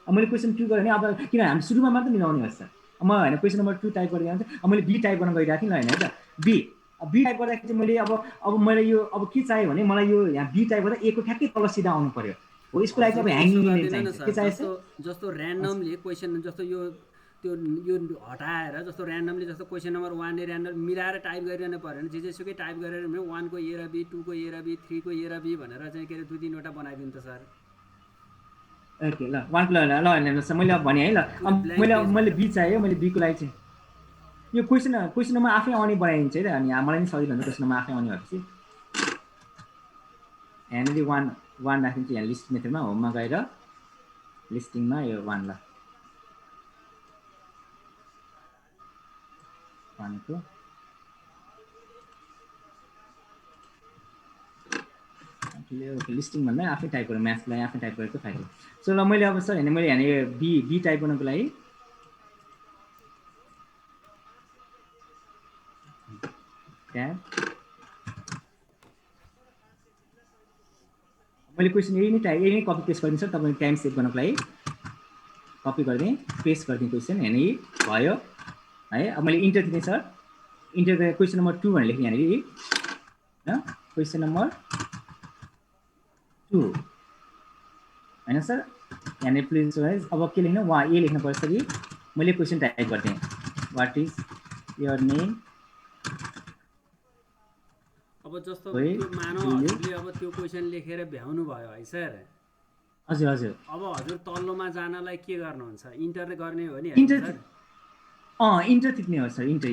अब मैले क्वेसन 2 गरेँ भने अब किन हामी सुरुमा मात्र मिलाउने हो सर। म होइन क्वेसन नम्बर 2 टाइप गरेर अब मैले बी टाइप गर्न गइरहेको थिएँ होइन है त बी टाइप गर्दाखेरि चाहिँ मैले अब मैले यो अब के चाहियो भने मलाई यो यहाँ बी टाइप गर्दा ए को ठ्याक्कै तल सिधा आउनु पर्यो हो यसको लागि चाहिँ अब ह्याङ्गिङ इन्डियन चाहिन्छ के चाहिन्छ जस्तो ऱ्यान्डमली क्वेसन जस्तो यो हटाएर जस्तो ऱ्यान्डमली जस्तो क्वेसन नम्बर 1 ले ऱ्यान्डम मिलाएर टाइप गरिरहनु पर्यो भने जेसुकै टाइप गरेर 1 को ए र बी 2 को ए र बी 3 को ए र बी भनेर चाहिँ के अरे 2-3वटा बनाइदिनु त सर। ओके ल 1 ल मैले अब भने है ल मैले बी चाहियो मैले बी को लागि चाहिँ यो क्वेसनमा आफै आउने बनाइदिन्छ है त अनि मलाई नि सजिलो हुन्छ क्वेसनमा आफै आउने भएपछि यहाँनिर वान राखिन्छ यहाँ लिस्ट मेथडमा होममा गएर लिस्टिङमा यो 1 ल 1 को लिस्टिङ भन्दा आफै टाइप गरेर म्याथलाई आफै टाइप गरेको फाइल सो ल मैले अब सर हैन मैले यहाँ बी टाइप गर्नको लागि ट्याब मैले क्वेसन यही नै कपी पेस्ट गरिदिन्छु सर तपाईँ टाइम सेभ गर्नको लागि कपी गरिदिएँ पेस्ट गरिदिएँ क्वेसन हेर्ने भयो है अब मैले इन्टर दिएँ सर इन्टर गरेर क्वेसन नम्बर 2 भनेर लेखेँ यहाँनिर होइन क्वेसन नम्बर 2 होइन सर यहाँनिर प्लिज अब के लेख्नु वा ए लेख्नु पर्छ कि मैले क्वेसन टाइप गरिदिएँ वाट इज योर नेम अब जस्तो त्यो मानवहरूले अब त्यो क्वेसन लेखेर भ्याउनु भयो है सर हजुर हजुर अब हजुर तल्लोमा जानलाई के गर्नुहुन्छ इन्टर गर्ने हो नि इन्टर थिच्ने हो सर इन्टर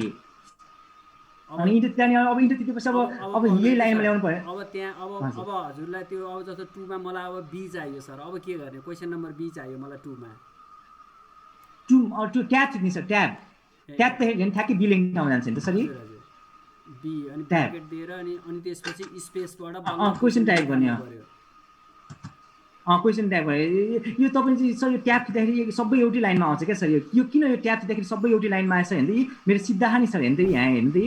अनि इन्टर त्यहाँनिर अब इन्टर थिचेपछि अब यही लाइनमा ल्याउनु पर्यो अब त्यहाँ अब हजुरलाई त्यो अब जस्तो 2 मा मलाई अब बी चाहियो सर अब के गर्ने क्वेसन नम्बर बी चाहियो मलाई 2 मा त्यो ट्याब थिच्ने सर ट्याब त हेर्नु ठ्याक्कै बी लेख्न आउन जान्छ नि त सर बी अनि ब्र्याकेट दिएर अनि त्यसपछि स्पेसबाट क्वेसन टाइप गर्ने क्वेसन टाइप गरे यो तपाईँ चाहिँ सर यो ट्याब थिच्दाखेरि सबै एउटै लाइनमा आउँछ क्या सर यो किन यो ट्याब थिच्दाखेरि सबै एउटै लाइनमा आएछ हेर्नु मेरो सिधा नि सर हेर्नु यहाँ हेर्नु त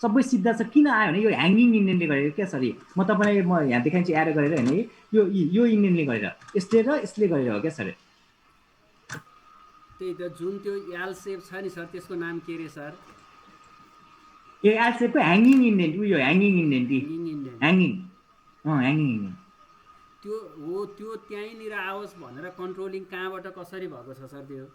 सबै सिधा छ किन आयो भने यो ह्याङ्गिङ इन्डेनले गरेर क्या सर म तपाईँलाई म यहाँ देखाइन्छु एड गरेर होइन यो इन्डेनले गरेर यसले गरेर हो क्या सर त्यही त जुन त्यो एल सेप छ नि सर त्यसको नाम के रे सर ए एल सेपको ह्याङ्गिङ इन्डेन्ट उयो ह्याङ्गिङ इन्डेन्ट ह्याङ्गिङ इन्डेन्ट त्यो त्यहीँनिर आओस् भनेर कन्ट्रोलिङ कहाँबाट कसरी भएको छ सर त्यो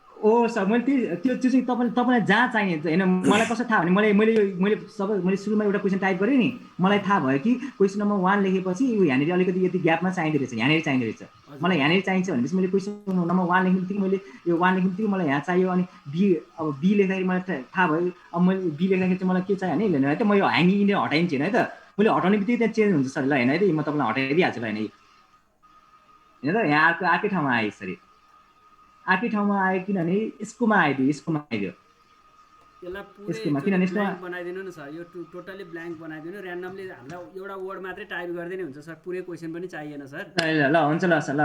ओ सर मैले त्यो चाहिँ तपाईँलाई जहाँ चाहिने होइन मलाई कसो थाहा भने मैले सुरुमा एउटा क्वेसन टाइप गरेँ नि मलाई थाहा भयो कि क्वेसन नम्बर 1 लेखेपछि यहाँनिर अलिकति यति ग्यापमा चाहिँदो रहेछ यहाँनिर चाहिँदो रहेछ मलाई यहाँनिर चाहिन्छ भनेपछि मैले क्वेसन नम्बर 1 लेख्ने बित्तिकै मैले यो 1 लेख्ने बित्तिकै मलाई यहाँ चाहियो अनि बी लेख्दाखेरि मलाई थाहा भयो अब मैले बी लेख्दाखेरि चाहिँ मलाई के चाहियो भने है त म यो ह्याङ्गिङ इन्डेन हटाइदिन्छु है त मैले हटाउने बित्तिकै त्यहाँ चेन्ज हुन्छ सर ल होइन है त म तपाईँलाई हटाइदिइहाल्छु ल होइन त यहाँ अर्कै ठाउँमा आयो यसरी आर्कै ठाउँमा आयो किनभने यसकोमा आइदियो यसकोमा किनभने ब्ल्याङ्क बनाइदिनु न सर यो टोटली ब्ल्याङ्क बनाइदिनु र्यान्डमली हामीलाई एउटा वर्ड मात्रै टाइप गरिदिनु हुन्छ सर पुरै क्वेसन पनि चाहिएन सर ल हुन्छ ल सर ल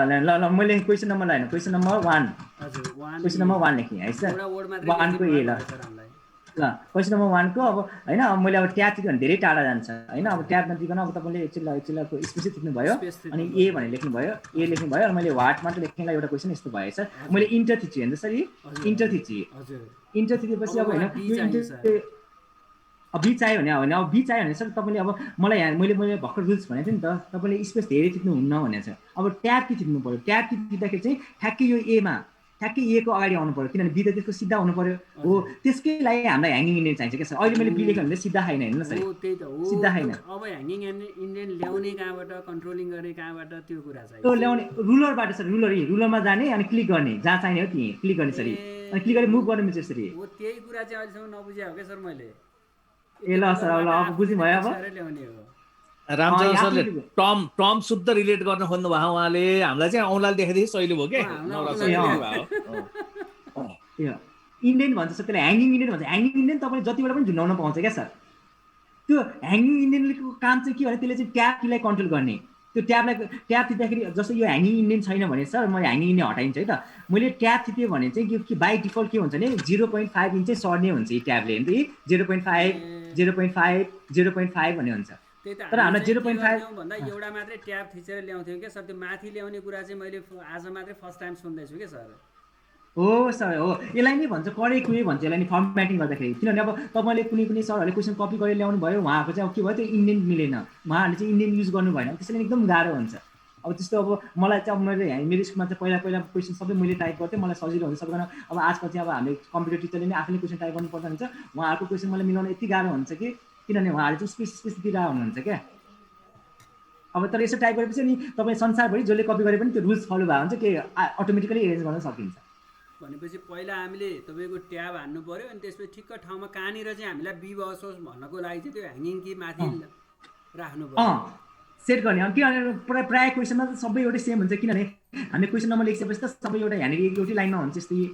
मैले question number line question number 1 हजुर 1 क्वेसन नम्बर 1 लेखेँ है सर एउटा वर्ड मात्रै 1 को ए ल क्वेसन नम्बर 1 को अब होइन अब मैले अब ट्याब थिच्नु भने धेरै टाढा जान्छ होइन अब ट्याब नदिकन अब तपाईँले एकछिनलाई स्पेसिस थिच्नु भयो अनि ए भनेर लेख्नु भयो अनि मैले वाट मात्र लेख्नेलाई एउटा क्वेसन यस्तो भयो सर मैले इन्टर थिचेँ हेर्नु सर इन्टर थिचेपछि अब होइन बी चाहियो भने अब बी चाहियो भने सर तपाईँले अब मलाई यहाँ मैले भर्खर रुल्स भनेको थिएँ नि त तपाईँले स्पेस धेरै थिच्नुहुन्न भनेको छ अब ट्याब कि थिच्नु पऱ्यो ट्याब कि थिच्दाखेरि चाहिँ ठ्याक्कै यो एमा ठ्याक्कै ए को अगाडि आउनु पर्यो किनभने बी त त्यसको सिधा हुनु पर्यो हो त्यसकै लागि हामीलाई ह्याङ्गिङ इन्डेन चाहिन्छ क्या सर अहिले मैले बी लेखेँ भने सिधा छैन हेर्नु सर त्यही त हो सिधा छैन अब ह्याङ्गिङ इन्डेन ल्याउने कहाँबाट कन्ट्रोलिङ गर्ने कहाँबाट त्यो कुरा चाहियो त्यो ल्याउने रुलरबाट सर रुलरमा जाने अनि क्लिक गर्ने जहाँ चाहिने हो त्यहीँ क्लिक गर्ने सर अनि क्लिक गरेर मुभ गर्ने मिल्छ यसरी हो त्यही कुरा चाहिँ अहिलेसम्म नबुझे हो क्या सर मैले ए ल सर ल अब बुझ्नुभयो अब ल्याउने हो रामचन्द्र सरले टर्म शुद्ध रिलेट गर्न खोज्नु भयो उहाँले हामीलाई चाहिँ औँलाले देखाइदिए सहिले भयो क्या इन्डेन भन्छ सर त्यसलाई ह्याङ्गिङ इन्डेन भन्छ ह्याङ्गिङ इन्डेन तपाईँले जतिबाट पनि झुन्डाउन पाउँछ क्या सर त्यो ह्याङ्गिङ इन्डेनको काम चाहिँ के भने त्यसले चाहिँ ट्याब कीलाई कन्ट्रोल गर्ने त्यो ट्याब थिच्दाखेरि जस्तो यो ह्याङ्गिङ इन्डेन छैन भने सर म ह्याङ्गिङ इन्डेन हटाइन्छ है त मैले ट्याब थिच्यो भने चाहिँ कि बाई डिफल्ट के हुन्छ भने 0.5 इन्च चाहिँ सर्ने हुन्छ यो ट्याबले हेर्नु 0.5 भन्ने हुन्छ तर हामीलाई 0.5 भन्दा एउटा मात्रै ट्याब थिचेर ल्याउँथ्यौँ क्या सर त्यो माथि ल्याउने कुरा चाहिँ मैले आज मात्रै फर्स्ट टाइम सुन्दैछु क्या सर हो सर हो यसलाई नै भन्छ करेक्ट वे भन्छ यसलाई नि फर्मेटिङ गर्दाखेरि किनभने अब तपाईँले कुनै सरहरूले क्वेसन कपी गरेर ल्याउनु भयो उहाँको चाहिँ अब के भयो त्यो इन्डेन मिलेन उहाँहरूले चाहिँ इन्डेन युज गर्नु भएन त्यसैले एकदम गाह्रो हुन्छ अब त्यस्तो अब मलाई चाहिँ अब मेरो स्कुलमा चाहिँ पहिला क्वेसन सबै मैले टाइप गर्थेँ मलाई सजिलो हुन्छ सबैजना अब आजकल चाहिँ अब हामीले कम्प्युटर टिचरले नै आफैले क्वेसन टाइप गर्नुपर्छ हुन्छ उहाँहरूको क्वेसन मलाई मिलाउन यति गाह्रो हुन्छ कि किनभने उहाँहरूले चाहिँ स्पेस दिइरहेको हुनुहुन्छ क्या अब तर यसो टाइप गरेपछि नि तपाईँ संसारभरि जसले कपी गरे पनि त्यो रुल्स फलो भएको हुन्छ कि अटोमेटिकली एरेन्ज गर्न सकिन्छ भनेपछि पहिला हामीले तपाईँको ट्याब हान्नु पर्यो अनि त्यसपछि ठिक्क ठाउँमा कहाँनिर चाहिँ हामीलाई बी बसोस् भन्नको लागि चाहिँ त्यो ह्याङ्गिङ कि माथि राख्नु पर्यो सेट गर्ने किनभने प्रायः क्वेसनमा त सबै एउटै सेम हुन्छ किनभने हामीले क्वेसन नम्बर लेखिसकेपछि त सबै एउटा यहाँनिर एउटै लाइनमा हुन्छ जस्तै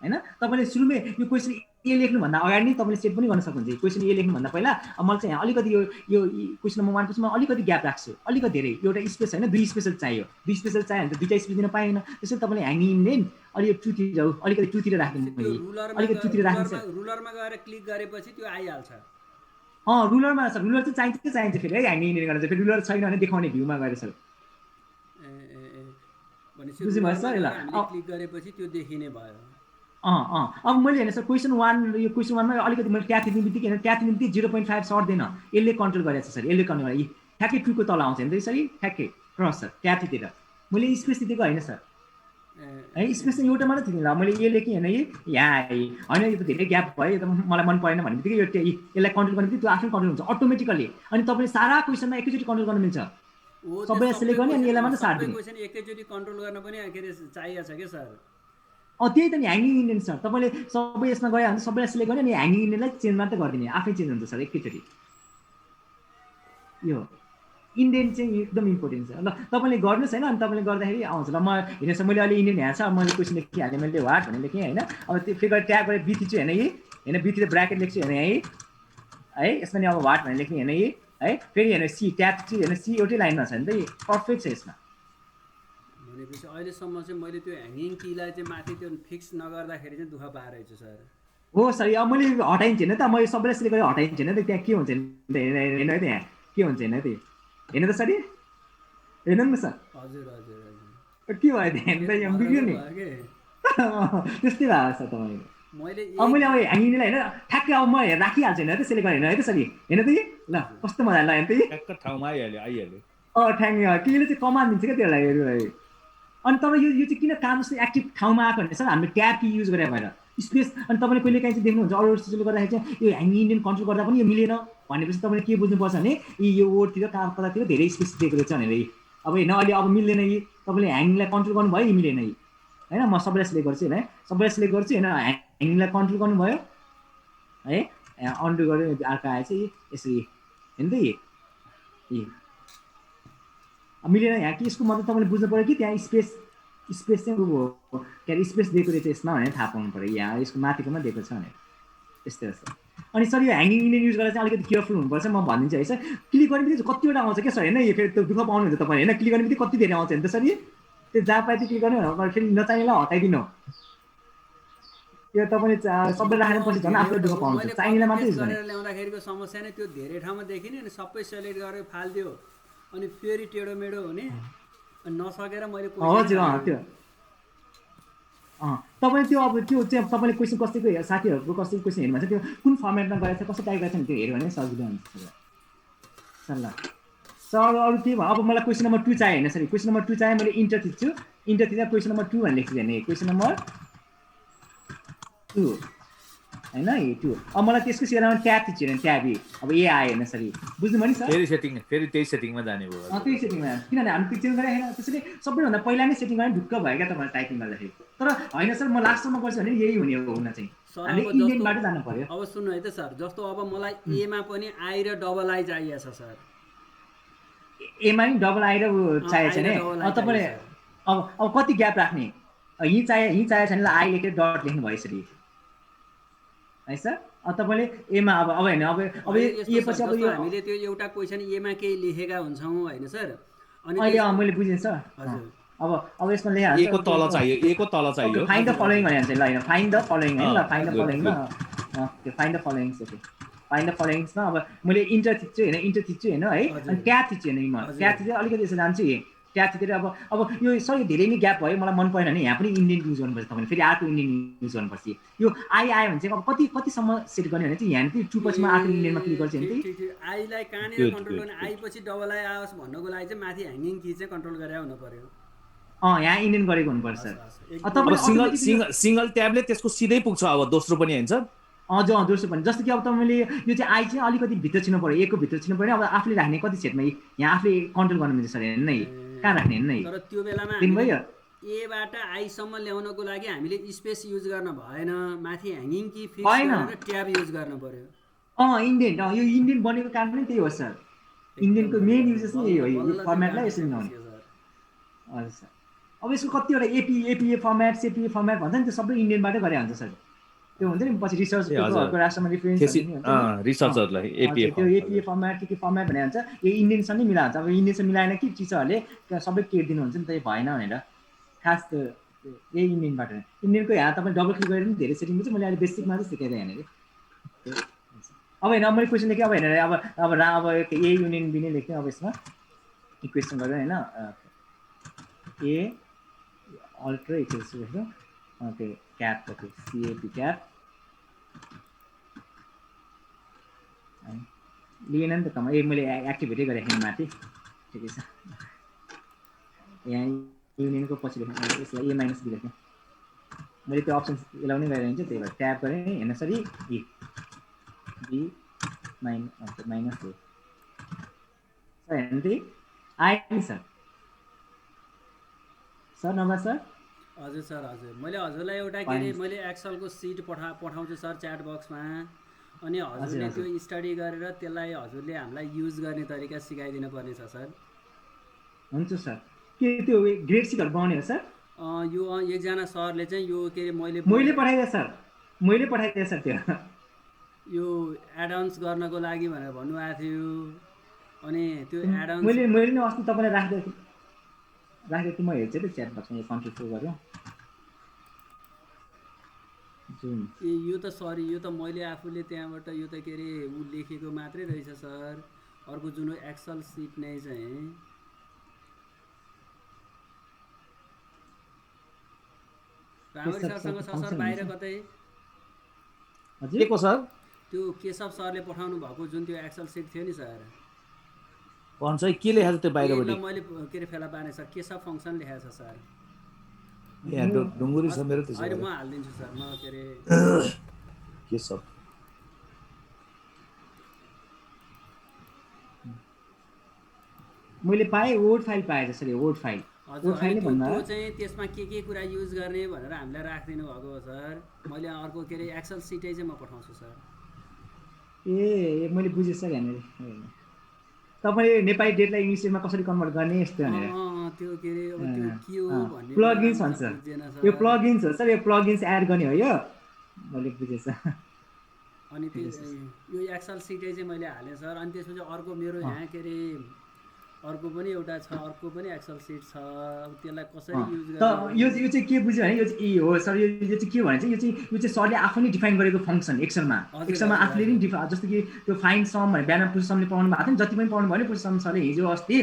होइन तपाईँले सुरुमै यो क्वेसन ए लेख्नुभन्दा अगाडि नै तपाईँले सेट पनि गर्न सक्नुहुन्छ क्वेसन ए लेख्नुभन्दा पहिला मैले चाहिँ अलिकति यो क्वेसन नम्बर 1 पछि म अलिकति ग्याप राख्छु अलिकति धेरै एउटा स्पेस होइन 2 स्पेसल चाहियो 2 स्पेसल चाहियो भने त 2टा स्पेस दिन पाएन त्यसैले तपाईँले ह्याङ्गिङ इन्डेन्ट अलि यो टुतिर अलिकति टुतिर राख्दिनु अलिकति टुतिर राख्नु रुलरमा गएर क्लिक गरेपछि त्यो आइहाल्छ रुलरमा छ रुलर चाहिँ चाहिन्छ फेरि है ह्याङ्गिङ इन्डेन्ट गरेर फेरि रुलर छैन भने देखाउने भ्यूमा गएर सर भनेपछि क्लिक गरेपछि त्यो देखिने भयो अब मैले हेर्नु सर क्वेसन 1 यो क्वेसन 1 मा अलिकति मैले ट्याप थिच्ने बित्तिकै ट्याप थिच्ने बित्तिकै 0.5 सर्ट्दैन यसले कन्ट्रोल गरेको छ सर यसले कन्ट्रोल गरे ठ्याक्कै 2 को तल आउँछ नि त यसरी ठ्याक्कै क्रस सर ट्याप थिचेर मैले स्पेस दिएको होइन सर है स्पेस चाहिँ एउटा मात्रै थिच्नु ल मैले ए लेखेँ होइन यहाँ होइन यो त धेरै ग्याप भयो यो त मलाई मन परेन भन्ने बित्तिकै यो यसलाई कन्ट्रोल गर्ने बित्तिकै त्यो आफै कन्ट्रोल हुन्छ अटोमेटिकली अनि तपाईँले सारा क्वेसनमा एकैचोटि कन्ट्रोल गर्न मिल्छ सबै सिलेक्ट गर्ने अनि यसलाई मात्रै सार्ट दिने क्वेसन एकैचोटि कन्ट्रोल गर्न पनि के रे चाहिएको छ के सर त्यही त नि ह्याङ्गिङ इन्डेन्ट सर तपाईँले सबै यसमा गयो भने सबैलाई सिलेक्ट गर्ने अनि ह्याङ्गिङ इन्डेन्टलाई चेन्ज मात्रै गरिदिने आफै चेन्ज हुन्छ सर एकैचोटि यो इन्डेन्ट चाहिँ एकदम इम्पोर्टेन्ट छ ल तपाईँले गर्नुहोस् होइन अनि तपाईँले गर्दाखेरि आउँछ ल म हेर्नुहोस् मैले अहिले इन्डेन्ट यहाँ छ मैले क्वेसन लेखिहालेँ मैले वाट भनेर लेखेँ होइन अब त्यो फेरि गरेर ट्याग गरेर बिथिच्छु होइन होइन बिथी ब्राकेट लेख्छु होइन है यसमा नि अब वाट भनेर लेख्ने होइन है फेरि हेर्नु सी ट्याग चाहिँ हेर्नु सी एउटै लाइनमा छ नि त पर्फेक्ट छ यसमा भनेपछि अहिलेसम्म चाहिँ मैले त्यो ह्याङ्गिङ कीलाई चाहिँ माथि त्यो फिक्स नगर्दाखेरि चाहिँ दुःख पाएको छु सर हो सर अब मैले हटाइन्छ होइन त मैले सबैलाई सिलेक्ट गरेर हटाइन्छ होइन त त्यहाँ के हुन्छ हेर्नु है त यहाँ के हुन्छ होइन त हेर्नु त सर हेर्नु नि सर हजुर हजुर हजुर के भयो त्यहाँ त यहाँ बिग्रियो नि त्यस्तै भएको छ तपाईँको मैले अब मैले अब ह्याङ्गिङलाई होइन ठ्याक्कै अब म राखिहाल्छु होइन त सिलेक्ट गरेर हेर्नु है त सर हेर्नु त ल कस्तो मजा लाग्यो त ठ्याक्क ठाउँमा आइहाल्यो ठ्याङ्क केले चाहिँ कमान दिन्छ क्या त्यसलाई अनि तपाईँ यो चाहिँ किन काम जस्तो एक्टिभ ठाउँमा आएको भने सर हामीले ट्याब की युज गरेर भएर स्पेस अनि तपाईँले कहिले काहीँ चाहिँ देख्नुहुन्छ अरू चिजले गर्दाखेरि चाहिँ यो ह्याङ्गिङ इन्डेन्ट कन्ट्रोल गर्दा पनि यो मिलेन भनेपछि तपाईँले के बुझ्नुपर्छ भने यो वर्डतिर कतातिर धेरै स्पेस दिएको रहेछ भनेर अब होइन अहिले अब मिल्दैन तपाईँले ह्याङ्गिङलाई कन्ट्रोल गर्नुभयो यो मिलेन होइन म सबैलाई सिलेक्ट गर्छु होइन सबैलाई सिलेक्ट गर्छु होइन ह्याङ्गिङलाई कन्ट्रोल गर्नुभयो है अन्डु गरेर अर्को आएछ यसरी होइन त मिलेन यहाँ कि यसको मतलब तपाईँले बुझ्नु पऱ्यो कि त्यहाँ स्पेस चाहिँ के अरे स्पेस दिएको रहेछ यसमा भनेर थाहा पाउनु पऱ्यो यहाँ यसको माथिकोमा दिएको छ भनेर त्यस्तै हो सर अनि सर यो ह्याङ्गिङ इन्डेन्ट युज गरेर चाहिँ अलिकति केयरफुल हुनुपर्छ म भनिदिन्छु है सर क्लिक गर्ने बित्तिकै कतिवटा आउँछ क्या सर होइन यो फेरि त्यो दुःख पाउनुहुन्छ तपाईँले होइन क्लिक गर्ने बित्तिकै कति धेरै आउँछ नि त सर त्यो जहाँ पाए त्यो क्लिक गर्ने फेरि नचाहिनेलाई हटाइदिनु त्यो तपाईँले सबै राखेर पछि झन् आफूले दुःख पाउनुहुन्छ चाहिनेलाई मात्रै युज गर्ने ल्याउँदाखेरिको समस्या नै त्यो धेरै ठाउँमा देखिने अनि सबै सेलेक्ट गरेर फालिदियो अनि फेरि टेढो मेढो हुने अनि नसकेर मैले हजुर त्यो तपाईँले त्यो अब त्यो चाहिँ तपाईँले क्वेसन कसैको साथीहरूको कसैको क्वेसन हेर्नु भन्छ त्यो कुन फर्मेटमा गएको छ कसो टाइप गरेको छ त्यो हेऱ्यो भने सजिलो हुन्छ सर ल सर अरू के भयो अब मलाई क्वेसन नम्बर 2 चाहियो होइन सर क्वेसन नम्बर 2 चाहियो मैले इन्टर थिच्छु इन्टर थिच्दा क्वेसन नम्बर 2 भनेर लेख्छु हेर्ने क्वेसन नम्बर 2 होइन ए 2 अब मलाई त्यसको सिरामा ट्याब थिच्छु हेर्ने ट्याब अब ए आयो होइन सर बुझ्नुभयो नि सर फेरि त्यही सेटिङमा जाने भयो त्यही सेटिङमा किनभने हामी त्यो चेन्ज गरेर होइन त्यसैले सबैभन्दा पहिला नै सेटिङ गरेर ढुक्क भयो क्या तपाईँले टाइपिङ गर्दाखेरि तर होइन सर म लास्टसम्म गर्छु भने यही हुने हो हुन चाहिँ हामीले इन्डेन्टबाट जानु पर्यो अब सुन्नु है त सर जस्तो अब मलाई एमा पनि आई र डबल आई चाहिएको छ सर एमा नि डबल आई र चाहिएको छ नि तपाईँले अब कति ग्याप राख्ने यहीँ चाहिएको छ भने आई लेखेर डट लेख्नु भयो यसरी है सर तपाईँले एमा अब होइन अब ए पछि अब यो हामीले त्यो एउटा क्वेसन एमा केही लेखेका हुन्छौँ होइन सर अनि अहिले मैले बुझेँ सर अब यसमा लेखा एको तल चाहियो फाइन्ड द फलोइङ भने चाहिँ ल होइन फाइन्ड द फलोइङ होइन ल फाइन्ड द फलोइङ त्यो find the following find the फलोइङ्समा अब मैले इन्टर थिच्छु होइन होइन है अनि ट्याब थिच्छु होइन म ट्याब थिचेर अलिकति यसो जान्छु ट्याब थिचेर अब यो सर यो धेरै नै ग्याप भयो मलाई मन परेन भने यहाँ पनि इन्डियन युज गर्नुपर्छ तपाईँले फेरि अर्को इन्डियन युज गर्नुपर्छ यो आई आयो भने चाहिँ अब कतिसम्म सेट गर्ने भने चाहिँ यहाँ चाहिँ 2 पछि म अर्को इन्डियनमा क्लिक गर्छु भने आईलाई कहाँनिर कन्ट्रोल गर्ने आई पछि डबल आई आओस् भन्नको लागि चाहिँ माथि ह्याङ्गिङ की चाहिँ कन्ट्रोल गरेर हुनु पर्यो यहाँ इन्डियन गरेको हुनुपर्छ सिंगल ट्याबले त्यसको सिधै पुग्छ अब दोस्रो पनि हैन सर हजुर दोस्रो पनि जस्तो कि अब तपाईँले यो चाहिँ आई चाहिँ अलिकति भित्र छिर्नु पर्यो एको भित्र छिर्नु पर्यो अब आफूले राख्ने कति सेटमा यहाँ आफूले कन्ट्रोल गर्नु मिल्छ सर हेर्नु नै कहाँ राख्ने हेर्नु नै तर त्यो बेलामा भयो एबाट आईसम्म ल्याउनको लागि हामीले स्पेस युज गर्न भएन, माथि ह्याङ्गिङ की फिक्स भएन। गरेर ट्याब युज गर्न पर्यो। इन्डेन्ट यो इन्डेन्ट बनेको कारण नै त्यही हो सर। इन्डेन्टको मेन युजेस नै यही हो, यो फर्मेटलाई यसरी बनाउने। हजुर सर। अब यसको कतिवटा एपिए फर्मेट सेपिए फर्मेट भन्छ नि, त्यो सबै इन्डेन्टबाटै गरे हुन्छ सर। त्यो हुन्छ नि पछि रिसर्च पेपरहरूको राष्ट्रमा रिफरेन्स रिसर्चरलाई त्यो एपिए फर्मेट के फर्मेट भनेर हुन्छ, यो इन्डेन्टसँग नै मिलाएको हुन्छ। अब इन्डेन्टसँग मिलाएन कि टिचरहरूले सबै केट दिनुहुन्छ नि, त्यही भएन भनेर खास त्यो यही इन्डेन्टबाट। इन्डेन्टको यहाँ तपाईँ डबल क्लिक गरेर पनि धेरै सेटिङ हुन्छ, मैले अहिले बेसिकमा चाहिँ सिकाइदिएँ यहाँनिर। अब होइन मैले क्वेसन लेखेँ, अब हेरेर अब ए युनियन बी नै लेख्थेँ। अब यसमा इक्वेसन गरेर होइन ए अल्ट्रा इक्वेसन लेख्नु, त्यो क्याप कति सिएपी क्याप लिएन नि त कम। मैले एक्टिभेटै गरेको माथि, ठिकै छ। यहाँ युनियनको पछि लेख्नु, यसलाई ए माइनस बी लेख्नु। मैले त्यो अप्सन एलाउ नै गरेर हुन्छ, त्यही भएर ट्याप गरेँ हेर्न sorry A B minus A sir हेर्नु त्यही आयो नि सर। सर नमस्ते सर। हजुर सर हजुर, मैले हजुरलाई एउटा के अरे मैले एक्सलको सिट पठाउँछु सर च्याट बक्समा, अनि हजुरले त्यो स्टडी गरेर त्यसलाई हजुरले हामीलाई युज गर्ने तरिका सिकाइदिनु पर्ने छ सर। हुन्छ सर। के त्यो ग्रेड सिटहरू बनाउने हो सर? यो एकजना सरले चाहिँ यो के अरे मैले पठाइदिएँ सर, मैले पठाइदिएँ सर। त्यो यो एडअन्स गर्नको लागि भनेर भन्नुभएको थियो, अनि त्यो एडअन्स मैले नै अस्ति तपाईँलाई राखिदिएको थिएँ। म हेर्छु नि च्याट बक्समा, यो कन्ट्रोल गर्यो जुन यो त सरी, यो त मैले आफूले त्यहाँबाट यो त के अरे ऊ लेखेको मात्रै रहेछ सर। अर्को जुन एक्सल सिट नै चाहिँ रामरी सरसँग छ सर, बाहिर कतै हजुर को सर? त्यो केशव सरले पठाउनु भएको जुन त्यो एक्सल सिट थियो नि सर, भन्छ के लेखेको छ त्यो बाहिरबाट? मैले के अरे फेला पार्ने सर, केशव फङ्सन लेखेको छ सर। यहाँ ढुङ्गुरी छ मेरो, अहिले म हालिदिन्छु सर। म के अरे केशव मैले पाएँ, वर्ड फाइल पाएँ जसरी वर्ड फाइल। हजुर त्यो चाहिँ त्यसमा के कुरा युज गर्ने भनेर हामीलाई राखिदिनु भएको हो सर। मैले अर्को के अरे एक्सल सिटै चाहिँ म पठाउँछु सर। ए मैले बुझेँ सर। यहाँनिर तपाईँले नेपाली डेटलाई इङ्ग्लिसमा कसरी कन्भर्ट गर्ने यस्तो भनेर त्यो के अरे अब त्यो के हो भन्ने प्लगइन्स भन्छ। यो प्लगइन्स हो सर, यो प्लगइन्स एड गर्ने हो यो, मैले बुझेँ सर। अनि त्यो यो एक्सल सिटै चाहिँ मैले हालेँ सर। अनि त्यसपछि अर्को मेरो यहाँ के अरे अर्को पनि एउटा छ, अर्को पनि एक्सल सिट छ, त्यसलाई कसरी युज गर्ने। यो चाहिँ के बुझ्यो भने यो चाहिँ हो सर, यो चाहिँ के भने चाहिँ यो चाहिँ सरले आफै नै डिफाइन गरेको फङ्सन एक्सलमा आफूले नै जस्तो कि त्यो फाइन सम भने बिहान पुरुष समले पढाउनु भएको थियो नि, जति पनि पढ्नु भयो नि पुरुष सम सरले हिजो अस्ति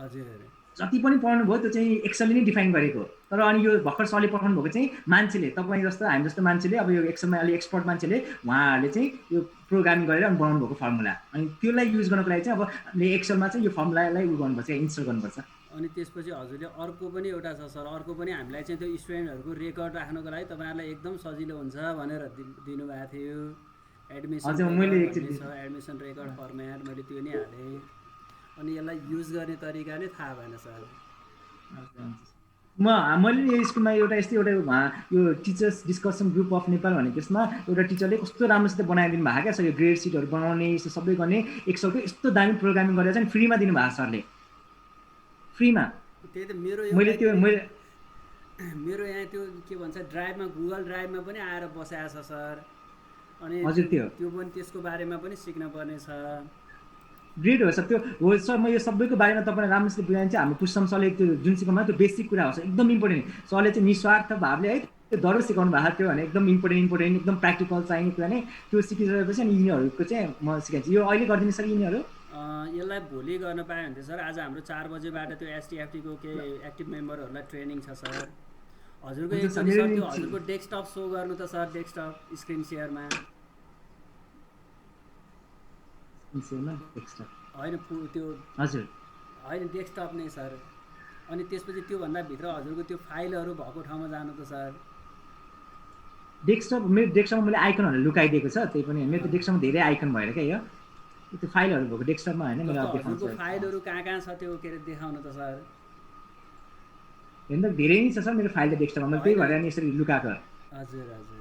हजुर जति पनि पढ्नु भयो त्यो चाहिँ एक्सलले नै डिफाइन गरेको। तर अनि यो भर्खर सरले पठाउनु भएको चाहिँ मान्छेले, तपाईँ जस्तो हामी जस्तो मान्छेले, अब यो एक्सलमा अलि एक्सपर्ट मान्छेले उहाँहरूले चाहिँ यो प्रोग्रामिङ गरेर अनि बनाउनु भएको फर्मुला, अनि त्यसलाई युज गर्नको लागि चाहिँ अब एक्सलमा चाहिँ यो फर्मुलालाई उयो गर्नुपर्छ, इन्स्टल गर्नुपर्छ। अनि त्यसपछि हजुरले अर्को पनि एउटा छ सर, अर्को पनि हामीलाई चाहिँ त्यो स्टुडेन्टहरूको रेकर्ड राख्नको लागि तपाईँहरूलाई एकदम सजिलो हुन्छ भनेर दिनुभएको थियो। एडमिसन रेकर्ड फर्मेट मैले त्यो नै हालेँ। अनि यसलाई युज गर्ने तरिका नै थाहा भएन सर। मैले यो स्कुलमा एउटा यस्तै एउटा यो teachers discussion group of Nepal भन्ने त्यसमा एउटा टिचरले कस्तो राम्रोसित बनाइदिनु भएको क्या सर। यो ग्रेड सिटहरू बनाउने यस्तो सबै गर्ने एक्सलको यस्तो दामी प्रोग्रामिङ गरेर चाहिँ फ्रीमा दिनुभएको सरले, फ्रीमा। त्यही त मेरो यहाँ त्यो के भन्छ ड्राइभमा, गुगल ड्राइभमा पनि आएर बसाएको छ सर। अनि हजुर त्यो पनि त्यसको बारेमा पनि सिक्न पर्ने छ। ग्रेड हो सर, त्यो हो सर। म यो सबैको बारेमा तपाईँलाई राम्रोसित बुझाएँ चाहिँ हाम्रो पुष्पम सरले त्यो जुन सिकाउनु त्यो बेसिक कुरा हो सर, एकदम इम्पोर्टेन्ट। सरले चाहिँ निस्वार्थ भावले है त्यो डर सिकाउनु भएको थियो भने एकदम इम्पोर्टेन्ट एकदम प्र्याक्टिकल चाहिने कुरा नै त्यो सिकिसकेपछि अनि यिनीहरूको चाहिँ म सिकाइन्छु। यो अहिले गरिदिनु सर यिनीहरू यसलाई भोलि गर्न पायो भने सर आज हाम्रो 4 बजेबाट त्यो एसटिएफटीको के एक्टिभ मेम्बरहरूलाई ट्रेनिङ छ सर। हजुरको एकचोटि सर त्यो हजुरको डेस्कटप सो गर्नु त सर, डेस्कटप स्क्रिन सेयरमा होइन त्यो हजुर होइन डेस्कटप नै सर। अनि त्यसपछि त्योभन्दा भित्र हजुरको त्यो फाइलहरू भएको ठाउँमा जानु त सर। डेस्कटप मेरो डेस्कटपमा मैले आइकनहरू लुकाइदिएको छ, त्यही पनि मेरो त डेस्कटपमा धेरै आइकन भएर क्या यो त्यो फाइलहरू भएको डेस्कटपमा होइन। मैले अब हजुरको फाइलहरू कहाँ छ त्यो के अरे देखाउनु त सर। हेर्नु त धेरै नै छ सर मेरो फाइल त डेस्कटपमा मैले त्यही भएर नि यसरी लुकाएको। हजुर हजुर।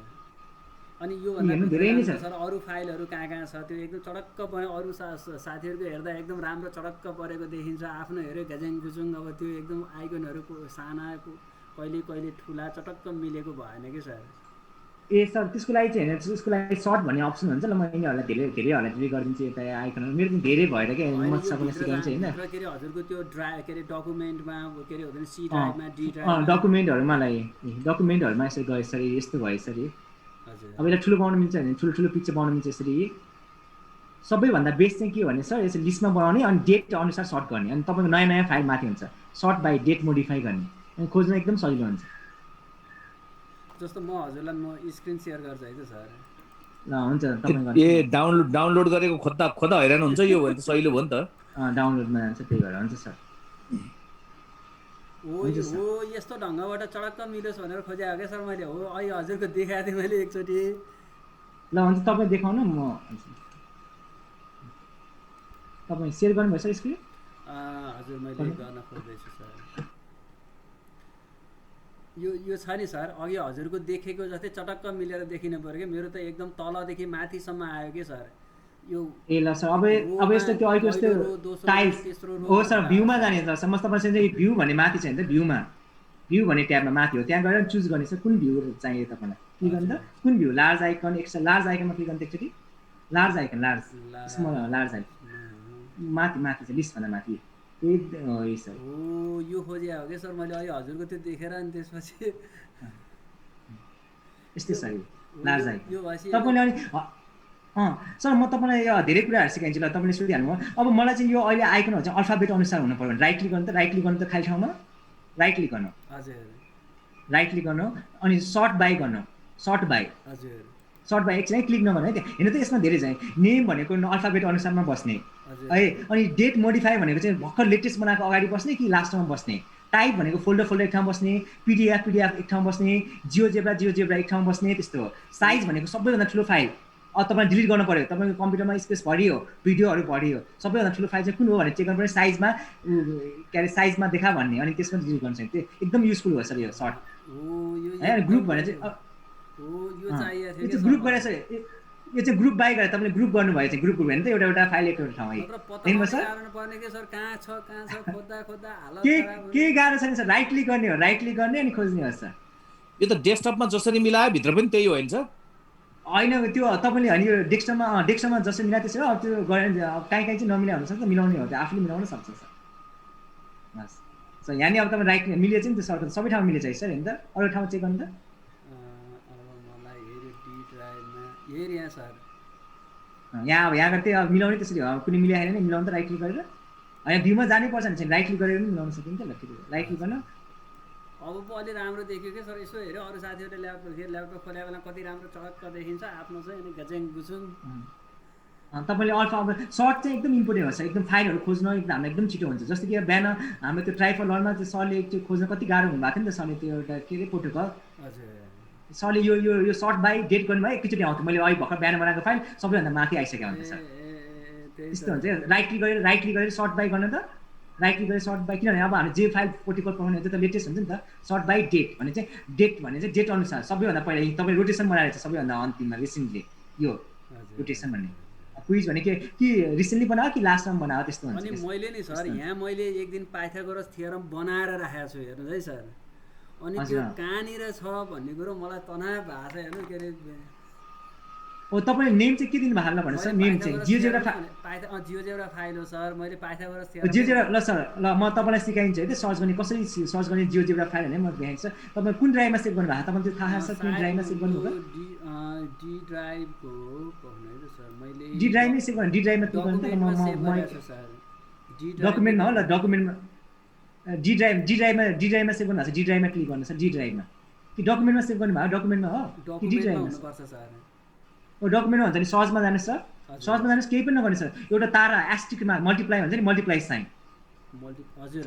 अनि योभन्दा हेर्नु धेरै नै छ सर अरू फाइलहरू कहाँ छ त्यो एकदम चटक्क पऱ्यो, अरू साथीहरूको हेर्दा एकदम राम्रो चटक्क परेको देखिन्छ, आफ्नो हेऱ्यो घ्याज्याङ गुजुङ। अब त्यो एकदम आइकनहरू साना कहिले कहिले ठुला चटक्क मिलेको भएन कि सर। ए सर त्यसको लागि चाहिँ होइन, त्यसको लागि सर्ट भन्ने अप्सन हुन्छ ल, म यिनीहरूलाई धेरैहरूलाई डिलिट गरिदिन्छु यता आइकनहरू। मेरो चाहिँ धेरै भएर क्या म सबैलाई सिकाइन्छ होइन। के अरे हजुरको त्यो के अरे डकुमेन्टमा के अरे हुँदैन सी ड्राइभमा डी ड्राइभ डकुमेन्टहरूमा डकुमेन्टहरूमा यसरी गयो यसरी यस्तो भयो यसरी। हजुर अब यसलाई ठुलो बनाउनु मिल्छ भने ठुलो पिक्चर बनाउनु मिल्छ यसरी। सबैभन्दा बेस्ट चाहिँ के भने सर यसरी लिस्टमा बनाउने अनि डेट अनुसार सर्ट गर्ने, अनि तपाईँको नयाँ नयाँ फाइल माथि हुन्छ सर्ट बाई डेट मोडिफाई गर्ने, अनि खोज्न एकदम सजिलो हुन्छ। जस्तो म हजुरलाई म स्क्रिन सेयर गर्छु है त सर। ल हुन्छ तपाईँ ए डाउनलोड गरेको खोज्दा हैरान हुन्छ, यो भने त सजिलो भयो नि त। डाउनलोडमा जान्छ त्यही भएर हुन्छ सर। हो यस्तो ढङ्गबाट चडक्क मिलोस् भनेर खोजेको हो क्या सर मैले। हो अहिले हजुरको देखाएको थिएँ मैले एकचोटि। ल हुन्छ तपाईँ देखाउनु म तपाईँ सेयर गर्नुभएछ स्क्रिन? हजुर मैले गर्न खोज्दैछु सर। यो छ नि सर अघि हजुरको देखेको जस्तै चटक्क मिलेर देखिनु पऱ्यो कि, मेरो त एकदम तलदेखि माथिसम्म आयो कि सर यो। ए ल सर अब यस्तो त्यो अहिलेको यस्तो टाइल्स हो सर भ्यूमा जाने सर। म तपाईँसँग चाहिँ भ्यू भन्ने माथि छ नि त, भ्यू भन्ने ट्याबमा माथि हो, त्यहाँ गएर चुज गर्ने सर कुन भ्यू चाहियो तपाईँलाई। क्लिक गर्नु त कुन भ्यू, लार्ज आइकन एक्स्ट्रा लार्ज आइकनमा क्लिक गर्नु एकचोटि। लार्ज आइकन स्मल लार्ज आइकन माथि छ लिस्टभन्दा माथि यही सर। हो यो खोजे हो क्या सर मैले अहिले हजुरको त्यो देखेर अनि त्यसपछि यस्तै सर लार्ज आइकन यो भएपछि तपाईँले अनि सर म तपाईँलाई यो धेरै कुराहरू सिकाइन्छु ल। तपाईँले सोधिहाल्नु अब मलाई चाहिँ यो अहिले आइकनहरू चाहिँ अल्फाबेट अनुसार हुनु पऱ्यो भने राइट क्लिक गर्नु त खाली ठाउँमा राइट क्लिक गर्नु, राइट क्लिक गर्नु अनि सर्ट बाई गर्नु, सर्ट बाई एकछिन क्लिक नगर्नु है। त्यहाँ हेर्नु त यसमा धेरै छ, नेम भनेको अल्फाबेट अनुसारमा बस्ने है, अनि डेट मोडिफाई भनेको चाहिँ भर्खर लेटेस्ट बनाएको अगाडि बस्ने कि लास्टमा बस्ने, टाइप भनेको फोल्डर एक ठाउँ बस्ने, पिडिएफ एक ठाउँ बस्ने, जियोजेब्रा एक ठाउँ बस्ने, त्यस्तो हो। साइज भनेको सबैभन्दा ठुलो फाइल तपाईँले डिलिट गर्नु पऱ्यो, तपाईँको कम्प्युटरमा स्पेस भरियो, भिडियोहरू भरियो, सबैभन्दा ठुलो फाइल चाहिँ कुन हो भनेर चेक गर्नु पऱ्यो, साइजमा के अरे साइजमा देखा भन्ने, अनि त्यसमा डिलिट गर्नु सक्यो। त्यो एकदम युजफुल हो सर यो सर्ट है। ग्रुप भने चाहिँ ग्रुप गरेर सर यो चाहिँ ग्रुप बाई गरेर तपाईँले ग्रुप गर्नुभयो चाहिँ ग्रुप होइन त एउटा फाइल एउटा ठाउँ है केही गाह्रो छैन सर। राइट क्लिक गर्ने हो, राइट क्लिक गर्ने अनि खोज्ने हो सर। यो त डेस्कटपमा जसरी मिलायो भित्र पनि त्यही होइन सर? होइन त्यो तपाईँले अनि यो डेस्कटपमा जसरी मिलायो त्यसो अब त्यो गऱ्यो भने कहीँ चाहिँ नमिला हुनसक्छ, मिलाउने हो त्यो आफूले मिलाउन सक्छ सर। हस् सर यहाँ नि अब तपाईँ राइट मिलेछ नि त्यो सर, सबै ठाउँ मिलेछ है सर। हेर्नु त अरू ठाउँ चेक गर्नु त। यहाँ अब यहाँ त्यही अब मिलाउने त्यसरी हो, कुनै मिलाएन नि मिलाउनु त राइट क्लिक गरेर। यहाँ भ्यूमा जानै पर्छ भने चाहिँ राइट क्लिक गरेर पनि मिलाउन सकिन्छ। ल ठिक राइट क्लिक गर्नु। अब पो अलि राम्रो देखियो कि सर, यसो हेऱ्यो अरू साथीहरूले ल्यापटप खोलेको बेला कति राम्रो चटक्क देखिन्छ, आफ्नो चाहिँ अनि घ्याज्याङ गुजुङ। तपाईँले अल्फा अब सर्ट चाहिँ एकदम इम्पोर्टेन्ट हुन्छ, एकदम फाइलहरू खोज्न एकदम हामीलाई एकदम छिटो हुन्छ। जस्तो कि बिहान हाम्रो त्यो ट्राइफल लर्नमा त्यो सरले त्यो खोज्न कति गाह्रो हुनुभएको थियो नि त सरले, त्यो एउटा के अरे प्रोटोकल सरले यो सर्ट बाई डेट गर्नुभयो एकैचोटि आउँथ्यो। मैले अहिले भर्खर बिहान बनाएको फाइल सबैभन्दा माथि आइसक्यो हुन्छ सर। त्यस्तो हुन्छ राइट क्लिक गरेर सर्ट बाई गर्न त राइट क्लिक गरेर सर्ट बाई, किनभने अब हामीले जे फाइल प्रोटोकल पठाउने हुन्छ त लेटेस्ट हुन्छ नि त। सर्ट बाई डेट भने चाहिँ डेट अनुसार सबैभन्दा पहिला तपाईँ रोटेसन बनाएर चाहिँ सबैभन्दा अन्तिममा रिसेन्टली यो रोटेसन भन्ने क्विज भने कि रिसेन्टली बनायो कि लास्टमा बनायो त्यस्तो हुन्छ। अनि मैले नि सर यहाँ मैले एक दिन पाइथागोरस थ्योरम बनाएर राखेको छु हेर्नुहोस् है सर। अनि त्यो कहाँनिर छ भन्ने कुरो मलाई तनाव भएको छ हेर्नु के अरे। ओ तपाईँले नेम चाहिँ के दिनु भएको ल भन्नु सर? नेम चाहिँ जियोजेब्रा फाइल हो सर। मैले पाइथागोरस थ्योरम जियोजेब्रा ल सर ल म तपाईँलाई सिकाइन्छ है त्यो सर्च गर्ने कसरी सर्च गर्ने जियोजेब्रा फाइल भने म देखाइन्छ। तपाईँ कुन ड्राइभमा सेभ गर्नु भएको तपाईँलाई त्यो थाहा छ कुन ड्राइभमा सेभ गर्नुभयो? डी ड्राइभको भन्नु है सर मैले डी ड्राइभमै सेभ गर्नु। डी ड्राइभमा क्लिक गर्नु त म डकुमेन्टमा हो ल डकुमेन्टमा डी ड्राइभमा सेभ गर्नु भएको छ। डी ड्राइभमा क्लिक गर्नु सर। डी ड्राइभमा कि डकुमेन्टमा सेभ गर्नु भएको? डकुमेन्टमा हो कि डी ड्राइभमा हुनुपर्छ सर? ओ डकुमेन्टमा हुन्छ नि सर्चमा जानुहोस् सर। सर्चमा जानुहोस् केही पनि नगर्नु सर, एउटा तारा एस्टिकमा मल्टिप्लाई हुन्छ नि, मल्टिप्लाई साइन हजुर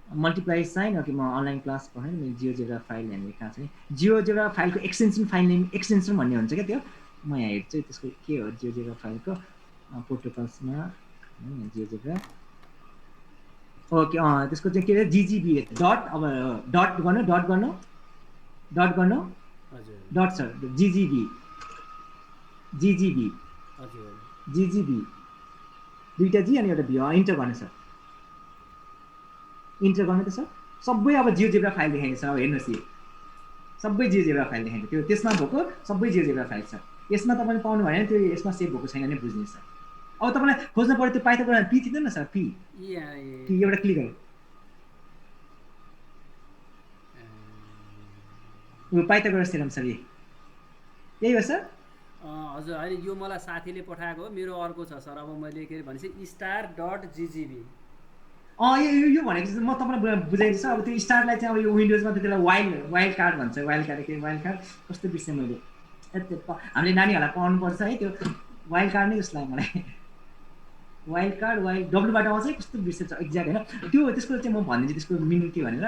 मल्टिप्लाई साइन। ओके म अनलाइन क्लास पढाएँ नि जियोजेब्रा फाइल यहाँनिर कहाँ छ नि जियोजेब्रा फाइलको एक्सटेन्सन फाइल नेम एक्सटेन्सन भन्ने हुन्छ क्या त्यो। म यहाँ हेर्छु त्यसको के हो जियोजेब्रा फाइलको प्रोटोकल्समा जियोजेब्रा ओके त्यसको चाहिँ के अरे जिजिबी डट अब डट गर्नु हजुर डट सर जिजिबी हजुर दुईटा जी अनि एउटा भी इन्टर गर्नु सर इन्टर गर्नु त सर सबै अब जियोजेब्रा फाइल देखाइन्छ अब हेर्नुहोस् यो सबै जियोजेब्रा फाइल देखाइन्छ त्यो त्यसमा भएको सबै जियोजेब्रा फाइल छ यसमा तपाईँले पाउनु भएन त्यो यसमा सेभ भएको छैन नै बुझ्ने सर अब तपाईँलाई खोज्नु पऱ्यो त्यो पाइथागोरस पी थिएन सर पी एउटा क्लिक गर्नु पाइथागोरस थ्योरम सर यही हो सर हजुर होइन यो मलाई साथीले पठाएको हो मेरो अर्को छ सर अब मैले के भनेपछि star.ggb यो भनेको चाहिँ म तपाईँलाई बुझाइदिन्छु अब त्यो स्टारलाई चाहिँ अब यो विन्डोजमा त त्यसलाई वाइल्ड कार्ड भन्छ वाइल्ड कार्ड कस्तो बिर्सेँ मैले हामीले नानीहरूलाई पढ्नुपर्छ है त्यो वाइल्ड कार्ड नै जस्तो लाग्यो मलाई वाइल्ड डब्लुबाट आउँछ है कस्तो बिर्सेछ एक्ज्याक्ट होइन त्यो त्यसको चाहिँ म भनिदिन्छु त्यसको मिनिङ के भनेर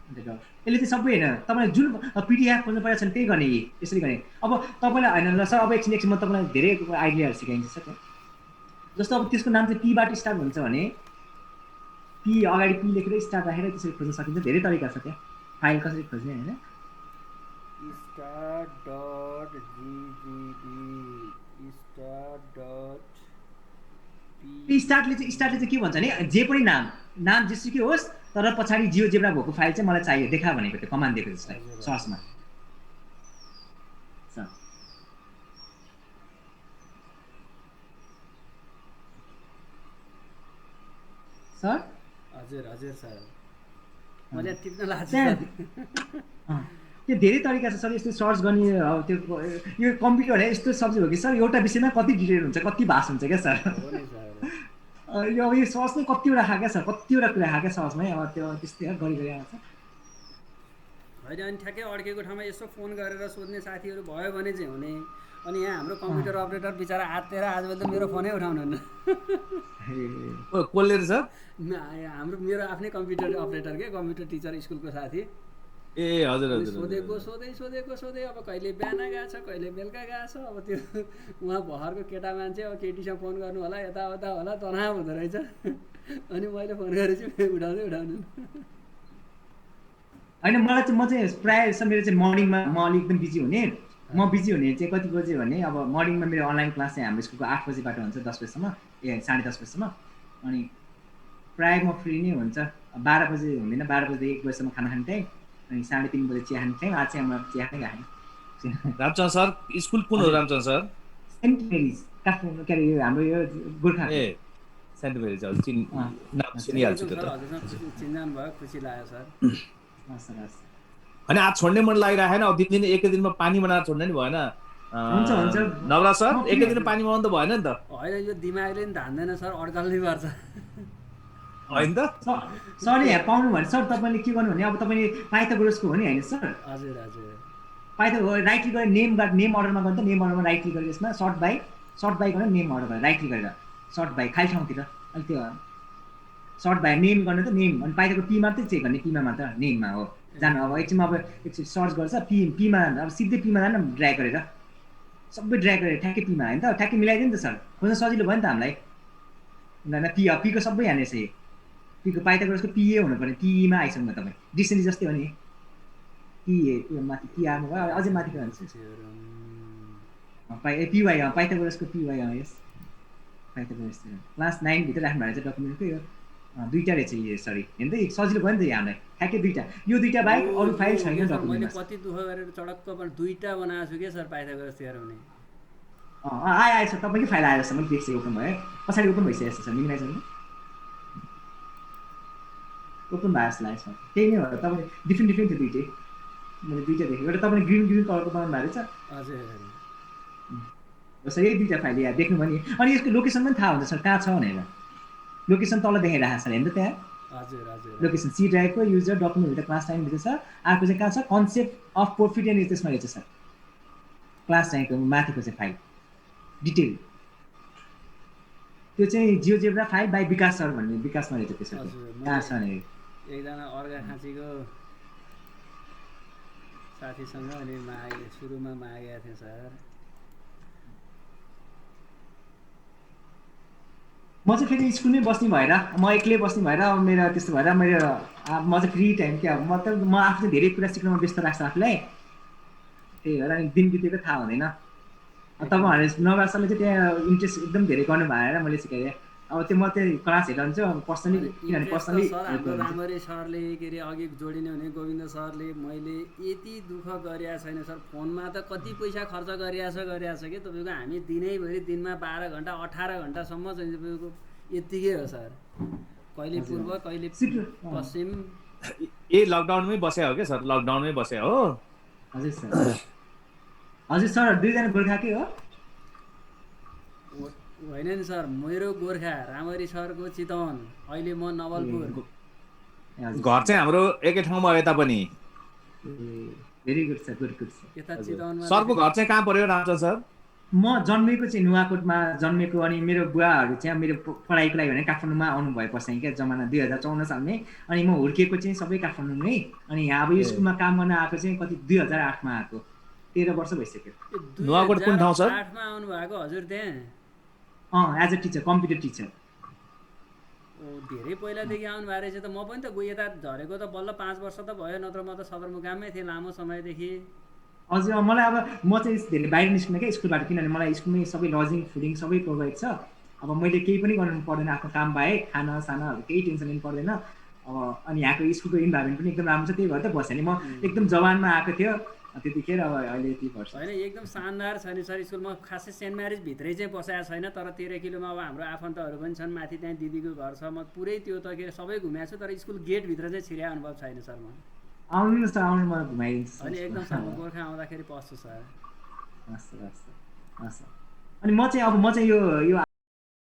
यसले चाहिँ सबै होइन तपाईँलाई जुन पिडिएफ खोज्नु परेको छ भने त्यही गर्ने यसरी गर्ने अब तपाईँलाई होइन ल सर अब एकछिन म तपाईँलाई धेरै आइडियाहरू सिकाइन्छ सर जस्तो अब त्यसको नाम चाहिँ पीबाट स्टार्ट हुन्छ भने पी अगाडि पी लेखेर स्टार राखेर त्यसरी खोज्न सकिन्छ धेरै तरिका छ त्यहाँ फाइल कसरी खोज्ने होइन स्टारले चाहिँ के भन्छ भने जे पनि नाम जेसुकै होस् तर पछाडि जियोजेब्रा भएको फाइल चाहिँ मलाई चाहियो देखा भनेको त्यो कमान्ड दिएको त्यसलाई सर्चमा सर हजुर सर मैले टिप्न लाग्छ त्यो धेरै तरिका छ सर यस्तो सर्च गर्ने त्यो यो कम्प्युटर यस्तो सब्जेक्ट हो कि सर एउटा विषयमा कति डिटेल हुन्छ कति भाष हुन्छ क्या सर यो अब यो सर्च नै कतिवटा खाएका छ कतिवटा कुरा खाएका सर्चमै अब त्यो त्यस्तै गरी आउँछ होइन अनि ठ्याक्कै अड्केको ठाउँमा यसो फोन गरेर सोध्ने साथीहरू भयो भने चाहिँ हुने अनि यहाँ हाम्रो कम्प्युटर अपरेटर बिचरा आत्तेर आजभोलि त मेरो फोनै उठाउनुहुन्न कसले रहेछ हाम्रो मेरो आफ्नै कम्प्युटर अपरेटर के कम्प्युटर टिचर स्कुलको साथी ए हजुर सोधेको अब कहिले बिहान गएको छ कहिले बेलुका गएको छ अब त्यो उहाँ भर्खरको केटा मान्छे अब केटीसँग फोन गर्नु होला यताउता होला तनाव हुँदो रहेछ अनि मैले फोन गरेपछि उठाउँनु होइन मलाई चाहिँ म चाहिँ प्रायः जस्तो मेरो चाहिँ मर्निङमा म अलिक एकदम बिजी हुने चाहिँ कति बजे भने अब मर्निङमा मेरो अनलाइन क्लास चाहिँ हाम्रो स्कुलको 8 बजीबाट हुन्छ 10 बजीसम्म 10:30 बजीसम्म अनि प्रायः म फ्री नै हुन्छ 12 बजे हुँदैन 12 बजेदेखि 1 बजीसम्म खाना खाने टाइम अनि 3:30 बजे चिया खाने टाइम आज चाहिँ म चिया नै खाएँ रामचन्द्र सर स्कुल कुन हो Ramchandra sir Saint Mary's Kathmandu के अरे हाम्रो यो गोर्खा ए सेन्ट मेरिज हजुर चिनिहाल्छु त्यो त चिन्जान भयो खुसी लाग्यो सर अनि आज छोड्ने मन लागिरहेन अब दिन एकै दिनमा पानी बनाएर छोड्ने नि भएन हुन्छ नवराज सर एकै दिनमा पानी बनाउनु त भएन नि त होइन यो दिमागले नि धान्दैन सर अड्कल्नै पर्छ होइन त सर यहाँ पाउनु भने सर तपाईँले के गर्नु भने अब तपाईँले पाइथागोरसको हो नि होइन सर हजुर पाइथागोरस राइट क्लिक गरेर नेम अर्डरमा गर्नु त नेम अर्डरमा राइट क्लिक गरेर यसमा सर्ट बाई गरेर नेम अर्डर गरेर राइट क्लिक गरेर सर्ट बाई खाली ठाउँतिर अनि त्यो सर्ट बाई नेम गर्नु त नेम अनि पाइथागोरस पी मात्रै चेक गर्ने पीमा मात्र नेममा हो जानु अब एकछिनमा अब एकछिन सर्च गर्छ पीमा अब सिधै पीमा जानु ड्र्याग गरेर सबै ड्र्याग गरेर ठ्याक्कै पीमा होइन त ठ्याक्कै मिलाइदियो नि त सर खोज्न सजिलो भयो नि त हामीलाई हुँदैन पीको सबै हानेछ पीको पाइथागोरसको पिए हुनु पर्ने पीमा आइसक्नु तपाईँ डिसेन्डी जस्तै हो नि पिए त्यो माथि पी आउनु भयो अझै माथिको हाल्छु पिवाई पाइथागोरसको पिवाई यस पाइथागोरस क्लास 9 भित्र राख्नु भएको चाहिँ डकुमेन्टको यो दुईटा रहेछ यो सरी हेर्नु त सजिलो भयो नि त हामीलाई ठ्याक्कै यो दुईटा बाहेक अरू फाइल छैन डकुमेन्ट मैले कति दुःख गरेर चडक्क दुईटा बनाएको छु के सर पाइथागोरस थ्योरम आएछ तपाईँकै फाइल आएर मैले देख्छु ओपन भयो पछाडि ओपन भइसकेको छ सर मिनिमाइज ओपन भएको जस्तो लाग्छ त्यही नै हो तपाईँले डिफ्रेन्ट थियो दुइटै मैले दुईटा देखेँ एउटा तपाईँले ग्रिन कलरको बनाउनु भएको रहेछ हजुर यही दुईटा फाइल यहाँ देख्नु भयो नि अनि यसको लोकेसन पनि थाहा हुन्छ सर कहाँ छ भनेर लोकेसन तल देखाइरहेको छ हेर्नु त्यहाँ लोकेसन सी ड्राइभको युजर डकुमेन्टभित्र क्लास 9 भित्र छ अर्को चाहिँ कहाँ छ कन्सेप्ट अफ प्रोफिट एन्ड त्यसमा रहेछ सर क्लास 9 को माथिको चाहिँ फाइल डिटेल त्यो चाहिँ जियोजेब्रा फाइल बाई विकास सर भन्ने विकासमा रहेछ त्यसको कहाँ छ भने एकजना अर्घाखाँचीको साथीसँग अनि सुरुमा मागेका थिएँ सर म चाहिँ फेरि स्कुलमै बस्ने भएर म एक्लै बस्ने भएर अब मेरो त्यस्तो भएर मेरो म चाहिँ फ्री टाइम क्या मतलब म आफू धेरै कुरा सिक्नमा व्यस्त राख्छु आफूलाई त्यही भएर अनि दिन बितेको थाहा हुँदैन तपाईँहरूले नभएसम्म चाहिँ त्यहाँ इन्ट्रेस्ट एकदम धेरै गर्नु भएर मैले सिकाएँ अब त्यो म चाहिँ क्लास हेरेर हुन्छ पर्सनली किनभने इन्ट्रेस्ट त पर्सनली सर हाम्रो राम्ररी सरले के अरे अघि जोडिने हुने गोविन्द सरले मैले यति दुःख गरिएको छैन सर फोनमा त कति पैसा खर्च गरिरहेछ कि तपाईँको हामी दिनैभरि दिनमा 12 घन्टा 18 घन्टासम्म चाहिँ तपाईँको यत्तिकै हो सर कहिले पूर्व कहिले पश्चिम ए लकडाउनमै बसे हो क्या सर लकडाउनमै बसे हो हजुर सर दुईजना गोर्खाकै हो होइन नि सर मेरो गोर्खा रामरी सरको चितवन अहिले म नवलपुर घर चाहिँ हाम्रो एकै ठाउँमा हो यता पनि very good sir good good sir यता चितवनमा सरको घर चाहिँ कहाँ पर्यो रामचन्द्र सर म जन्मेको चाहिँ नुवाकोटमा जन्मेको अनि मेरो बुवाहरू चाहिँ मेरो पढाइको लागि भने काठमाडौँमा आउनुभएको चाहिँ क्या जमाना 2054 सालमै अनि म हुर्किएको चाहिँ सबै काठमाडौँमै अनि यहाँ अब यो स्कुलमा काम गर्न आएको चाहिँ कति 2008 मा आएको 13 वर्ष भइसक्यो नुवाकोट कुन ठाउँ सर 2008 मा आउनु भएको हजुर त्यहाँ as a teacher computer teacher ओ धेरै पहिलादेखि आउनु भएको रहेछ त म पनि त यता झरेको त बल्ल 5 वर्ष त भयो नत्र म त सदरमुकाममै थिएँ लामो समयदेखि हजुर मलाई अब म चाहिँ धेरै बाहिर निस्किने क्या स्कुलबाट किनभने मलाई स्कुलमै सबै लजिङ फुडिङ सबै प्रोभाइड छ अब मैले केही पनि गर्नु पर्दैन आफ्नो काम बाहेक खानासानाहरू केही टेन्सन लिनु पर्दैन अब अनि यहाँको स्कुलको इन्भाइरोमेन्ट पनि एकदम राम्रो छ त्यही भएर त बसेँ नि म एकदम जवानमा आएको थियो त्यतिखेर अब अहिले यति वर्ष होइन एकदम शानदार छ नि सर स्कुलमा खासै सेन्ट म्यारिज भित्रै चाहिँ बसाएको छैन तर 13 किलोमा अब हाम्रो आफन्तहरू पनि छन् माथि त्यहाँ दिदीको घर छ म पुरै त्यो त के सबै घुमेको छु तर स्कुल गेटभित्र चाहिँ छिर्या अनुभव छैन सर म आउनु न सर आउनु मलाई घुमाइदिन्छु अनि एकदम सर गोर्खा आउँदाखेरि पस्छु सर हस् हस् हस् अनि म चाहिँ यो